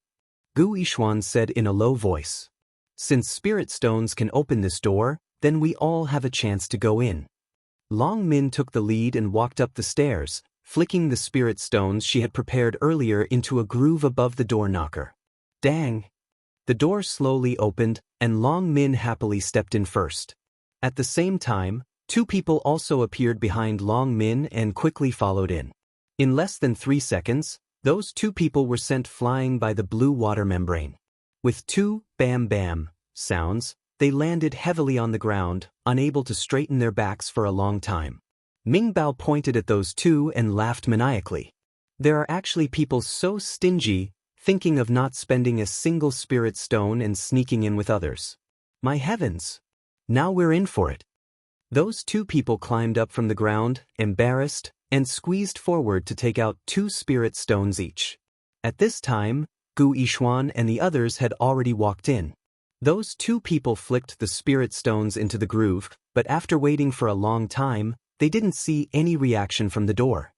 Gu Yishuan said in a low voice. Since spirit stones can open this door, then we all have a chance to go in. Long Min took the lead and walked up the stairs, flicking the spirit stones she had prepared earlier into a groove above the door knocker. Dang! The door slowly opened, and Long Min happily stepped in first. At the same time, two people also appeared behind Long Min and quickly followed in. In less than 3 seconds, those 2 people were sent flying by the blue water membrane. With 2 bam-bam sounds, they landed heavily on the ground, unable to straighten their backs for a long time. Ming Bao pointed at those 2 and laughed maniacally. There are actually people so stingy, thinking of not spending a single spirit stone and sneaking in with others. My heavens! Now we're in for it. Those 2 people climbed up from the ground, embarrassed, and squeezed forward to take out 2 spirit stones each. At this time, Gu Yishuan and the others had already walked in. Those 2 people flicked the spirit stones into the groove, but after waiting for a long time, they didn't see any reaction from the door.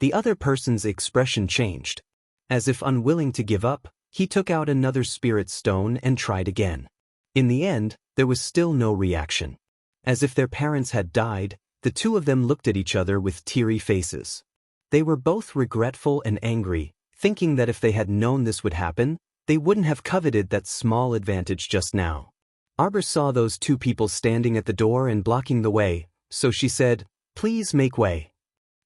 The other person's expression changed. As if unwilling to give up, he took out another spirit stone and tried again. In the end, there was still no reaction. As if their parents had died, the 2 of them looked at each other with teary faces. They were both regretful and angry, thinking that if they had known this would happen, they wouldn't have coveted that small advantage just now. Arbor saw those 2 people standing at the door and blocking the way, so she said, "Please make way."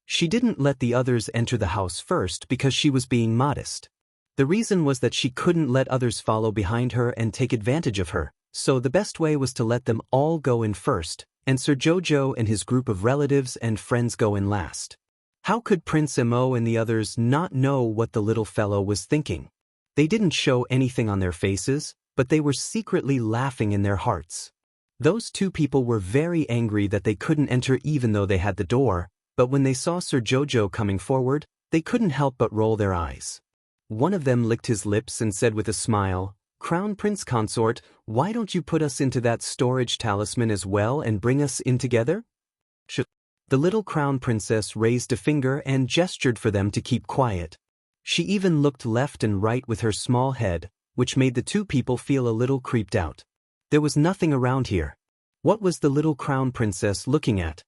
She didn't let the others enter the house first because she was being modest. The reason was that she couldn't let others follow behind her and take advantage of her, so the best way was to let them all go in first, and Sir Jojo and his group of relatives and friends go in last. How could Prince Mo and the others not know what the little fellow was thinking? They didn't show anything on their faces, but they were secretly laughing in their hearts. Those 2 people were very angry that they couldn't enter even though they had the door, but when they saw Sir Jojo coming forward, they couldn't help but roll their eyes. One of them licked his lips and said with a smile, "Crown Prince Consort, why don't you put us into that storage talisman as well and bring us in together?" The little crown princess raised a finger and gestured for them to keep quiet. She even looked left and right with her small head, which made the 2 people feel a little creeped out. There was nothing around here. What was the little crown princess looking at?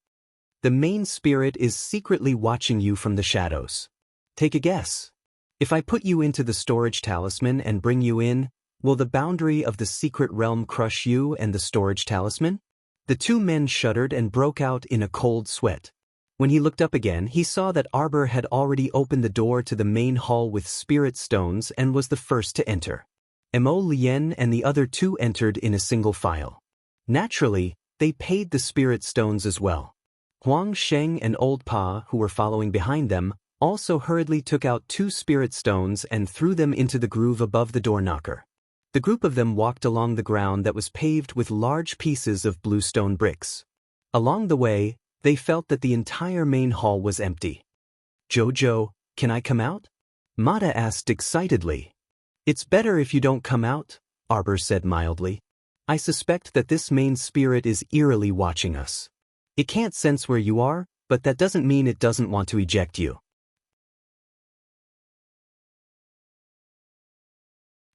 The main spirit is secretly watching you from the shadows. Take a guess. If I put you into the storage talisman and bring you in, will the boundary of the secret realm crush you and the storage talisman? The 2 men shuddered and broke out in a cold sweat. When he looked up again, he saw that Arbor had already opened the door to the main hall with spirit stones and was the first to enter. Mo Lien and the other 2 entered in a single file. Naturally, they paid the spirit stones as well. Huang Sheng and Old Pa, who were following behind them, also hurriedly took out 2 spirit stones and threw them into the groove above the door knocker. The group of them walked along the ground that was paved with large pieces of blue stone bricks. Along the way, they felt that the entire main hall was empty. "Jojo, can I come out?" Mata asked excitedly. "It's better if you don't come out," Arbor said mildly. "I suspect that this main spirit is eerily watching us. It can't sense where you are, but that doesn't mean it doesn't want to eject you."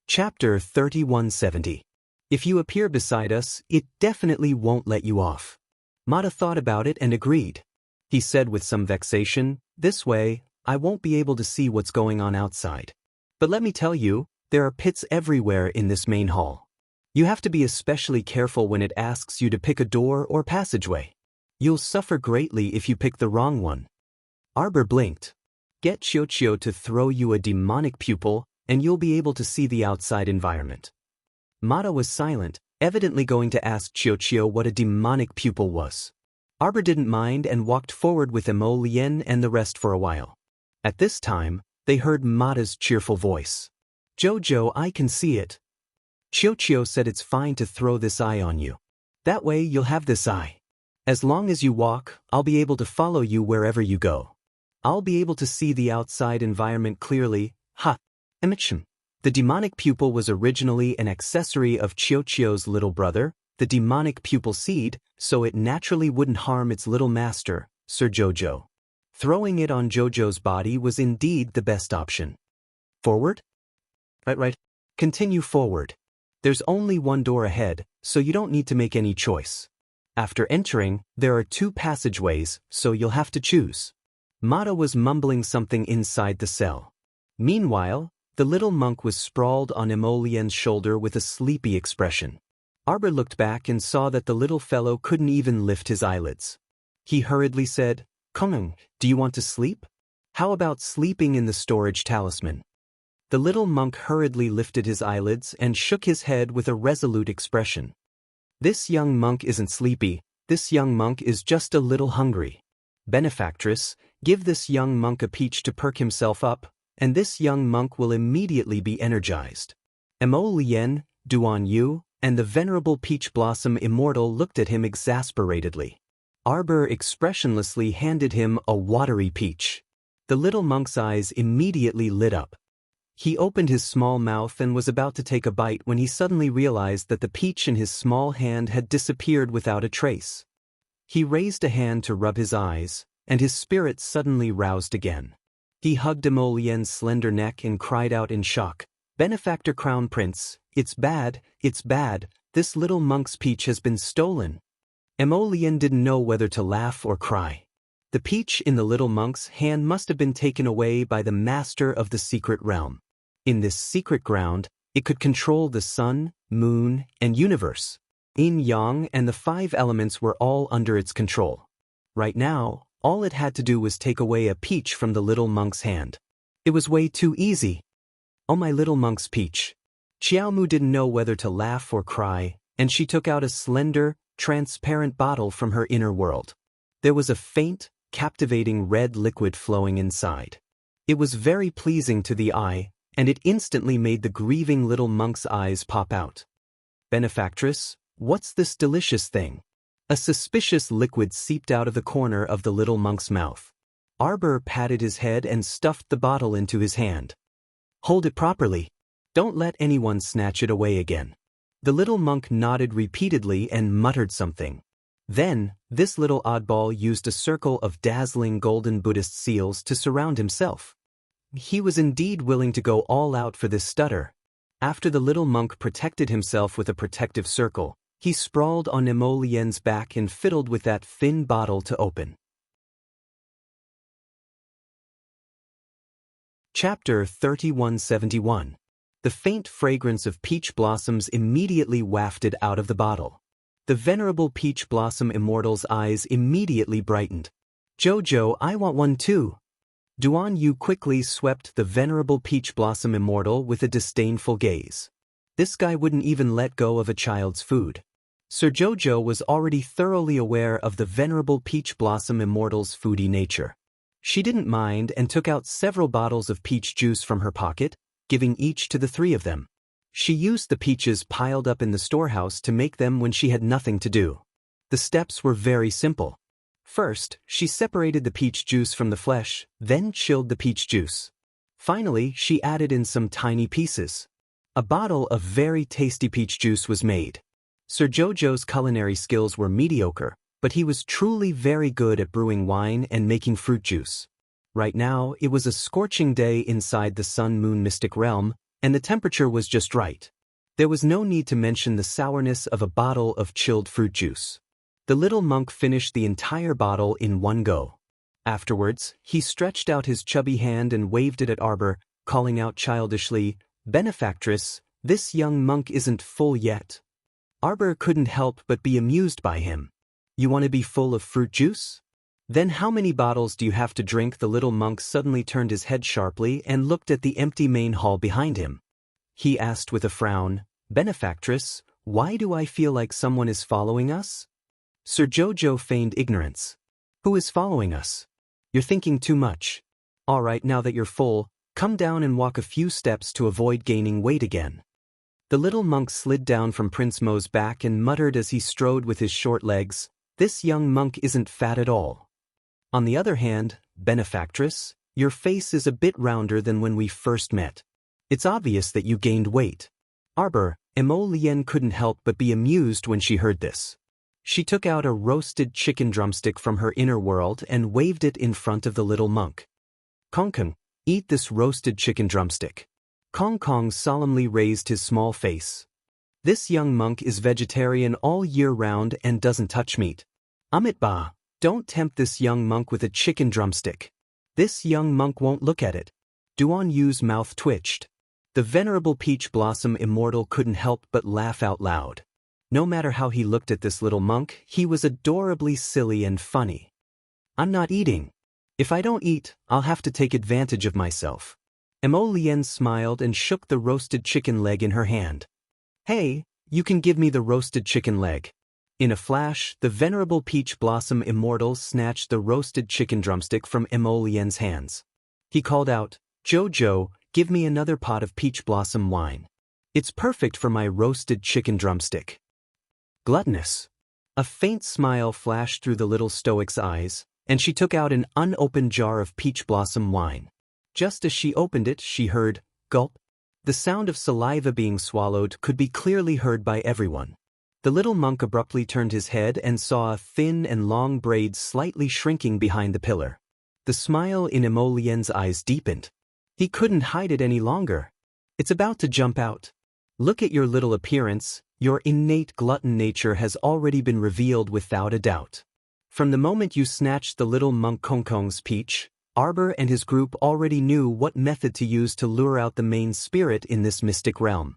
Chapter 3170. If you appear beside us, it definitely won't let you off. Mata thought about it and agreed. He said with some vexation, "This way, I won't be able to see what's going on outside. But let me tell you, there are pits everywhere in this main hall. You have to be especially careful when it asks you to pick a door or passageway. You'll suffer greatly if you pick the wrong one." Arbor blinked. "Get Chio to throw you a demonic pupil, and you'll be able to see the outside environment." Mata was silent, evidently going to ask Chio what a demonic pupil was. Arbor didn't mind and walked forward with Mo Lien and the rest for a while. At this time, they heard Mata's cheerful voice. "Jojo, I can see it." Chio said it's fine to throw this eye on you. That way you'll have this eye. As long as you walk, I'll be able to follow you wherever you go. I'll be able to see the outside environment clearly. Ha! Emichem. The demonic pupil was originally an accessory of Chio's little brother, the demonic pupil seed, so it naturally wouldn't harm its little master, Sir Jojo. Throwing it on Jojo's body was indeed the best option. Forward? Right. Continue forward. There's only one door ahead, so you don't need to make any choice. After entering, there are 2 passageways, so you'll have to choose. Mata was mumbling something inside the cell. Meanwhile, the little monk was sprawled on Emolien's shoulder with a sleepy expression. Arbor looked back and saw that the little fellow couldn't even lift his eyelids. He hurriedly said, "Come on, do you want to sleep?" How about sleeping in the storage talisman? The little monk hurriedly lifted his eyelids and shook his head with a resolute expression. This young monk isn't sleepy, this young monk is just a little hungry. Benefactress, give this young monk a peach to perk himself up, and this young monk will immediately be energized. Mo Lien, Duan Yu, and the venerable Peach Blossom Immortal looked at him exasperatedly. Arbor expressionlessly handed him a watery peach. The little monk's eyes immediately lit up. He opened his small mouth and was about to take a bite when he suddenly realized that the peach in his small hand had disappeared without a trace. He raised a hand to rub his eyes, and his spirit suddenly roused again. He hugged Emolien's slender neck and cried out in shock, "Benefactor Crown Prince, it's bad, this little monk's peach has been stolen." Emolien didn't know whether to laugh or cry. The peach in the little monk's hand must have been taken away by the master of the secret realm. In this secret ground, it could control the sun, moon, and universe. Yin Yang and the 5 elements were all under its control. Right now, all it had to do was take away a peach from the little monk's hand. It was way too easy. Oh, my little monk's peach. Xiaomu didn't know whether to laugh or cry, and she took out a slender, transparent bottle from her inner world. There was a faint, captivating red liquid flowing inside. It was very pleasing to the eye, and it instantly made the grieving little monk's eyes pop out. Benefactress, what's this delicious thing? A suspicious liquid seeped out of the corner of the little monk's mouth. Arbor patted his head and stuffed the bottle into his hand. Hold it properly. Don't let anyone snatch it away again. The little monk nodded repeatedly and muttered something. Then, this little oddball used a circle of dazzling golden Buddhist seals to surround himself. He was indeed willing to go all out for this stutter. After the little monk protected himself with a protective circle, he sprawled on Emolien's back and fiddled with that thin bottle to open. Chapter 3171. The faint fragrance of peach blossoms immediately wafted out of the bottle. The venerable Peach Blossom Immortal's eyes immediately brightened. "Jojo, I want one too." Duan Yu quickly swept the venerable Peach Blossom Immortal with a disdainful gaze. This guy wouldn't even let go of a child's food. Sir Jojo was already thoroughly aware of the venerable Peach Blossom Immortal's foodie nature. She didn't mind and took out several bottles of peach juice from her pocket, giving each to the 3 of them. She used the peaches piled up in the storehouse to make them when she had nothing to do. The steps were very simple. First, she separated the peach juice from the flesh, then chilled the peach juice. Finally, she added in some tiny pieces. A bottle of very tasty peach juice was made. Sir Jojo's culinary skills were mediocre, but he was truly very good at brewing wine and making fruit juice. Right now, it was a scorching day inside the Sun-Moon Mystic Realm, and the temperature was just right. There was no need to mention the sourness of a bottle of chilled fruit juice. The little monk finished the entire bottle in one go. Afterwards, he stretched out his chubby hand and waved it at Arbor, calling out childishly, "Benefactress, this young monk isn't full yet." Arbor couldn't help but be amused by him. "You want to be full of fruit juice? Then how many bottles do you have to drink?" The little monk suddenly turned his head sharply and looked at the empty main hall behind him. He asked with a frown, "Benefactress, why do I feel like someone is following us?" Sir Jojo feigned ignorance. "Who is following us? You're thinking too much. All right, now that you're full, come down and walk a few steps to avoid gaining weight again." The little monk slid down from Prince Mo's back and muttered as he strode with his short legs, "This young monk isn't fat at all. On the other hand, Benefactress, your face is a bit rounder than when we first met. It's obvious that you gained weight." Arbor, Emolien couldn't help but be amused when she heard this. She took out a roasted chicken drumstick from her inner world and waved it in front of the little monk. "Kong Kong, eat this roasted chicken drumstick." Kong Kong solemnly raised his small face. "This young monk is vegetarian all year round and doesn't touch meat. Amit Ba, don't tempt this young monk with a chicken drumstick. This young monk won't look at it." Duan Yu's mouth twitched. The venerable Peach Blossom Immortal couldn't help but laugh out loud. No matter how he looked at this little monk, he was adorably silly and funny. "I'm not eating." If I don't eat, I'll have to take advantage of myself. Mo Lien smiled and shook the roasted chicken leg in her hand. Hey, you can give me the roasted chicken leg. In a flash, the venerable Peach Blossom Immortal snatched the roasted chicken drumstick from Mo Lien's hands. He called out, Jojo, give me another pot of Peach Blossom wine. It's perfect for my roasted chicken drumstick. Gluttonous. A faint smile flashed through the little stoic's eyes, and she took out an unopened jar of Peach Blossom wine. Just as she opened it, she heard, gulp. The sound of saliva being swallowed could be clearly heard by everyone. The little monk abruptly turned his head and saw a thin and long braid slightly shrinking behind the pillar. The smile in Mo Lien's eyes deepened. He couldn't hide it any longer. It's about to jump out. Look at your little appearance, your innate glutton nature has already been revealed without a doubt. From the moment you snatched the little monk Kongkong's peach, Arbor and his group already knew what method to use to lure out the main spirit in this mystic realm.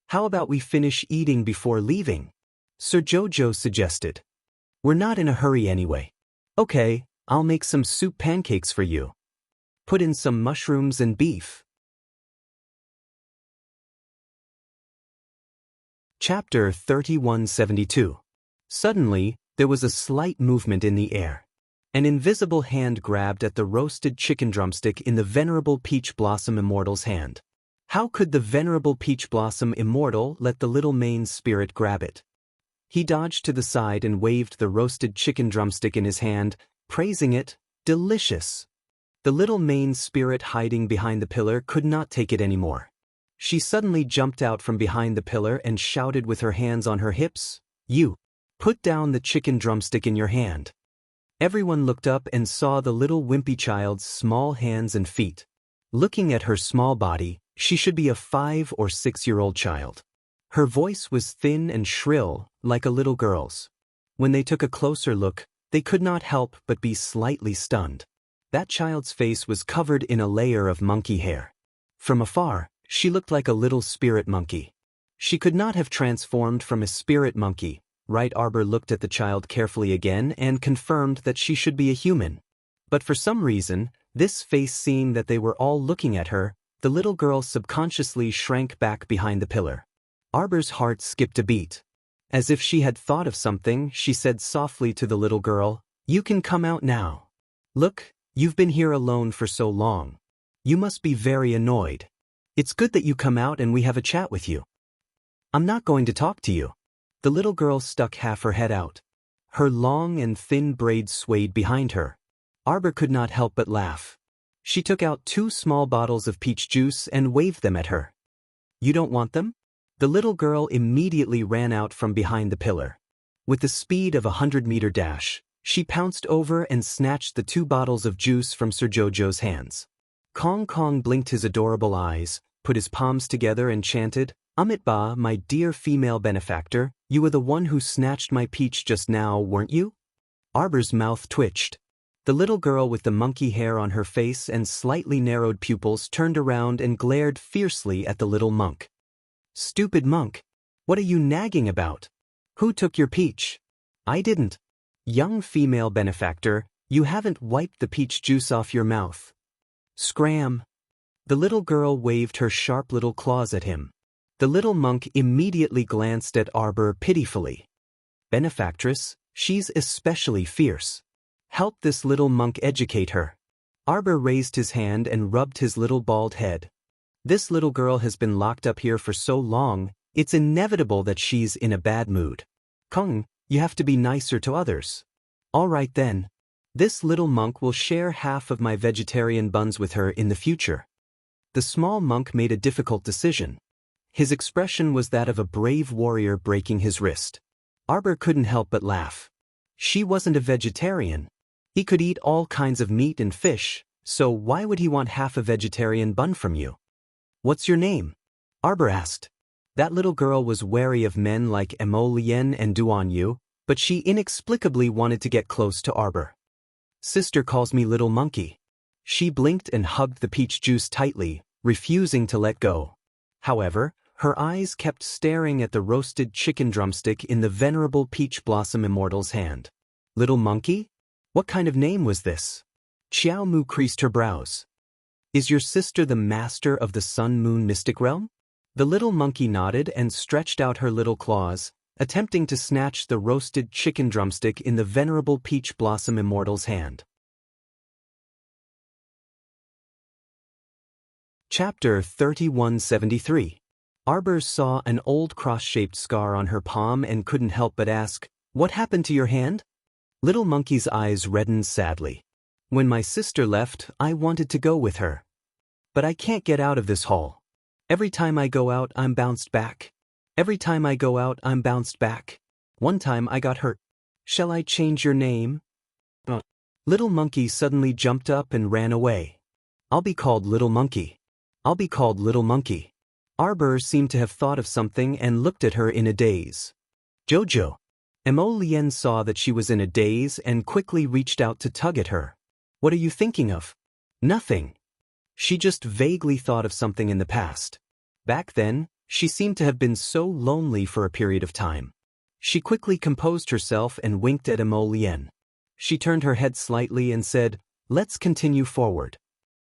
How about we finish eating before leaving? Sir Jojo suggested. We're not in a hurry anyway. Okay, I'll make some soup pancakes for you. Put in some mushrooms and beef. Chapter 3172. Suddenly, there was a slight movement in the air. An invisible hand grabbed at the roasted chicken drumstick in the venerable Peach Blossom Immortal's hand. How could the venerable Peach Blossom Immortal let the little main spirit grab it? He dodged to the side and waved the roasted chicken drumstick in his hand, praising it, delicious. The little main spirit hiding behind the pillar could not take it anymore. She suddenly jumped out from behind the pillar and shouted with her hands on her hips, You! Put down the chicken drumstick in your hand. Everyone looked up and saw the little wimpy child's small hands and feet. Looking at her small body, she should be a 5 or 6-year-old child. Her voice was thin and shrill, like a little girl's. When they took a closer look, they could not help but be slightly stunned. That child's face was covered in a layer of monkey hair. From afar, she looked like a little spirit monkey. She could not have transformed from a spirit monkey. Right? Arbor looked at the child carefully again and confirmed that she should be a human. But for some reason, this face seeing that they were all looking at her, the little girl subconsciously shrank back behind the pillar. Arbor's heart skipped a beat. As if she had thought of something, she said softly to the little girl, You can come out now. Look, you've been here alone for so long. You must be very annoyed. It's good that you come out and we have a chat with you. I'm not going to talk to you. The little girl stuck half her head out. Her long and thin braids swayed behind her. Arbor could not help but laugh. She took out 2 small bottles of peach juice and waved them at her. You don't want them? The little girl immediately ran out from behind the pillar. With the speed of a 100-meter dash, she pounced over and snatched the 2 bottles of juice from Sir Jojo's hands. Kong Kong blinked his adorable eyes, put his palms together and chanted, Amitba, my dear female benefactor, you were the one who snatched my peach just now, weren't you? Arbor's mouth twitched. The little girl with the monkey hair on her face and slightly narrowed pupils turned around and glared fiercely at the little monk. Stupid monk! What are you nagging about? Who took your peach? I didn't. Young female benefactor, you haven't wiped the peach juice off your mouth. Scram! The little girl waved her sharp little claws at him. The little monk immediately glanced at Arbor pitifully. Benefactress, she's especially fierce. Help this little monk educate her. Arbor raised his hand and rubbed his little bald head. This little girl has been locked up here for so long, it's inevitable that she's in a bad mood. Kung, you have to be nicer to others. All right then. This little monk will share half of my vegetarian buns with her in the future. The small monk made a difficult decision. His expression was that of a brave warrior breaking his wrist. Arbor couldn't help but laugh. She wasn't a vegetarian. He could eat all kinds of meat and fish, so why would he want half a vegetarian bun from you? What's your name? Arbor asked. That little girl was wary of men like Mo Lien and Duan Yu, but she inexplicably wanted to get close to Arbor. Sister calls me Little Monkey. She blinked and hugged the peach juice tightly, refusing to let go. However, her eyes kept staring at the roasted chicken drumstick in the venerable Peach Blossom Immortal's hand. Little Monkey? What kind of name was this? Xiao Mu creased her brows. Is your sister the master of the Sun-Moon mystic realm? The little monkey nodded and stretched out her little claws, attempting to snatch the roasted chicken drumstick in the venerable Peach Blossom Immortal's hand. Chapter 3173. Arbor saw an old cross-shaped scar on her palm and couldn't help but ask, "What happened to your hand?" Little Monkey's eyes reddened sadly. When my sister left, I wanted to go with her. But I can't get out of this hole. Every time I go out, I'm bounced back. Every time I go out, I'm bounced back. One time I got hurt. Shall I change your name? Little Monkey suddenly jumped up and ran away. I'll be called Little Monkey. I'll be called Little Monkey. Arbor seemed to have thought of something and looked at her in a daze. Jojo. Mo Lien saw that she was in a daze and quickly reached out to tug at her. What are you thinking of? Nothing. She just vaguely thought of something in the past. Back then, she seemed to have been so lonely for a period of time. She quickly composed herself and winked at Mo Lien. She turned her head slightly and said, "Let's continue forward."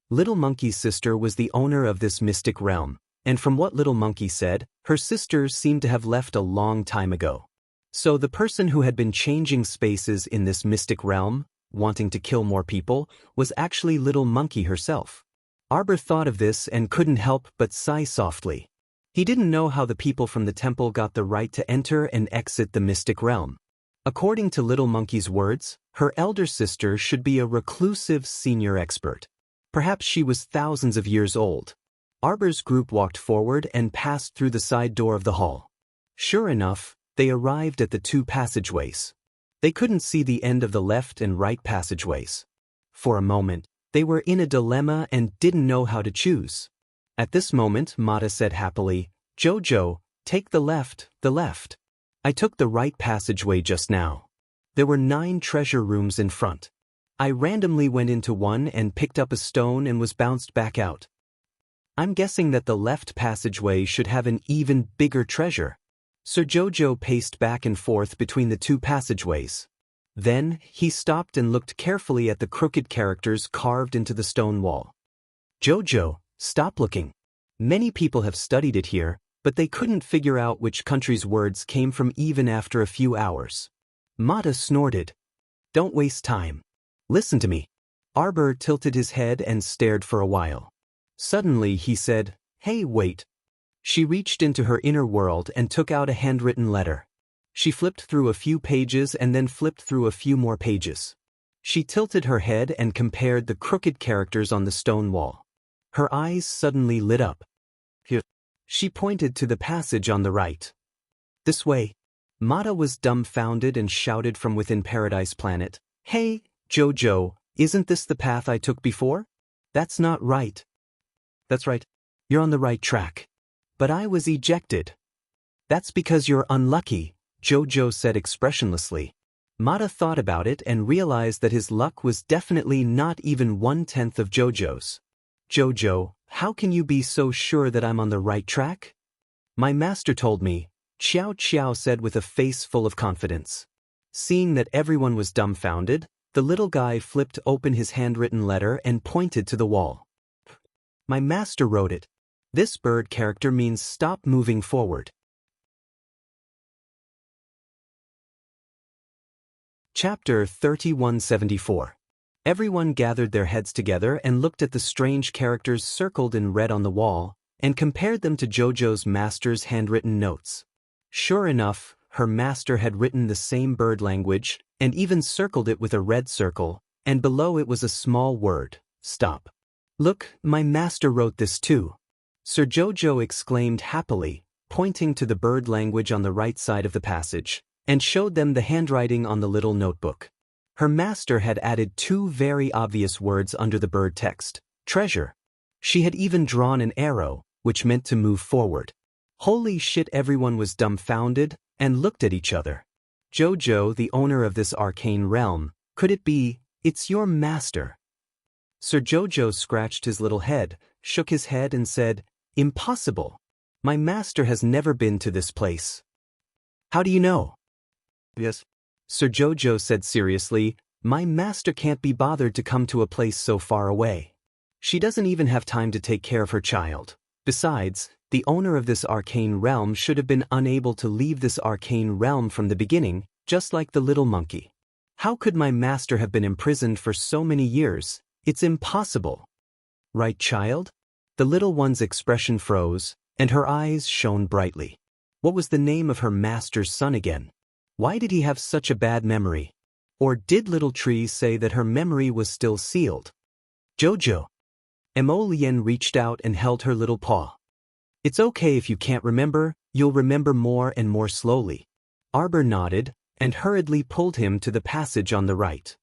Little Monkey's sister was the owner of this mystic realm, and from what Little Monkey said, her sister seemed to have left a long time ago. So the person who had been changing spaces in this mystic realm, wanting to kill more people, was actually Little Monkey herself. Arbor thought of this and couldn't help but sigh softly. He didn't know how the people from the temple got the right to enter and exit the mystic realm. According to Little Monkey's words, her elder sister should be a reclusive senior expert. Perhaps she was thousands of years old. Arbor's group walked forward and passed through the side door of the hall. Sure enough, they arrived at the two passageways. They couldn't see the end of the left and right passageways. For a moment, they were in a dilemma and didn't know how to choose. At this moment, Mata said happily, "Jojo, take the left, the left." I took the right passageway just now. There were 9 treasure rooms in front. I randomly went into one and picked up a stone and was bounced back out. I'm guessing that the left passageway should have an even bigger treasure. Sir Jojo paced back and forth between the two passageways. Then, he stopped and looked carefully at the crooked characters carved into the stone wall. "Jojo, stop looking. Many people have studied it here, but they couldn't figure out which country's words came from even after a few hours." Mata snorted. "Don't waste time. Listen to me." Arbor tilted his head and stared for a while. Suddenly he said, "Hey, wait." She reached into her inner world and took out a handwritten letter. She flipped through a few pages and then flipped through a few more pages. She tilted her head and compared the crooked characters on the stone wall. Her eyes suddenly lit up. Here. She pointed to the passage on the right. "This way." Mata was dumbfounded and shouted from within Paradise Planet, "Hey, Jojo, isn't this the path I took before? That's not right." "That's right. You're on the right track." "But I was ejected." "That's because you're unlucky," Jojo said expressionlessly. Mata thought about it and realized that his luck was definitely not even 1/10 of Jojo's. "Jojo, how can you be so sure that I'm on the right track?" "My master told me," Xiao Xiao said with a face full of confidence. Seeing that everyone was dumbfounded, the little guy flipped open his handwritten letter and pointed to the wall. "My master wrote it. This bird character means stop moving forward." Chapter 3174. Everyone gathered their heads together and looked at the strange characters circled in red on the wall, and compared them to Jojo's master's handwritten notes. Sure enough, her master had written the same bird language, and even circled it with a red circle, and below it was a small word, "Stop." "Look, my master wrote this too," Sir Jojo exclaimed happily, pointing to the bird language on the right side of the passage, and showed them the handwriting on the little notebook. Her master had added 2 very obvious words under the bird text, "treasure." She had even drawn an arrow, which meant to move forward. Holy shit, everyone was dumbfounded and looked at each other. "Jojo, the owner of this arcane realm, could it be, it's your master?" Sir Jojo scratched his little head, shook his head and said, "Impossible. My master has never been to this place." "How do you know?" "Yes," Sir Jojo said seriously, My master can't be bothered to come to a place so far away. She doesn't even have time to take care of her child. Besides, the owner of this arcane realm should have been unable to leave this arcane realm from the beginning, just like the little monkey. How could my master have been imprisoned for so many years? It's impossible. Right, child? The little one's expression froze, and her eyes shone brightly. What was the name of her master's son again? Why did he have such a bad memory? Or did Little Tree say that her memory was still sealed? Jojo. Mo Lien reached out and held her little paw. It's okay if you can't remember, you'll remember more and more slowly. Arbor nodded, and hurriedly pulled him to the passage on the right.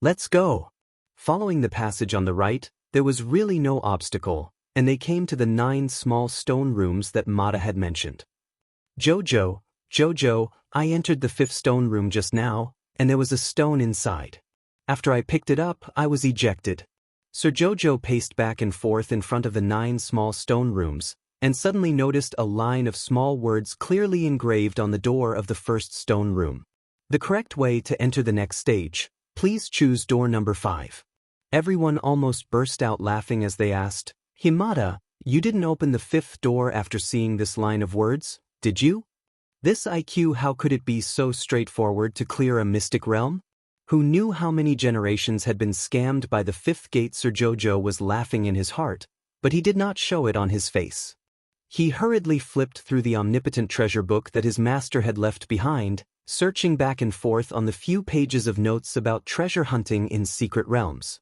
Let's go. Following the passage on the right, there was really no obstacle, and they came to the 9 small stone rooms that Mata had mentioned. Jojo, I entered the 5th stone room just now, and there was a stone inside. After I picked it up, I was ejected. Sir Jojo paced back and forth in front of the 9 small stone rooms, and suddenly noticed a line of small words clearly engraved on the door of the 1st stone room. The correct way to enter the next stage, please choose door number 5. Everyone almost burst out laughing as they asked, Himata, you didn't open the 5th door after seeing this line of words, did you? This IQ, how could it be so straightforward to clear a mystic realm? Who knew how many generations had been scammed by the 5th gate? Sir Jojo was laughing in his heart, but he did not show it on his face. He hurriedly flipped through the omnipotent treasure book that his master had left behind, searching back and forth on the few pages of notes about treasure hunting in secret realms.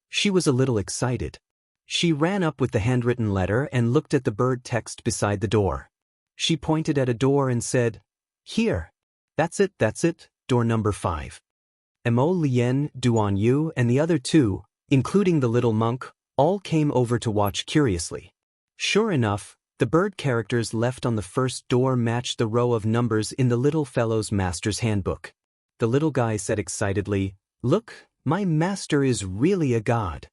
She was a little excited. She ran up with the handwritten letter and looked at the bird text beside the door. She pointed at a door and said, Here. That's it, door number 5. Mo Lien, Duan Yu, and the other 2, including the little monk, all came over to watch curiously. Sure enough, the bird characters left on the 1st door matched the row of numbers in the little fellow's master's handbook. The little guy said excitedly, Look, my master is really a god.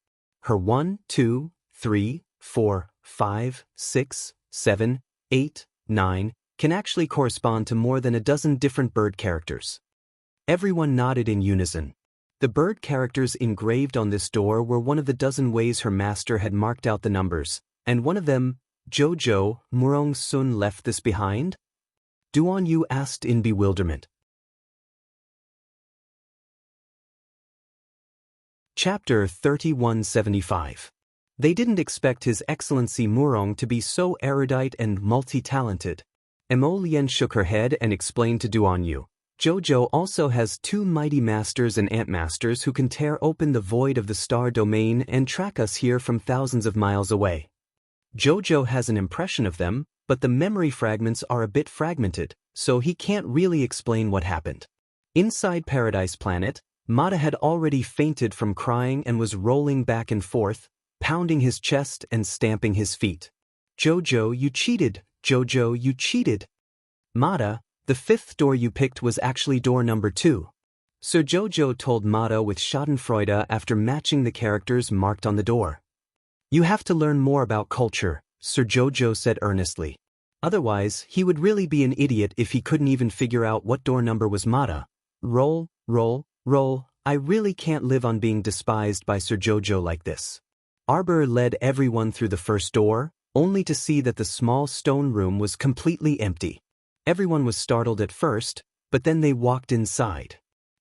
Her 1, 2, 3, 4, 5, 6, 7, 8, 9 can actually correspond to more than a dozen different bird characters. Everyone nodded in unison. The bird characters engraved on this door were one of the dozen ways her master had marked out the numbers, and one of them, Jojo, Murong Sun left this behind? Duan Yu asked in bewilderment. Chapter 3175. They didn't expect His Excellency Murong to be so erudite and multi-talented. Mo Lien shook her head and explained to Duan Yu, Jojo also has 2 mighty masters and antmasters who can tear open the void of the star domain and track us here from thousands of miles away. Jojo has an impression of them, but the memory fragments are a bit fragmented, so he can't really explain what happened. Inside Paradise Planet, Mata had already fainted from crying and was rolling back and forth, pounding his chest and stamping his feet. Jojo, you cheated! Jojo, you cheated! Mata, the 5th door you picked was actually door number 2. Sir Jojo told Mata with schadenfreude after matching the characters marked on the door. You have to learn more about culture, Sir Jojo said earnestly. Otherwise, he would really be an idiot if he couldn't even figure out what door number was Mata. Roll, I really can't live on being despised by Sir Jojo like this. Arbor led everyone through the 1st door, only to see that the small stone room was completely empty. Everyone was startled at first, but then they walked inside.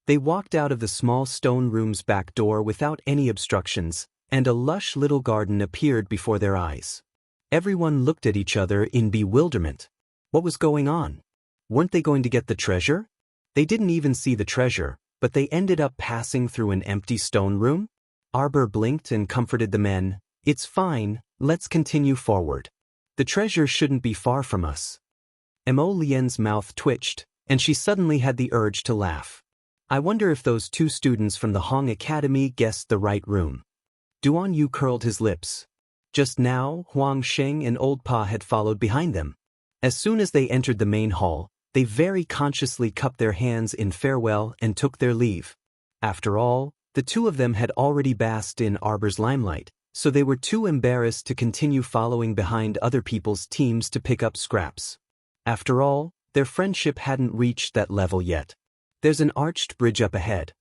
They walked out of the small stone room's back door without any obstructions, and a lush little garden appeared before their eyes. Everyone looked at each other in bewilderment. What was going on? Weren't they going to get the treasure? They didn't even see the treasure, but they ended up passing through an empty stone room? Arbor blinked and comforted the men. It's fine, let's continue forward. The treasure shouldn't be far from us. Mo Lien's mouth twitched, and she suddenly had the urge to laugh. I wonder if those 2 students from the Hong Academy guessed the right room. Duan Yu curled his lips. Just now, Huang Sheng and Old Pa had followed behind them. As soon as they entered the main hall, they very consciously cupped their hands in farewell and took their leave. After all, the 2 of them had already basked in Arbor's limelight, so they were too embarrassed to continue following behind other people's teams to pick up scraps. After all, their friendship hadn't reached that level yet. There's an arched bridge up ahead.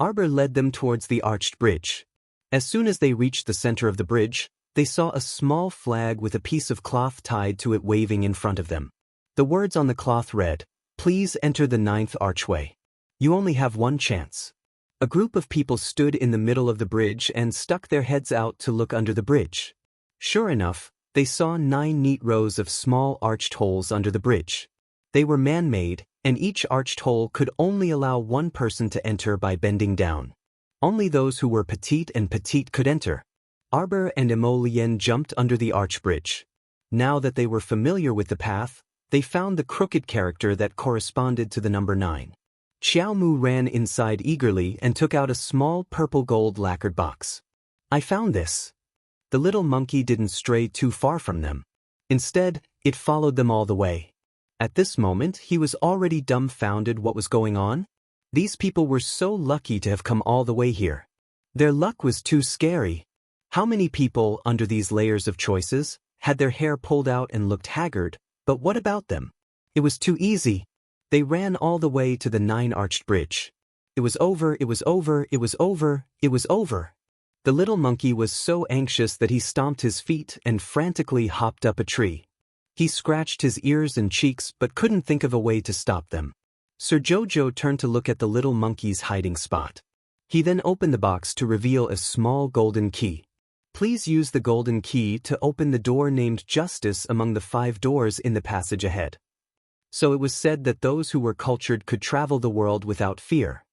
Arbor led them towards the arched bridge. As soon as they reached the center of the bridge, they saw a small flag with a piece of cloth tied to it waving in front of them. The words on the cloth read, "Please enter the 9th archway. You only have one chance." A group of people stood in the middle of the bridge and stuck their heads out to look under the bridge. Sure enough, they saw 9 neat rows of small arched holes under the bridge. They were man-made, and each arched hole could only allow one person to enter by bending down. Only those who were petite and petite could enter. Arbor and Emolien jumped under the arch bridge. Now that they were familiar with the path, they found the crooked character that corresponded to the number 9. Xiaomu ran inside eagerly and took out a small purple gold lacquered box. "I found this." The little monkey didn't stray too far from them. Instead, it followed them all the way. At this moment, he was already dumbfounded what was going on. These people were so lucky to have come all the way here. Their luck was too scary. How many people, under these layers of choices, had their hair pulled out and looked haggard, but what about them? It was too easy. They ran all the way to the 9-arched bridge. It was over, it was over, it was over, it was over. The little monkey was so anxious that he stomped his feet and frantically hopped up a tree. He scratched his ears and cheeks but couldn't think of a way to stop them. Sir Jojo turned to look at the little monkey's hiding spot. He then opened the box to reveal a small golden key. "Please use the golden key to open the door named Justice among the 5 doors in the passage ahead." So it was said that those who were cultured could travel the world without fear.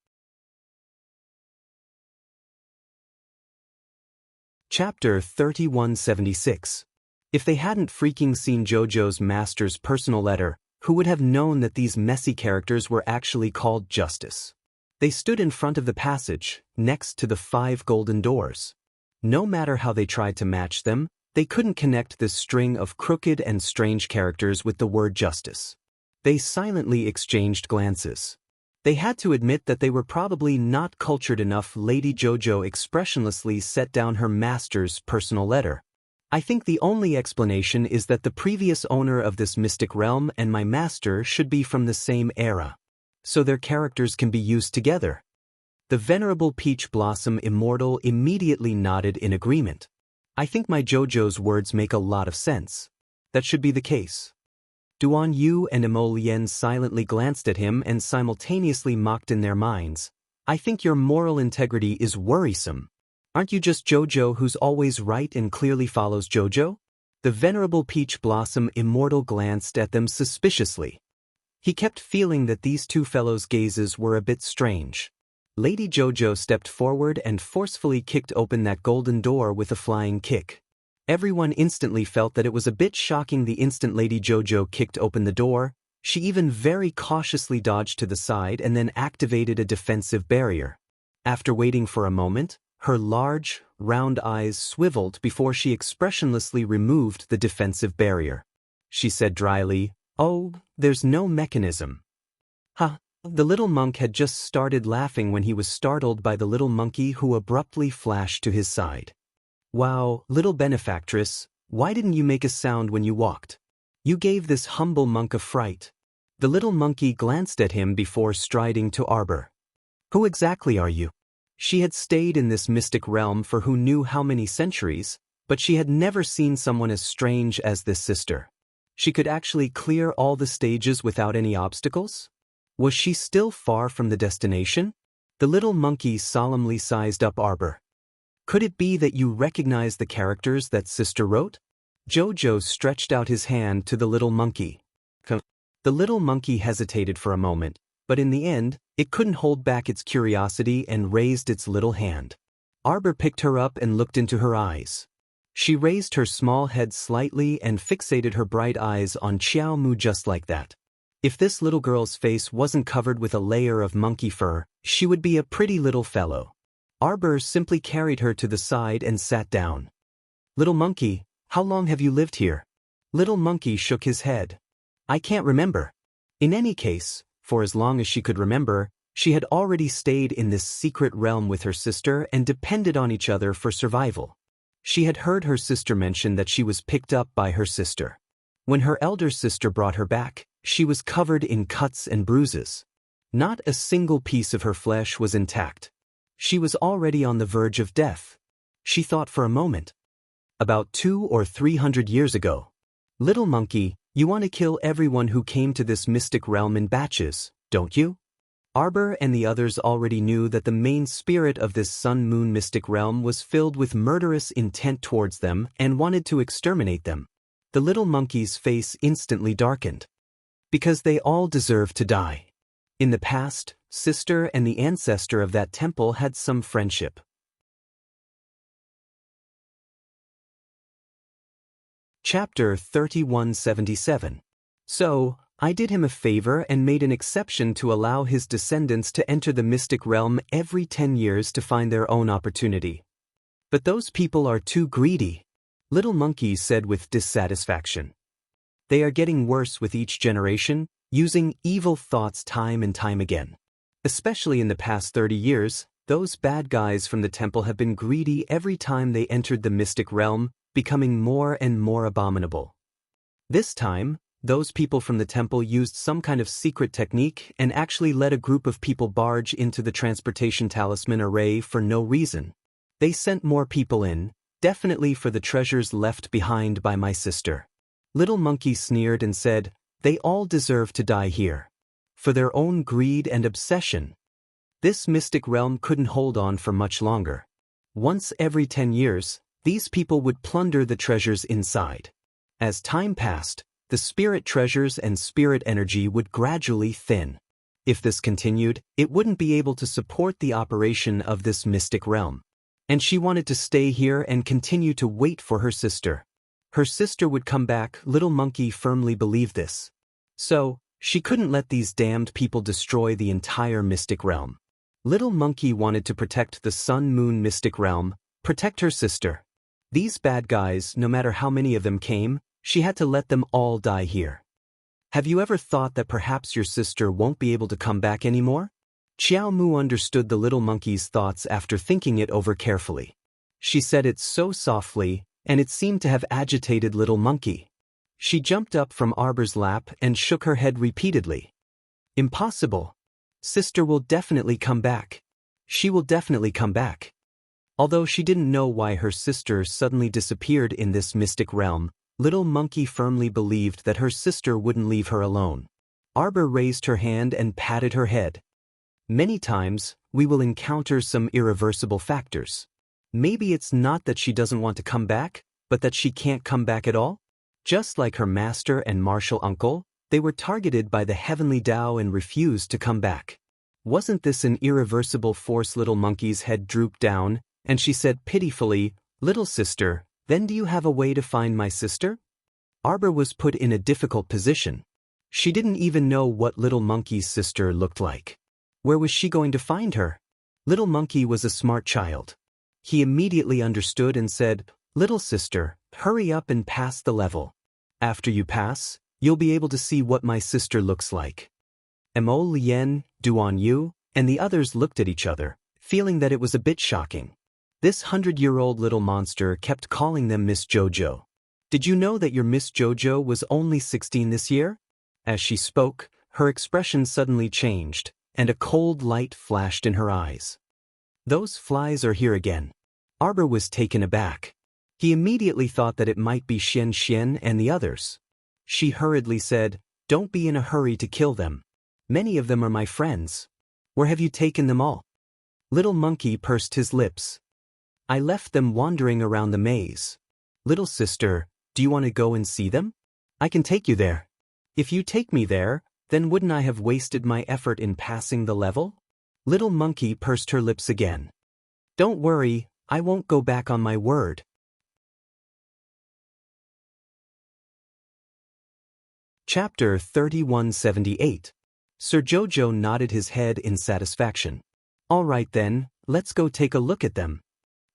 Chapter 3176. If they hadn't freaking seen Jojo's master's personal letter, who would have known that these messy characters were actually called Justice? They stood in front of the passage, next to the 5 golden doors. No matter how they tried to match them, they couldn't connect this string of crooked and strange characters with the word justice. They silently exchanged glances. They had to admit that they were probably not cultured enough. Lady Jojo expressionlessly set down her master's personal letter. "I think the only explanation is that the previous owner of this mystic realm and my master should be from the same era. So their characters can be used together." The Venerable Peach Blossom Immortal immediately nodded in agreement. "I think my Jojo's words make a lot of sense. That should be the case." Duan Yu and Emolien silently glanced at him and simultaneously mocked in their minds. "I think your moral integrity is worrisome. Aren't you just Jojo who's always right and clearly follows Jojo?" The Venerable Peach Blossom Immortal glanced at them suspiciously. He kept feeling that these two fellows' gazes were a bit strange. Lady Jojo stepped forward and forcefully kicked open that golden door with a flying kick. Everyone instantly felt that it was a bit shocking. The instant Lady Jojo kicked open the door, she even very cautiously dodged to the side and then activated a defensive barrier. After waiting for a moment, her large, round eyes swiveled before she expressionlessly removed the defensive barrier. She said dryly, "Oh, there's no mechanism." "Huh." The little monk had just started laughing when he was startled by the little monkey who abruptly flashed to his side. "Wow, little benefactress, why didn't you make a sound when you walked? You gave this humble monk a fright." The little monkey glanced at him before striding to Arbor. "Who exactly are you?" She had stayed in this mystic realm for who knew how many centuries, but she had never seen someone as strange as this sister. She could actually clear all the stages without any obstacles? Was she still far from the destination? The little monkey solemnly sized up Arbor. "Could it be that you recognize the characters that sister wrote?" Jojo stretched out his hand to the little monkey. The little monkey hesitated for a moment, but in the end, it couldn't hold back its curiosity and raised its little hand. Arbor picked her up and looked into her eyes. She raised her small head slightly and fixated her bright eyes on Xiaomu just like that. If this little girl's face wasn't covered with a layer of monkey fur, she would be a pretty little fellow. Arbor simply carried her to the side and sat down. "Little monkey, how long have you lived here?" Little monkey shook his head. "I can't remember." In any case, for as long as she could remember, she had already stayed in this secret realm with her sister and depended on each other for survival. She had heard her sister mention that she was picked up by her sister. When her elder sister brought her back, she was covered in cuts and bruises. Not a single piece of her flesh was intact. She was already on the verge of death. She thought for a moment. About 200 or 300 years ago. Little monkey, you want to kill everyone who came to this mystic realm in batches, don't you? Arbor and the others already knew that the main spirit of this sun-moon mystic realm was filled with murderous intent towards them and wanted to exterminate them. The little monkey's face instantly darkened. Because they all deserve to die. In the past, sister and the ancestor of that temple had some friendship. Chapter 3177. So, I did him a favor and made an exception to allow his descendants to enter the mystic realm every 10 years to find their own opportunity. But those people are too greedy, Little Monkey said with dissatisfaction. They are getting worse with each generation, using evil thoughts time and time again. Especially in the past 30 years, those bad guys from the temple have been greedy every time they entered the mystic realm, becoming more and more abominable. This time, those people from the temple used some kind of secret technique and actually let a group of people barge into the transportation talisman array for no reason. They sent more people in, definitely for the treasures left behind by my sister. Little Monkey sneered and said, they all deserve to die here. For their own greed and obsession. This mystic realm couldn't hold on for much longer. Once every 10 years, these people would plunder the treasures inside. As time passed, the spirit treasures and spirit energy would gradually thin. If this continued, it wouldn't be able to support the operation of this mystic realm. And she wanted to stay here and continue to wait for her sister. Her sister would come back. Little Monkey firmly believed this. So, she couldn't let these damned people destroy the entire mystic realm. Little Monkey wanted to protect the sun-moon mystic realm, protect her sister. These bad guys, no matter how many of them came, she had to let them all die here. Have you ever thought that perhaps your sister won't be able to come back anymore? Xiao Mu understood the little monkey's thoughts after thinking it over carefully. She said it so softly, and it seemed to have agitated Little Monkey. She jumped up from Arbor's lap and shook her head repeatedly. Impossible. Sister will definitely come back. She will definitely come back. Although she didn't know why her sister suddenly disappeared in this mystic realm, Little Monkey firmly believed that her sister wouldn't leave her alone. Arbor raised her hand and patted her head. Many times, we will encounter some irreversible factors. Maybe it's not that she doesn't want to come back, but that she can't come back at all? Just like her master and martial uncle, they were targeted by the heavenly Tao and refused to come back. Wasn't this an irreversible force? Little Monkey's head drooped down, and she said pitifully, Little sister, then do you have a way to find my sister? Arbor was put in a difficult position. She didn't even know what Little Monkey's sister looked like. Where was she going to find her? Little Monkey was a smart child. He immediately understood and said, Little sister, hurry up and pass the level. After you pass, you'll be able to see what my sister looks like. Mo Lien, Duan Yu, and the others looked at each other, feeling that it was a bit shocking. This 100-year-old little monster kept calling them Miss Jojo. Did you know that your Miss Jojo was only 16 this year? As she spoke, her expression suddenly changed, and a cold light flashed in her eyes. Those flies are here again. Arbor was taken aback. He immediately thought that it might be Xian Xian and the others. She hurriedly said, Don't be in a hurry to kill them. Many of them are my friends. Where have you taken them all? Little Monkey pursed his lips. I left them wandering around the maze. Little sister, do you want to go and see them? I can take you there. If you take me there, then wouldn't I have wasted my effort in passing the level? Little Monkey pursed her lips again. Don't worry, I won't go back on my word. Chapter 3178. Sir Jojo nodded his head in satisfaction. All right then, let's go take a look at them.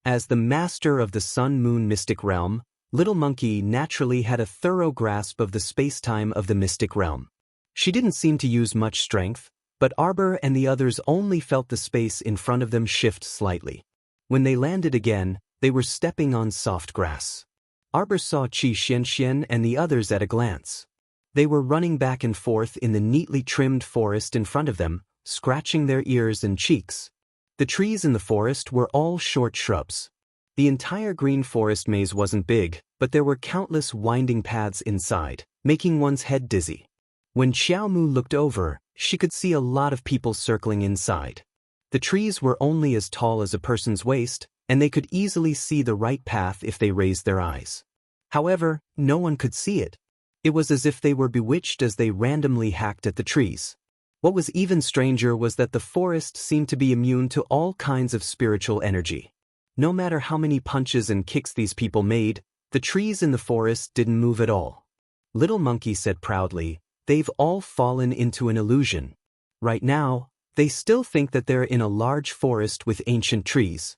As the master of the sun-moon mystic realm, Little Monkey naturally had a thorough grasp of the space-time of the mystic realm. She didn't seem to use much strength, but Arbor and the others only felt the space in front of them shift slightly. When they landed again, they were stepping on soft grass. Arbor saw Qi Xianxian and the others at a glance. They were running back and forth in the neatly trimmed forest in front of them, scratching their ears and cheeks. The trees in the forest were all short shrubs. The entire green forest maze wasn't big, but there were countless winding paths inside, making one's head dizzy. When Xiaomu looked over, she could see a lot of people circling inside. The trees were only as tall as a person's waist, and they could easily see the right path if they raised their eyes. However, no one could see it. It was as if they were bewitched as they randomly hacked at the trees. What was even stranger was that the forest seemed to be immune to all kinds of spiritual energy. No matter how many punches and kicks these people made, the trees in the forest didn't move at all. Little Monkey said proudly, "They've all fallen into an illusion. Right now, they still think that they're in a large forest with ancient trees."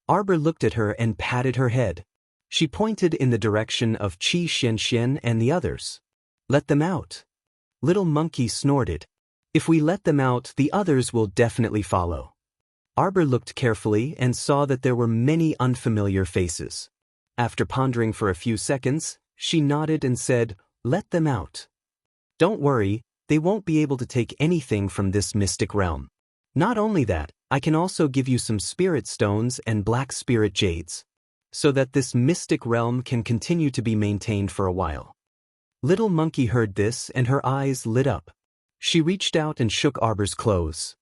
Arbor looked at her and patted her head. She pointed in the direction of Qi Xianxian and the others. "Let them out." Little Monkey snorted. "If we let them out, the others will definitely follow." Arbor looked carefully and saw that there were many unfamiliar faces. After pondering for a few seconds, she nodded and said, "Let them out. Don't worry, they won't be able to take anything from this mystic realm. Not only that, I can also give you some spirit stones and black spirit jades, so that this mystic realm can continue to be maintained for a while." Little Monkey heard this and her eyes lit up. She reached out and shook Arbor's clothes.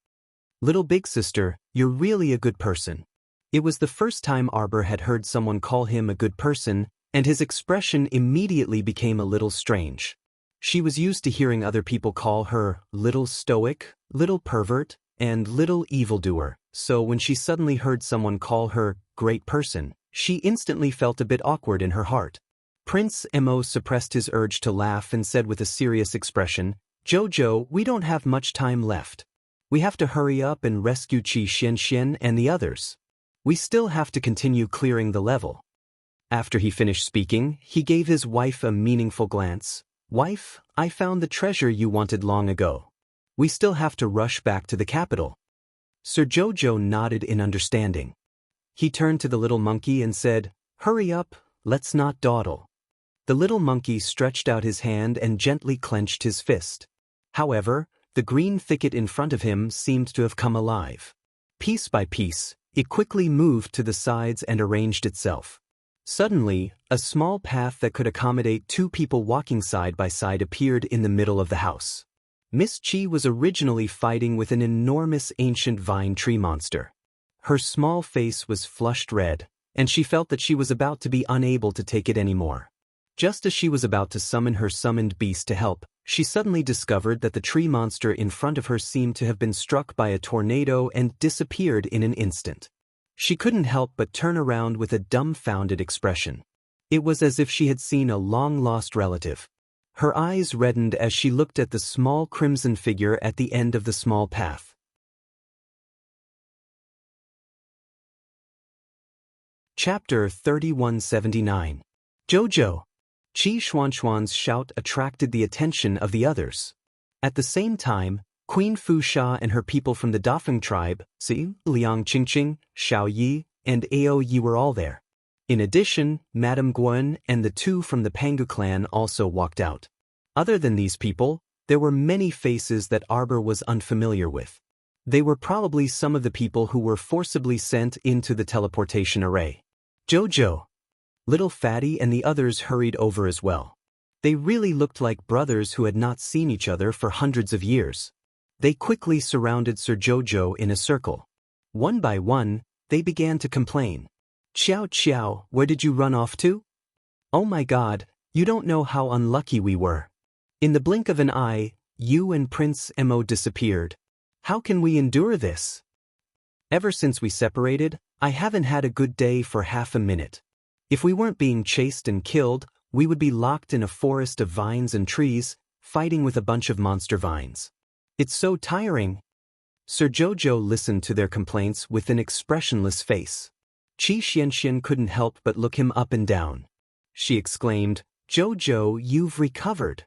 "Little Big Sister, you're really a good person." It was the first time Arbor had heard someone call him a good person, and his expression immediately became a little strange. She was used to hearing other people call her little stoic, little pervert, and little evildoer, so when she suddenly heard someone call her great person, she instantly felt a bit awkward in her heart. Prince Mo suppressed his urge to laugh and said with a serious expression, "Jojo, we don't have much time left. We have to hurry up and rescue Qi Xianxian and the others. We still have to continue clearing the level." After he finished speaking, he gave his wife a meaningful glance. "Wife, I found the treasure you wanted long ago. We still have to rush back to the capital." Sir Jojo nodded in understanding. He turned to the little monkey and said, "Hurry up, let's not dawdle." The little monkey stretched out his hand and gently clenched his fist. However, the green thicket in front of him seemed to have come alive. Piece by piece, it quickly moved to the sides and arranged itself. Suddenly, a small path that could accommodate two people walking side by side appeared in the middle of the house. Miss Chi was originally fighting with an enormous ancient vine tree monster. Her small face was flushed red, and she felt that she was about to be unable to take it anymore. Just as she was about to summon her summoned beast to help, she suddenly discovered that the tree monster in front of her seemed to have been struck by a tornado and disappeared in an instant. She couldn't help but turn around with a dumbfounded expression. It was as if she had seen a long-lost relative. Her eyes reddened as she looked at the small crimson figure at the end of the small path. Chapter 3179. Jojo. Qi Xuanxuan's shout attracted the attention of the others. At the same time, Queen Fu Sha and her people from the Dafeng tribe, Liang Qingqing, Xiao Yi, and Ao Yi were all there. In addition, Madame Guan and the two from the Pangu clan also walked out. Other than these people, there were many faces that Arbor was unfamiliar with. They were probably some of the people who were forcibly sent into the teleportation array. Jojo. Little Fatty and the others hurried over as well. They really looked like brothers who had not seen each other for hundreds of years. They quickly surrounded Sir Jojo in a circle. One by one, they began to complain. "Qiao Qiao, where did you run off to? Oh my God, you don't know how unlucky we were. In the blink of an eye, you and Prince Mo disappeared. How can we endure this? Ever since we separated, I haven't had a good day for half a minute. If we weren't being chased and killed, we would be locked in a forest of vines and trees, fighting with a bunch of monster vines. It's so tiring." Sir Jojo listened to their complaints with an expressionless face. Qi Xianxian couldn't help but look him up and down. She exclaimed, "Jojo, you've recovered.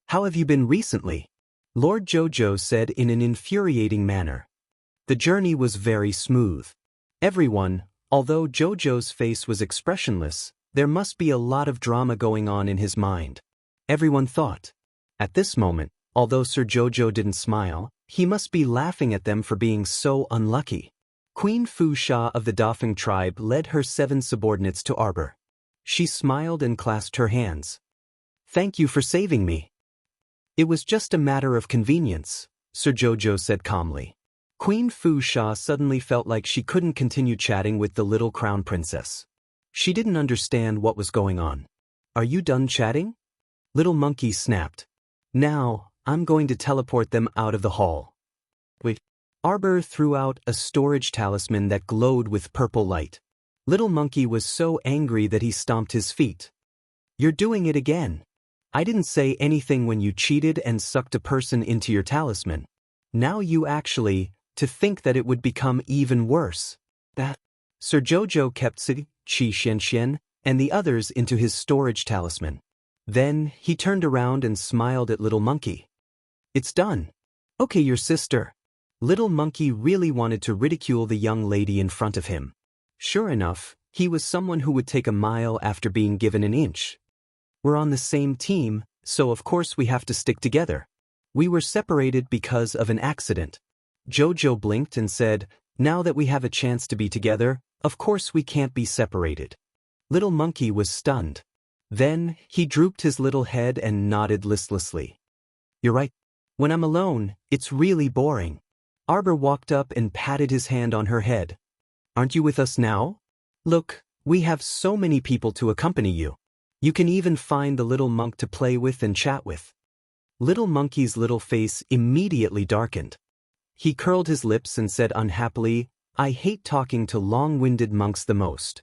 How have you been recently?" Lord Jojo said in an infuriating manner. The journey was very smooth. Everyone, although Jojo's face was expressionless, there must be a lot of drama going on in his mind. Everyone thought. At this moment, although Sir Jojo didn't smile, he must be laughing at them for being so unlucky. Queen Fu Sha of the Dafeng tribe led her 7 subordinates to Arbor. She smiled and clasped her hands. "Thank you for saving me." "It was just a matter of convenience," Sir Jojo said calmly. Queen Fu Sha suddenly felt like she couldn't continue chatting with the little crown princess. She didn't understand what was going on. "Are you done chatting?" Little Monkey snapped. "Now, I'm going to teleport them out of the hall." Wait. Arbor threw out a storage talisman that glowed with purple light. Little Monkey was so angry that he stomped his feet. "You're doing it again. I didn't say anything when you cheated and sucked a person into your talisman. Now you actually, to think that it would become even worse." That Sir Jojo kept Qi Xianxian and the others into his storage talisman. Then he turned around and smiled at Little Monkey. "It's done. Okay, your sister." Little Monkey really wanted to ridicule the young lady in front of him. Sure enough, he was someone who would take a mile after being given an inch. "We're on the same team, so of course we have to stick together. We were separated because of an accident." Jojo blinked and said, "Now that we have a chance to be together, of course we can't be separated." Little Monkey was stunned. Then he drooped his little head and nodded listlessly. "You're right. When I'm alone, it's really boring." Arbor walked up and patted his hand on her head. "Aren't you with us now? Look, we have so many people to accompany you. You can even find the little monk to play with and chat with." Little Monkey's little face immediately darkened. He curled his lips and said unhappily, "I hate talking to long-winded monks the most."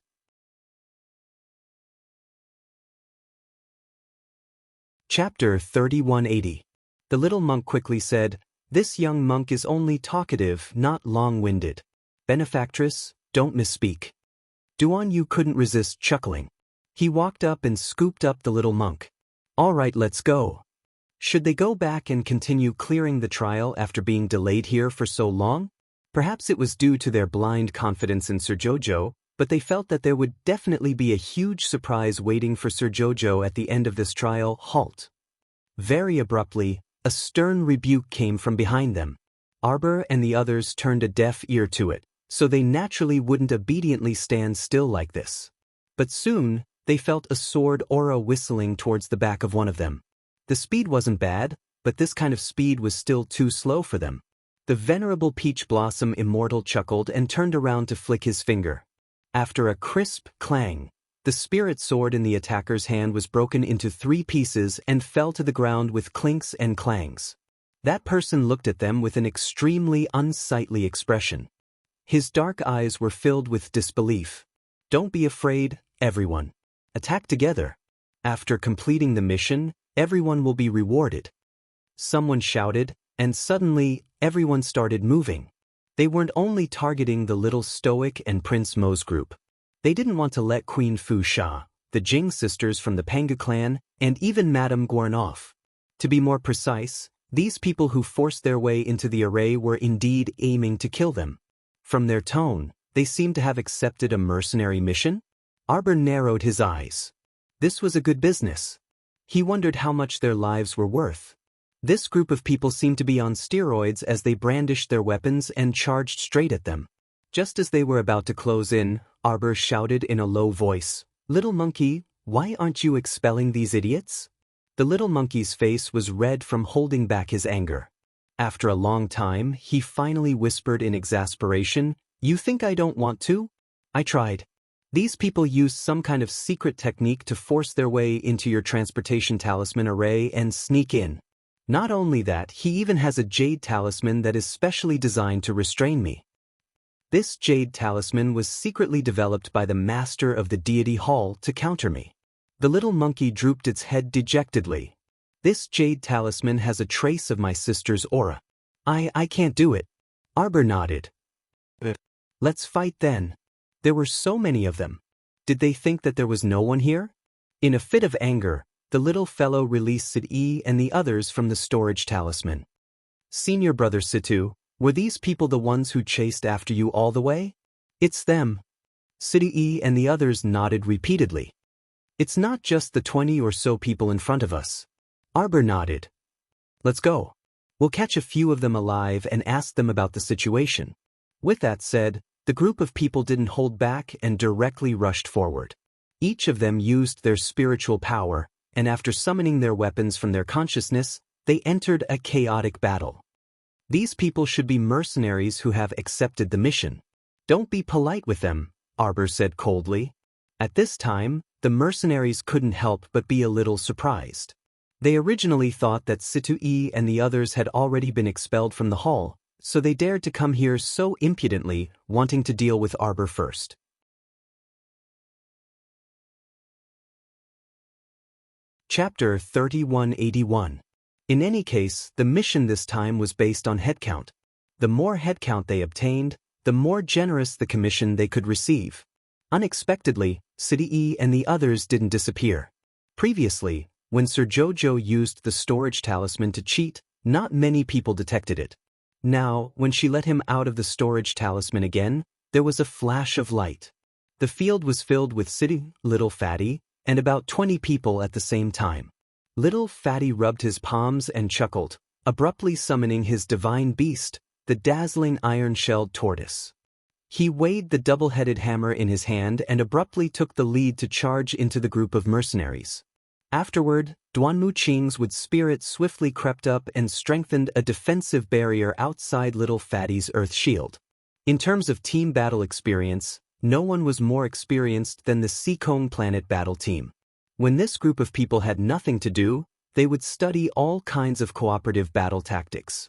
Chapter 3180. The little monk quickly said, "This young monk is only talkative, not long-winded. Benefactress, don't misspeak." Duan Yu couldn't resist chuckling. He walked up and scooped up the little monk. "All right, let's go." Should they go back and continue clearing the trial after being delayed here for so long? Perhaps it was due to their blind confidence in Sir Jojo, but they felt that there would definitely be a huge surprise waiting for Sir Jojo at the end of this trial. Halt. Very abruptly, a stern rebuke came from behind them. Arbor and the others turned a deaf ear to it, so they naturally wouldn't obediently stand still like this. But soon, they felt a sword aura whistling towards the back of one of them. The speed wasn't bad, but this kind of speed was still too slow for them. The venerable Peach Blossom Immortal chuckled and turned around to flick his finger. After a crisp clang, the spirit sword in the attacker's hand was broken into 3 pieces and fell to the ground with clinks and clangs. That person looked at them with an extremely unsightly expression. His dark eyes were filled with disbelief. "Don't be afraid, everyone. Attack together. After completing the mission, everyone will be rewarded." Someone shouted, and suddenly, everyone started moving. They weren't only targeting the little Stoic and Prince Mo's group. They didn't want to let Queen Fu Sha, the Jing sisters from the Panga clan, and even Madame Guarn off. To be more precise, these people who forced their way into the array were indeed aiming to kill them. From their tone, they seemed to have accepted a mercenary mission. Arbor narrowed his eyes. This was a good business. He wondered how much their lives were worth. This group of people seemed to be on steroids as they brandished their weapons and charged straight at them. Just as they were about to close in, Arbor shouted in a low voice, "Little Monkey, why aren't you expelling these idiots?" The little monkey's face was red from holding back his anger. After a long time, he finally whispered in exasperation, "You think I don't want to? I tried. These people used some kind of secret technique to force their way into your transportation talisman array and sneak in. Not only that, he even has a jade talisman that is specially designed to restrain me. This jade talisman was secretly developed by the master of the deity hall to counter me." The little monkey drooped its head dejectedly. "This jade talisman has a trace of my sister's aura. I can't do it." Arbor nodded. "Let's fight then." There were so many of them. Did they think that there was no one here? In a fit of anger, the little fellow released Sid-E and the others from the storage talisman. "Senior brother Situ, were these people the ones who chased after you all the way?" "It's them." Sid-E and the others nodded repeatedly. "It's not just the 20 or so people in front of us." Arbor nodded. "Let's go. We'll catch a few of them alive and ask them about the situation." With that said, The group of people didn't hold back and directly rushed forward. Each of them used their spiritual power, and after summoning their weapons from their consciousness, they entered a chaotic battle. These people should be mercenaries who have accepted the mission. Don't be polite with them, Arbor said coldly. At this time, the mercenaries couldn't help but be a little surprised. They originally thought that Situ-E and the others had already been expelled from the hall, so they dared to come here so impudently, wanting to deal with Arbor first. Chapter 3181. In any case, the mission this time was based on headcount. The more headcount they obtained, the more generous the commission they could receive. Unexpectedly, Situ-E and the others didn't disappear. Previously, when Sir Jojo used the storage talisman to cheat, not many people detected it. Now, when she let him out of the storage talisman again, there was a flash of light. The field was filled with Situ, Little Fatty, and about 20 people at the same time. Little Fatty rubbed his palms and chuckled, abruptly summoning his divine beast, the dazzling iron-shelled tortoise. He weighed the double-headed hammer in his hand and abruptly took the lead to charge into the group of mercenaries. Afterward, Duanmu Qing's wood spirit swiftly crept up and strengthened a defensive barrier outside Little Fatty's earth shield. In terms of team battle experience, no one was more experienced than the Seekong Planet battle team. When this group of people had nothing to do, they would study all kinds of cooperative battle tactics.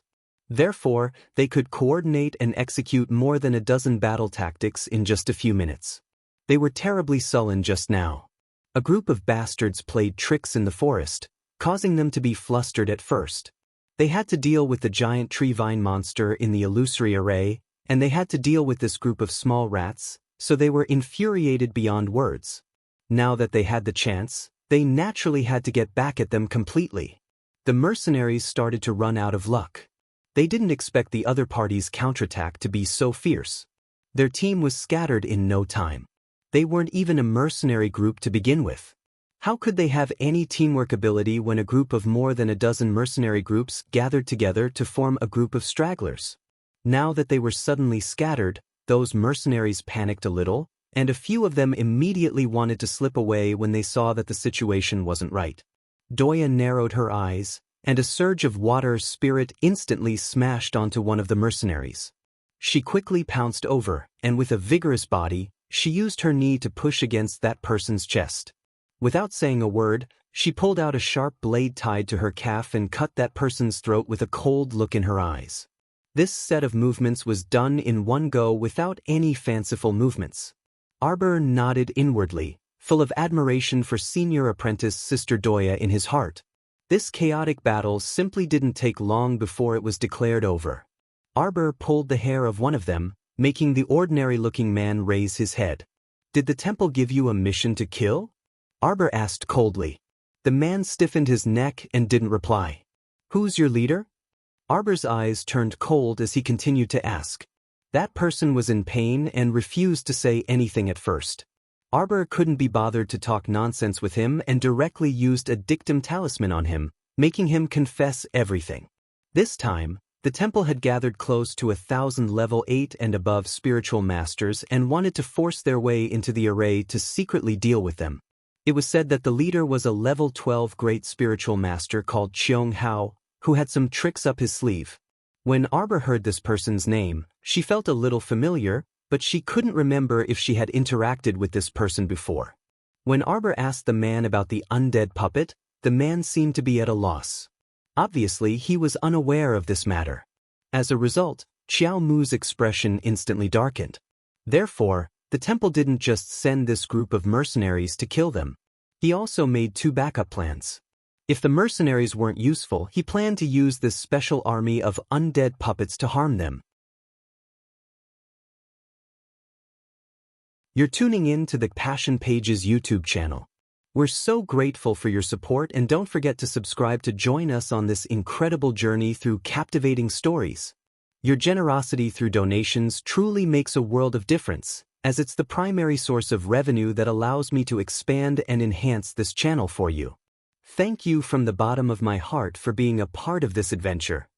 Therefore, they could coordinate and execute more than a dozen battle tactics in just a few minutes. They were terribly sullen just now. A group of bastards played tricks in the forest, causing them to be flustered at first. They had to deal with the giant tree vine monster in the illusory array, and they had to deal with this group of small rats, so they were infuriated beyond words. Now that they had the chance, they naturally had to get back at them completely. The mercenaries started to run out of luck. They didn't expect the other party's counterattack to be so fierce. Their team was scattered in no time. They weren't even a mercenary group to begin with. How could they have any teamwork ability when a group of more than a dozen mercenary groups gathered together to form a group of stragglers? Now that they were suddenly scattered, those mercenaries panicked a little, and a few of them immediately wanted to slip away when they saw that the situation wasn't right. Doya narrowed her eyes, and a surge of water spirit instantly smashed onto one of the mercenaries. She quickly pounced over, and with a vigorous body, she used her knee to push against that person's chest. Without saying a word, she pulled out a sharp blade tied to her calf and cut that person's throat with a cold look in her eyes. This set of movements was done in one go without any fanciful movements. Arbor nodded inwardly, full of admiration for senior apprentice Sister Doya in his heart. This chaotic battle simply didn't take long before it was declared over. Arbor pulled the hair of one of them, making the ordinary-looking man raise his head. "Did the temple give you a mission to kill?" Arbor asked coldly. The man stiffened his neck and didn't reply. "Who's your leader?" Arbor's eyes turned cold as he continued to ask. That person was in pain and refused to say anything at first. Arbor couldn't be bothered to talk nonsense with him and directly used a dictum talisman on him, making him confess everything. This time, the temple had gathered close to 1,000 level 8 and above spiritual masters and wanted to force their way into the array to secretly deal with them. It was said that the leader was a level 12 great spiritual master called Cheong Hao, who had some tricks up his sleeve. When Arbor heard this person's name, she felt a little familiar, but she couldn't remember if she had interacted with this person before. When Arbor asked the man about the undead puppet, the man seemed to be at a loss. Obviously, he was unaware of this matter. As a result, Xiao Mu's expression instantly darkened. Therefore, the temple didn't just send this group of mercenaries to kill them. He also made 2 backup plans. If the mercenaries weren't useful, he planned to use this special army of undead puppets to harm them. You're tuning in to the Passion Pages YouTube channel. We're so grateful for your support, and don't forget to subscribe to join us on this incredible journey through captivating stories. Your generosity through donations truly makes a world of difference, as it's the primary source of revenue that allows me to expand and enhance this channel for you. Thank you from the bottom of my heart for being a part of this adventure.